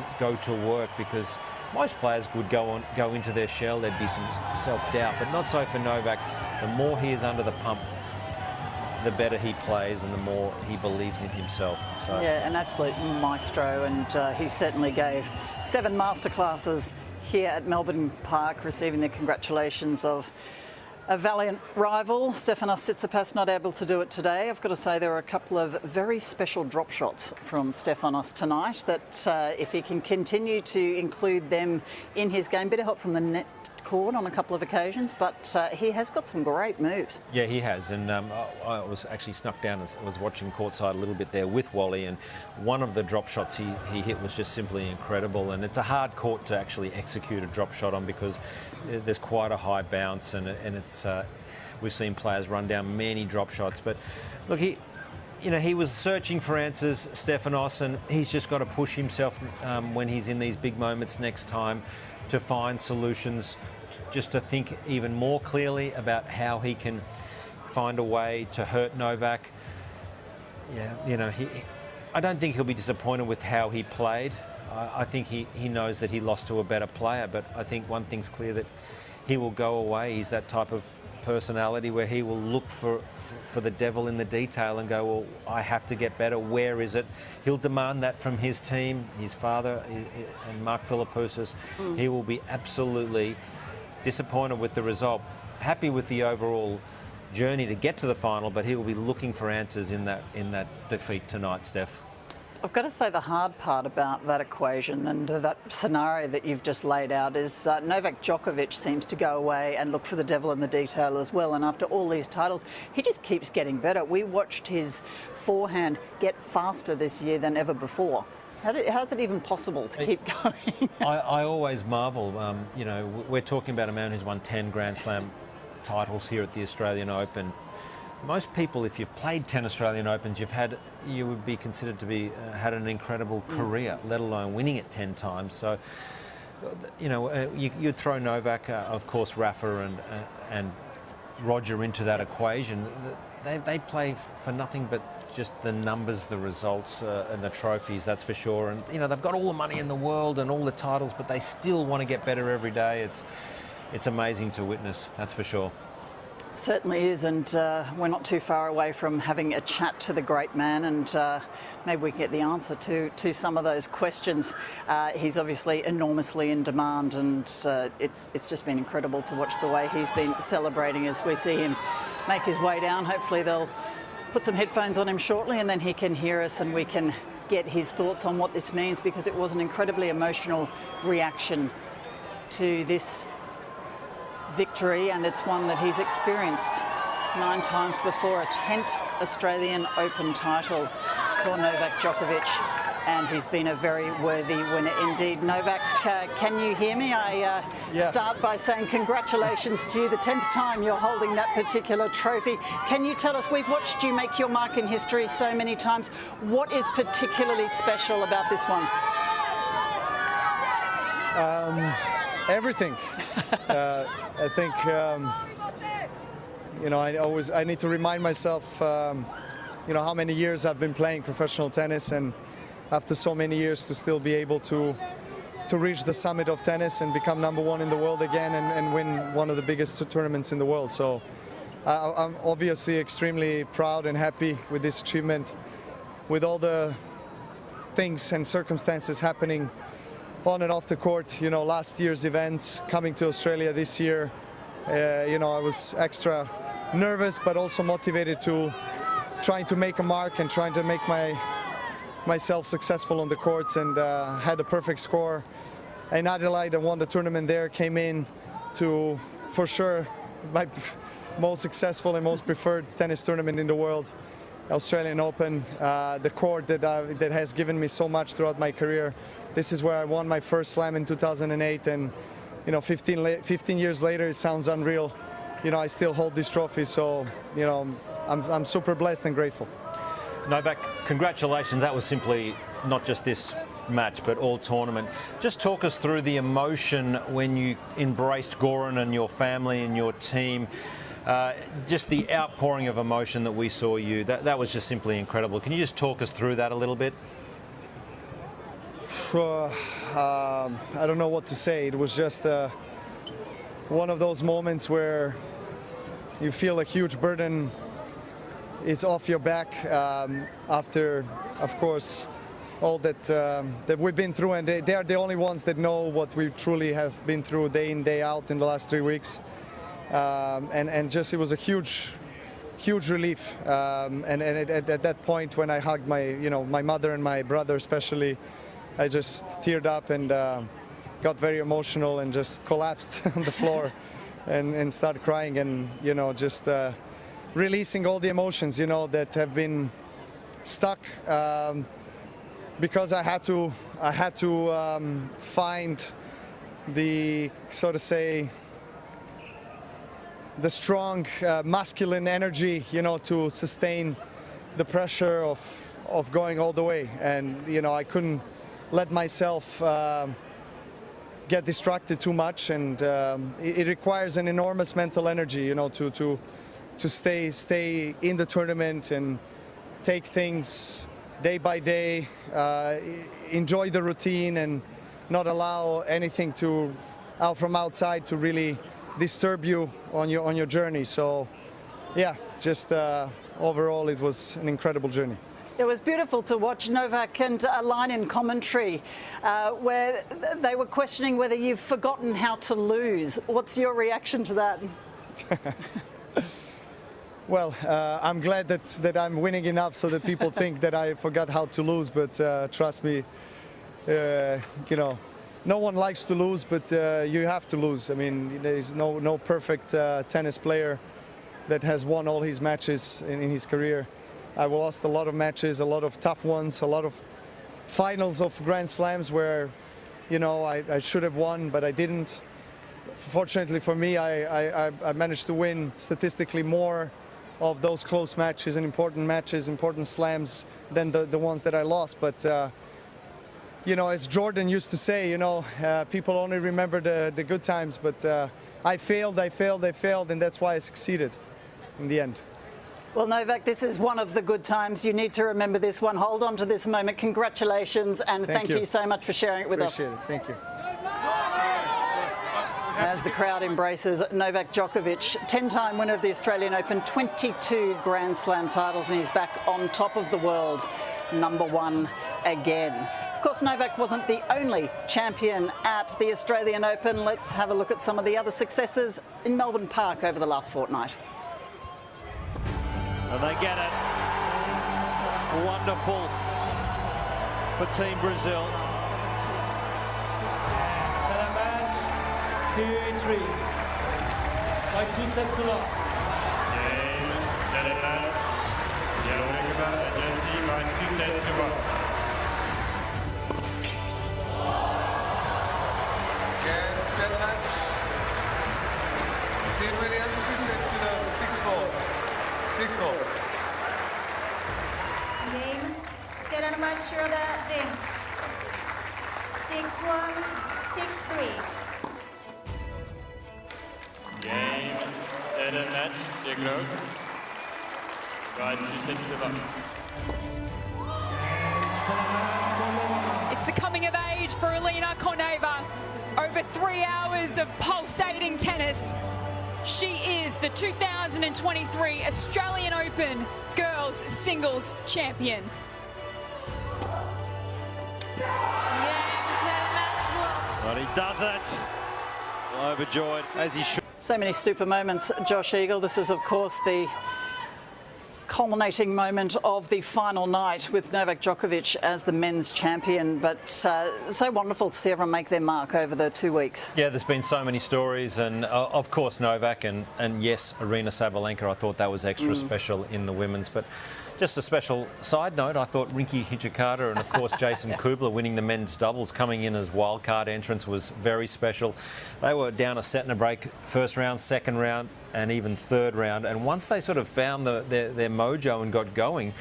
to work, because most players would go into their shell, there'd be some self-doubt, but not so for Novak. The more he is under the pump, the better he plays and the more he believes in himself. So. Yeah, an absolute maestro, and he certainly gave 7 masterclasses here at Melbourne Park, receiving the congratulations of a valiant rival. Stefanos Tsitsipas not able to do it today. I've got to say there are a couple of very special drop shots from Stefanos tonight that if he can continue to include them in his game, bit of help from the net court on a couple of occasions, but he has got some great moves. Yeah, he has, and I was actually snuck down and was watching courtside a little bit there with Wally, and one of the drop shots he hit was just simply incredible, and it's a hard court to actually execute a drop shot on because there's quite a high bounce, and it's we've seen players run down many drop shots, but look, he was searching for answers, Stefanos, and he's just got to push himself when he's in these big moments next time to find solutions, just to think even more clearly about how he can find a way to hurt Novak. Yeah, I don't think he'll be disappointed with how he played. I think he knows that he lost to a better player, but I think one thing's clear, that he will go away. He's that type of personality where he will look for the devil in the detail and go, well, I have to get better. Where is it? He'll demand that from his team, his father and Mark Philippoussis. He will be absolutely disappointed with the result, happy with the overall journey to get to the final, but he will be looking for answers in that defeat tonight, Steph. I've got to say the hard part about that equation and that scenario that you've just laid out is Novak Djokovic seems to go away and look for the devil in the detail as well, and after all these titles he just keeps getting better. We watched his forehand get faster this year than ever before. How's it even possible to keep going? I always marvel, we're talking about a man who's won 10 Grand Slam titles here at the Australian Open. Most people, if you've played 10 Australian Opens, you would be considered to be had an incredible career, let alone winning it 10 times. So, you'd throw Novak, of course, Rafa and Roger into that equation. They play for nothing but just the numbers, the results, and the trophies. That's for sure. And they've got all the money in the world and all the titles, but they still want to get better every day. It's amazing to witness. That's for sure. Certainly is, and we're not too far away from having a chat to the great man, and maybe we can get the answer to some of those questions. He's obviously enormously in demand, and it's just been incredible to watch the way he's been celebrating as we see him make his way down. Hopefully they'll put some headphones on him shortly, and then he can hear us and we can get his thoughts on what this means, because it was an incredibly emotional reaction to this victory, and it's one that he's experienced 9 times before. A 10th Australian Open title for Novak Djokovic. and he's been a very worthy winner indeed. Novak, can you hear me? I start by saying congratulations to you. The 10th time you're holding that particular trophy. Can you tell us, we've watched you make your mark in history so many times. What is particularly special about this one? Everything. I think, you know, I need to remind myself, you know, how many years I've been playing professional tennis, and after so many years to still be able to reach the summit of tennis and become #1 in the world again and win one of the biggest tournaments in the world. So I'm obviously extremely proud and happy with this achievement, with all the things and circumstances happening on and off the court. You know, last year's events, coming to Australia this year, you know, I was extra nervous but also motivated to trying to make a mark and trying to make myself successful on the courts, and had a perfect score in Adelaide and won the tournament there. Came in to, for sure, my most successful and most preferred tennis tournament in the world, Australian Open, the court that has given me so much throughout my career. This is where I won my first slam in 2008, and you know, 15 years later, it sounds unreal. You know, I still hold this trophy, so you know, I'm super blessed and grateful. Novak, congratulations. That was simply not just this match, but all tournament. Just talk us through the emotion when you embraced Goran and your family and your team. Just the outpouring of emotion that we saw you, that was just simply incredible. Can you just talk us through that a little bit? I don't know what to say. It was just one of those moments where you feel a huge burden. It's off your back after, of course, all that we've been through, and they are the only ones that know what we truly have been through day in, day out in the last 3 weeks. And just, it was a huge relief. And at that point, when I hugged my mother and my brother especially, I just teared up and got very emotional and just collapsed on the floor and started crying, and you know, just releasing all the emotions, you know, that have been stuck, because I had to find the, so to say, the strong masculine energy, you know, to sustain the pressure of going all the way. And you know, I couldn't let myself get distracted too much, and it requires an enormous mental energy, you know, to stay in the tournament and take things day by day, enjoy the routine, and not allow anything from outside to really disturb you on your journey. So yeah, just overall it was an incredible journey. It was beautiful to watch, Novak, and a line in commentary where they were questioning whether you've forgotten how to lose. What's your reaction to that? Well, I'm glad that I'm winning enough so that people think that I forgot how to lose, but trust me, you know, no one likes to lose, but you have to lose. I mean, there is no perfect tennis player that has won all his matches in his career. I lost a lot of matches, a lot of tough ones, a lot of finals of Grand Slams where, you know, I should have won, but I didn't. Fortunately for me, I managed to win statistically more of those close matches and important slams than the ones that I lost. But, you know, as Jordan used to say, you know, people only remember the good times, but I failed, and that's why I succeeded in the end. Well, Novak, this is one of the good times. You need to remember this one. Hold on to this moment. Congratulations, and thank you so much for sharing it with us. Appreciate it. Thank you. As the crowd embraces Novak Djokovic, 10-time winner of the Australian Open, 22 Grand Slam titles, and he's back on top of the world, #1 again. Of course, Novak wasn't the only champion at the Australian Open. Let's have a look at some of the other successes in Melbourne Park over the last fortnight. And they get it. Wonderful for Team Brazil. Set match, period 3. By 2 sets to love. Cain, set match. Jesse by 2 sets to 1. set match. Sid Williams, 2 sets to love, 6-4. 6-4. Game, set and match Schroeder, Ding. 6-1, 6-3. Game, set and match, Djokovic. Got 2 sets to love. It's the coming of age for Elena Koneva. Over 3 hours of pulsating tennis. She is the 2023 Australian Open Girls Singles Champion. But he does it. Overjoyed, as he should. So many super moments, Josh Eagle. This is, of course, the culminating moment of the final night with Novak Djokovic as the men's champion, but so wonderful to see everyone make their mark over the 2 weeks. Yeah, there's been so many stories, and of course Novak and yes, Aryna Sabalenka. I thought that was extra special in the women's, but just a special side note, I thought Rinky Hijikata and of course Jason Kubler winning the men's doubles, coming in as wildcard entrants, was very special. They were down a set and a break, first round, second round, and even third round, and once they sort of found their mojo and got going,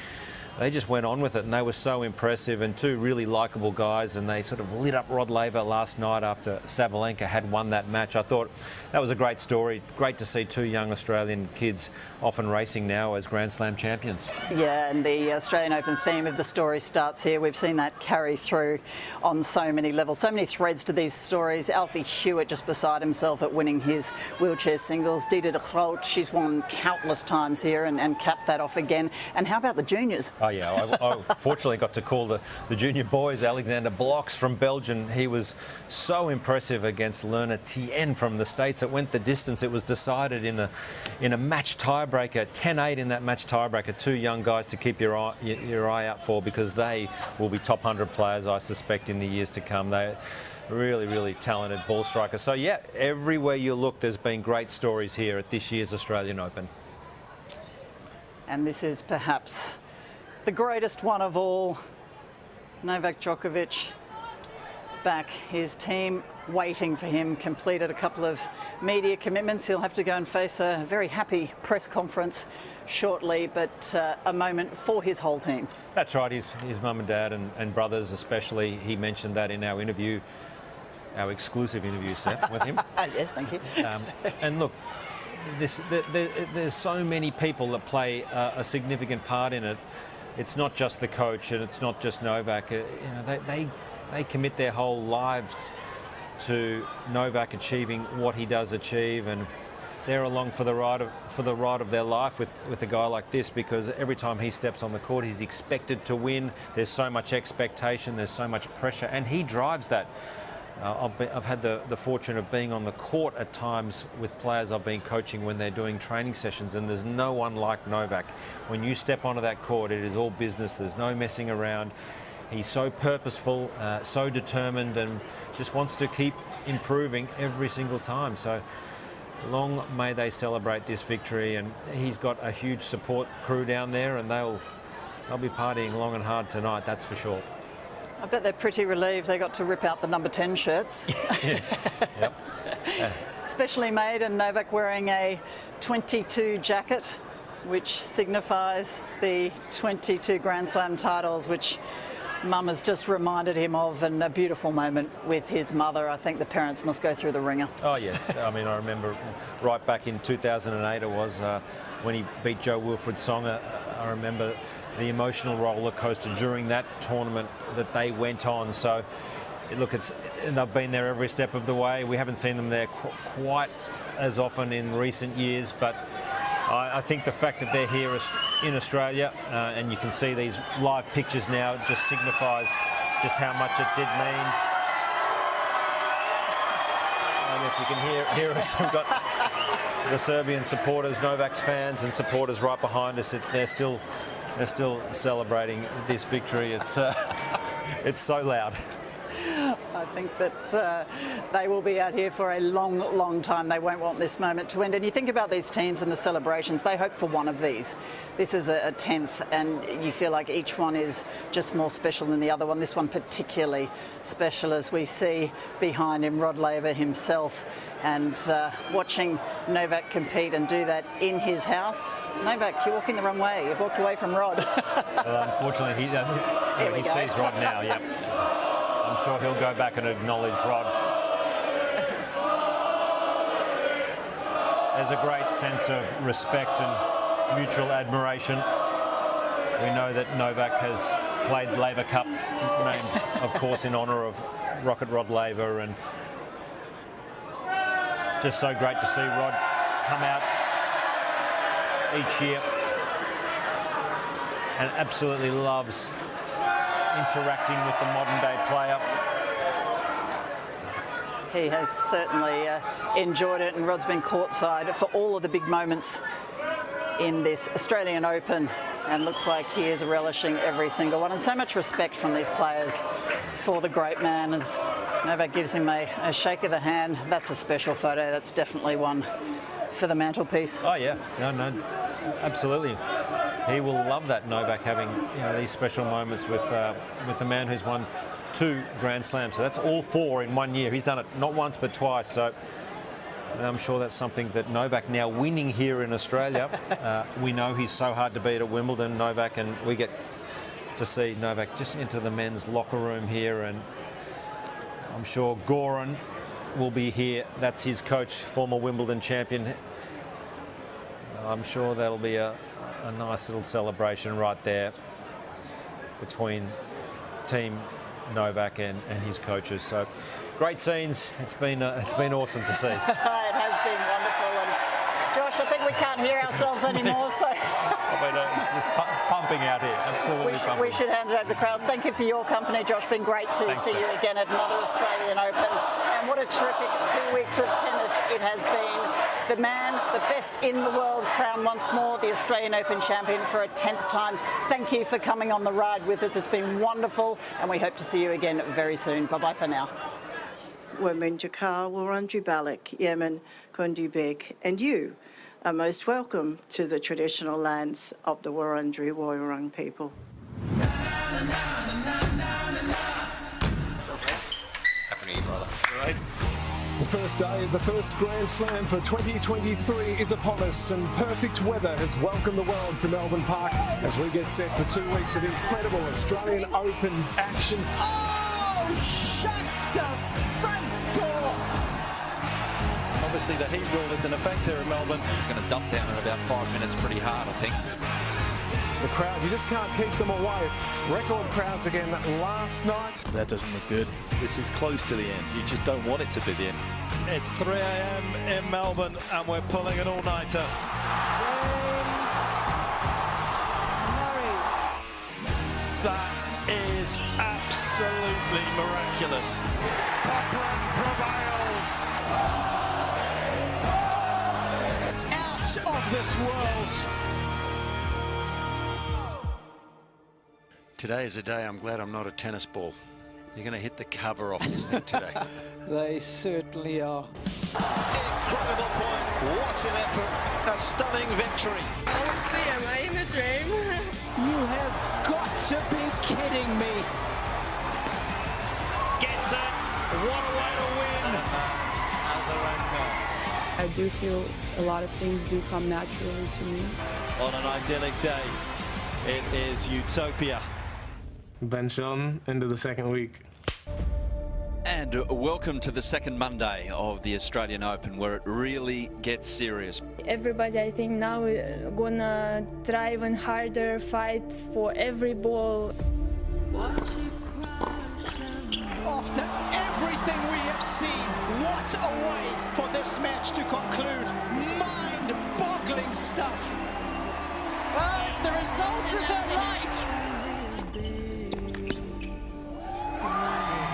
they just went on with it, and they were so impressive, and two really likeable guys, and they sort of lit up Rod Laver last night after Sabalenka had won that match. I thought that was a great story. Great to see two young Australian kids off and racing now as Grand Slam champions. Yeah, and the Australian Open theme of the story starts here. We've seen that carry through on so many levels, so many threads to these stories. Alfie Hewitt just beside himself at winning his wheelchair singles. Dita de Groot, she's won countless times here and capped that off again. And how about the juniors? Oh yeah, I fortunately got to call the junior boys. Alexander Blocks from Belgium, he was so impressive against Lerner Tien from the States. It went the distance. It was decided in a match tiebreaker, 10-8 in that match tiebreaker. Two young guys to keep your eye out for, because they will be top 100 players, I suspect, in the years to come. They're really, really talented ball strikers. So yeah, everywhere you look, there's been great stories here at this year's Australian Open. And this is perhaps the greatest one of all. Novak Djokovic back, his team waiting for him, completed a couple of media commitments. He'll have to go and face a very happy press conference shortly, but a moment for his whole team. That's right, his mum and dad and brothers especially. He mentioned that in our interview, our exclusive interview, Steph, with him. Yes, thank you. And look, there's so many people that play a significant part in it. It's not just the coach, and it's not just Novak. You know, they commit their whole lives to Novak achieving what he does achieve, and they're along for the ride of their life with a guy like this, because every time he steps on the court, he's expected to win. There's so much expectation, there's so much pressure, and he drives that. I've had the fortune of being on the court at times with players I've been coaching when they're doing training sessions, and there's no one like Novak. When you step onto that court, it is all business. There's no messing around. He's so purposeful, so determined, and just wants to keep improving every single time. So long may they celebrate this victory, and he's got a huge support crew down there, and they'll be partying long and hard tonight, that's for sure. I bet they're pretty relieved they got to rip out the number 10 shirts. Yep. Specially made, and Novak wearing a 22 jacket, which signifies the 22 Grand Slam titles, which Mum has just reminded him of, and a beautiful moment with his mother. I think the parents must go through the ringer. Oh yeah, I mean, I remember right back in 2008 it was, when he beat Joe Wilfried Songa. I remember the emotional roller coaster during that tournament that they went on. So look, they've been there every step of the way. We haven't seen them there quite as often in recent years, but I think the fact that they're here in Australia, and you can see these live pictures now, just signifies just how much it did mean. And if you can hear us, we've got the Serbian supporters, Novak's fans and supporters right behind us. They're still celebrating this victory. It's so loud. I think that they will be out here for a long, long time. They won't want this moment to end. And you think about these teams and the celebrations, they hope for one of these. This is a 10th, and you feel like each one is just more special than the other one. This one particularly special, as we see behind him Rod Laver himself. And watching Novak compete and do that in his house. Novak, you're walking the wrong way. You've walked away from Rod. Well, unfortunately, he sees Rod now, yep. I'm sure he'll go back and acknowledge Rod. There's a great sense of respect and mutual admiration. We know that Novak has played Laver Cup, named, of course, in honour of Rocket Rod Laver, and just so great to see Rod come out each year and absolutely loves interacting with the modern-day player. He has certainly enjoyed it, and Rod's been courtside for all of the big moments in this Australian Open, and looks like he is relishing every single one. And so much respect from these players for the great man, as Novak gives him a shake of the hand. That's a special photo. That's definitely one for the mantelpiece. Oh yeah, no, absolutely. He will love that, Novak, having these special moments with the man who's won 2 Grand Slams. So that's all 4 in 1 year. He's done it not once but twice. So I'm sure that's something that Novak, now winning here in Australia, we know he's so hard to beat at Wimbledon, Novak, and we get to see Novak just into the men's locker room here, and I'm sure Goran will be here. That's his coach, former Wimbledon champion. I'm sure that'll be a nice little celebration right there between Team Novak and his coaches. So great scenes. It's been awesome to see. It has been wonderful. And Josh, I think we can't hear ourselves anymore, so it's just pumping out here. Absolutely pumping. We should hand it over to the crowds. Thank you for your company, Josh. Been great to see you again at another Australian Open. And what a terrific 2 weeks of tennis it has been. The man, the best in the world, crowned once more the Australian Open champion for a 10th time. Thank you for coming on the ride with us. It's been wonderful, and we hope to see you again very soon. Bye-bye for now. Women Jakar, Wurundjeri Balik, Yemen, Kundi Beg, and you are most welcome to the traditional lands of the Wurundjeri Woiwurrung people. It's okay. Happy New Year, brother. All right. The first day of the first Grand Slam for 2023 is upon us, and perfect weather has welcomed the world to Melbourne Park as we get set for 2 weeks of incredible Australian Open action. Oh, shut the front door! Obviously, the heat rule is in effect here in Melbourne. It's going to dump down in about 5 minutes pretty hard, I think. The crowd, you just can't keep them away. Record crowds again last night. That doesn't look good. This is close to the end. You just don't want it to be the end. It's 3 a.m. in Melbourne, and we're pulling an all-nighter. That is absolutely miraculous. Buckland prevails. Out of this world. Today is a day I'm glad I'm not a tennis ball. You're going to hit the cover off this thing today. They certainly are. Incredible point. What an effort. A stunning victory. Honestly, am I in a dream? You have got to be kidding me. Gets it. What a way to win. I do feel a lot of things do come naturally to me. On an idyllic day, it is utopia. Ben Shelton into the second week. And welcome to the second Monday of the Australian Open, where it really gets serious. Everybody, I think, now gonna try even harder, fight for every ball. After everything we have seen, what a way for this match to conclude. Mind-boggling stuff. Well, it's the result of her life.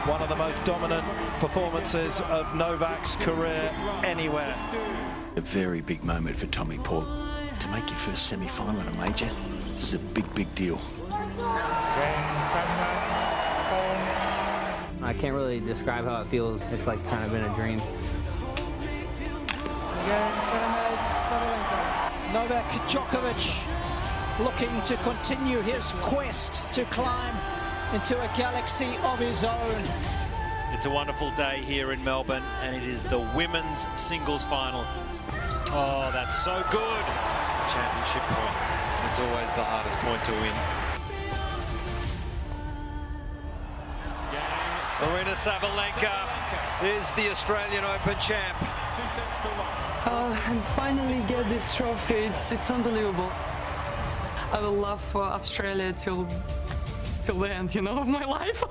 One of the most dominant performances of Novak's career anywhere. A very big moment for Tommy Paul. To make your first semi-final in a major, this is a big, big deal. I can't really describe how it feels. It's like kind of been a dream. Novak Djokovic looking to continue his quest to climb into a galaxy of his own. It's a wonderful day here in Melbourne, and it is the women's singles final. Oh, that's so good. Championship point. It's always the hardest point to win. Aryna Sabalenka is the Australian Open champ. And finally get this trophy. It's unbelievable. I will love Australia till the end, you know, of my life.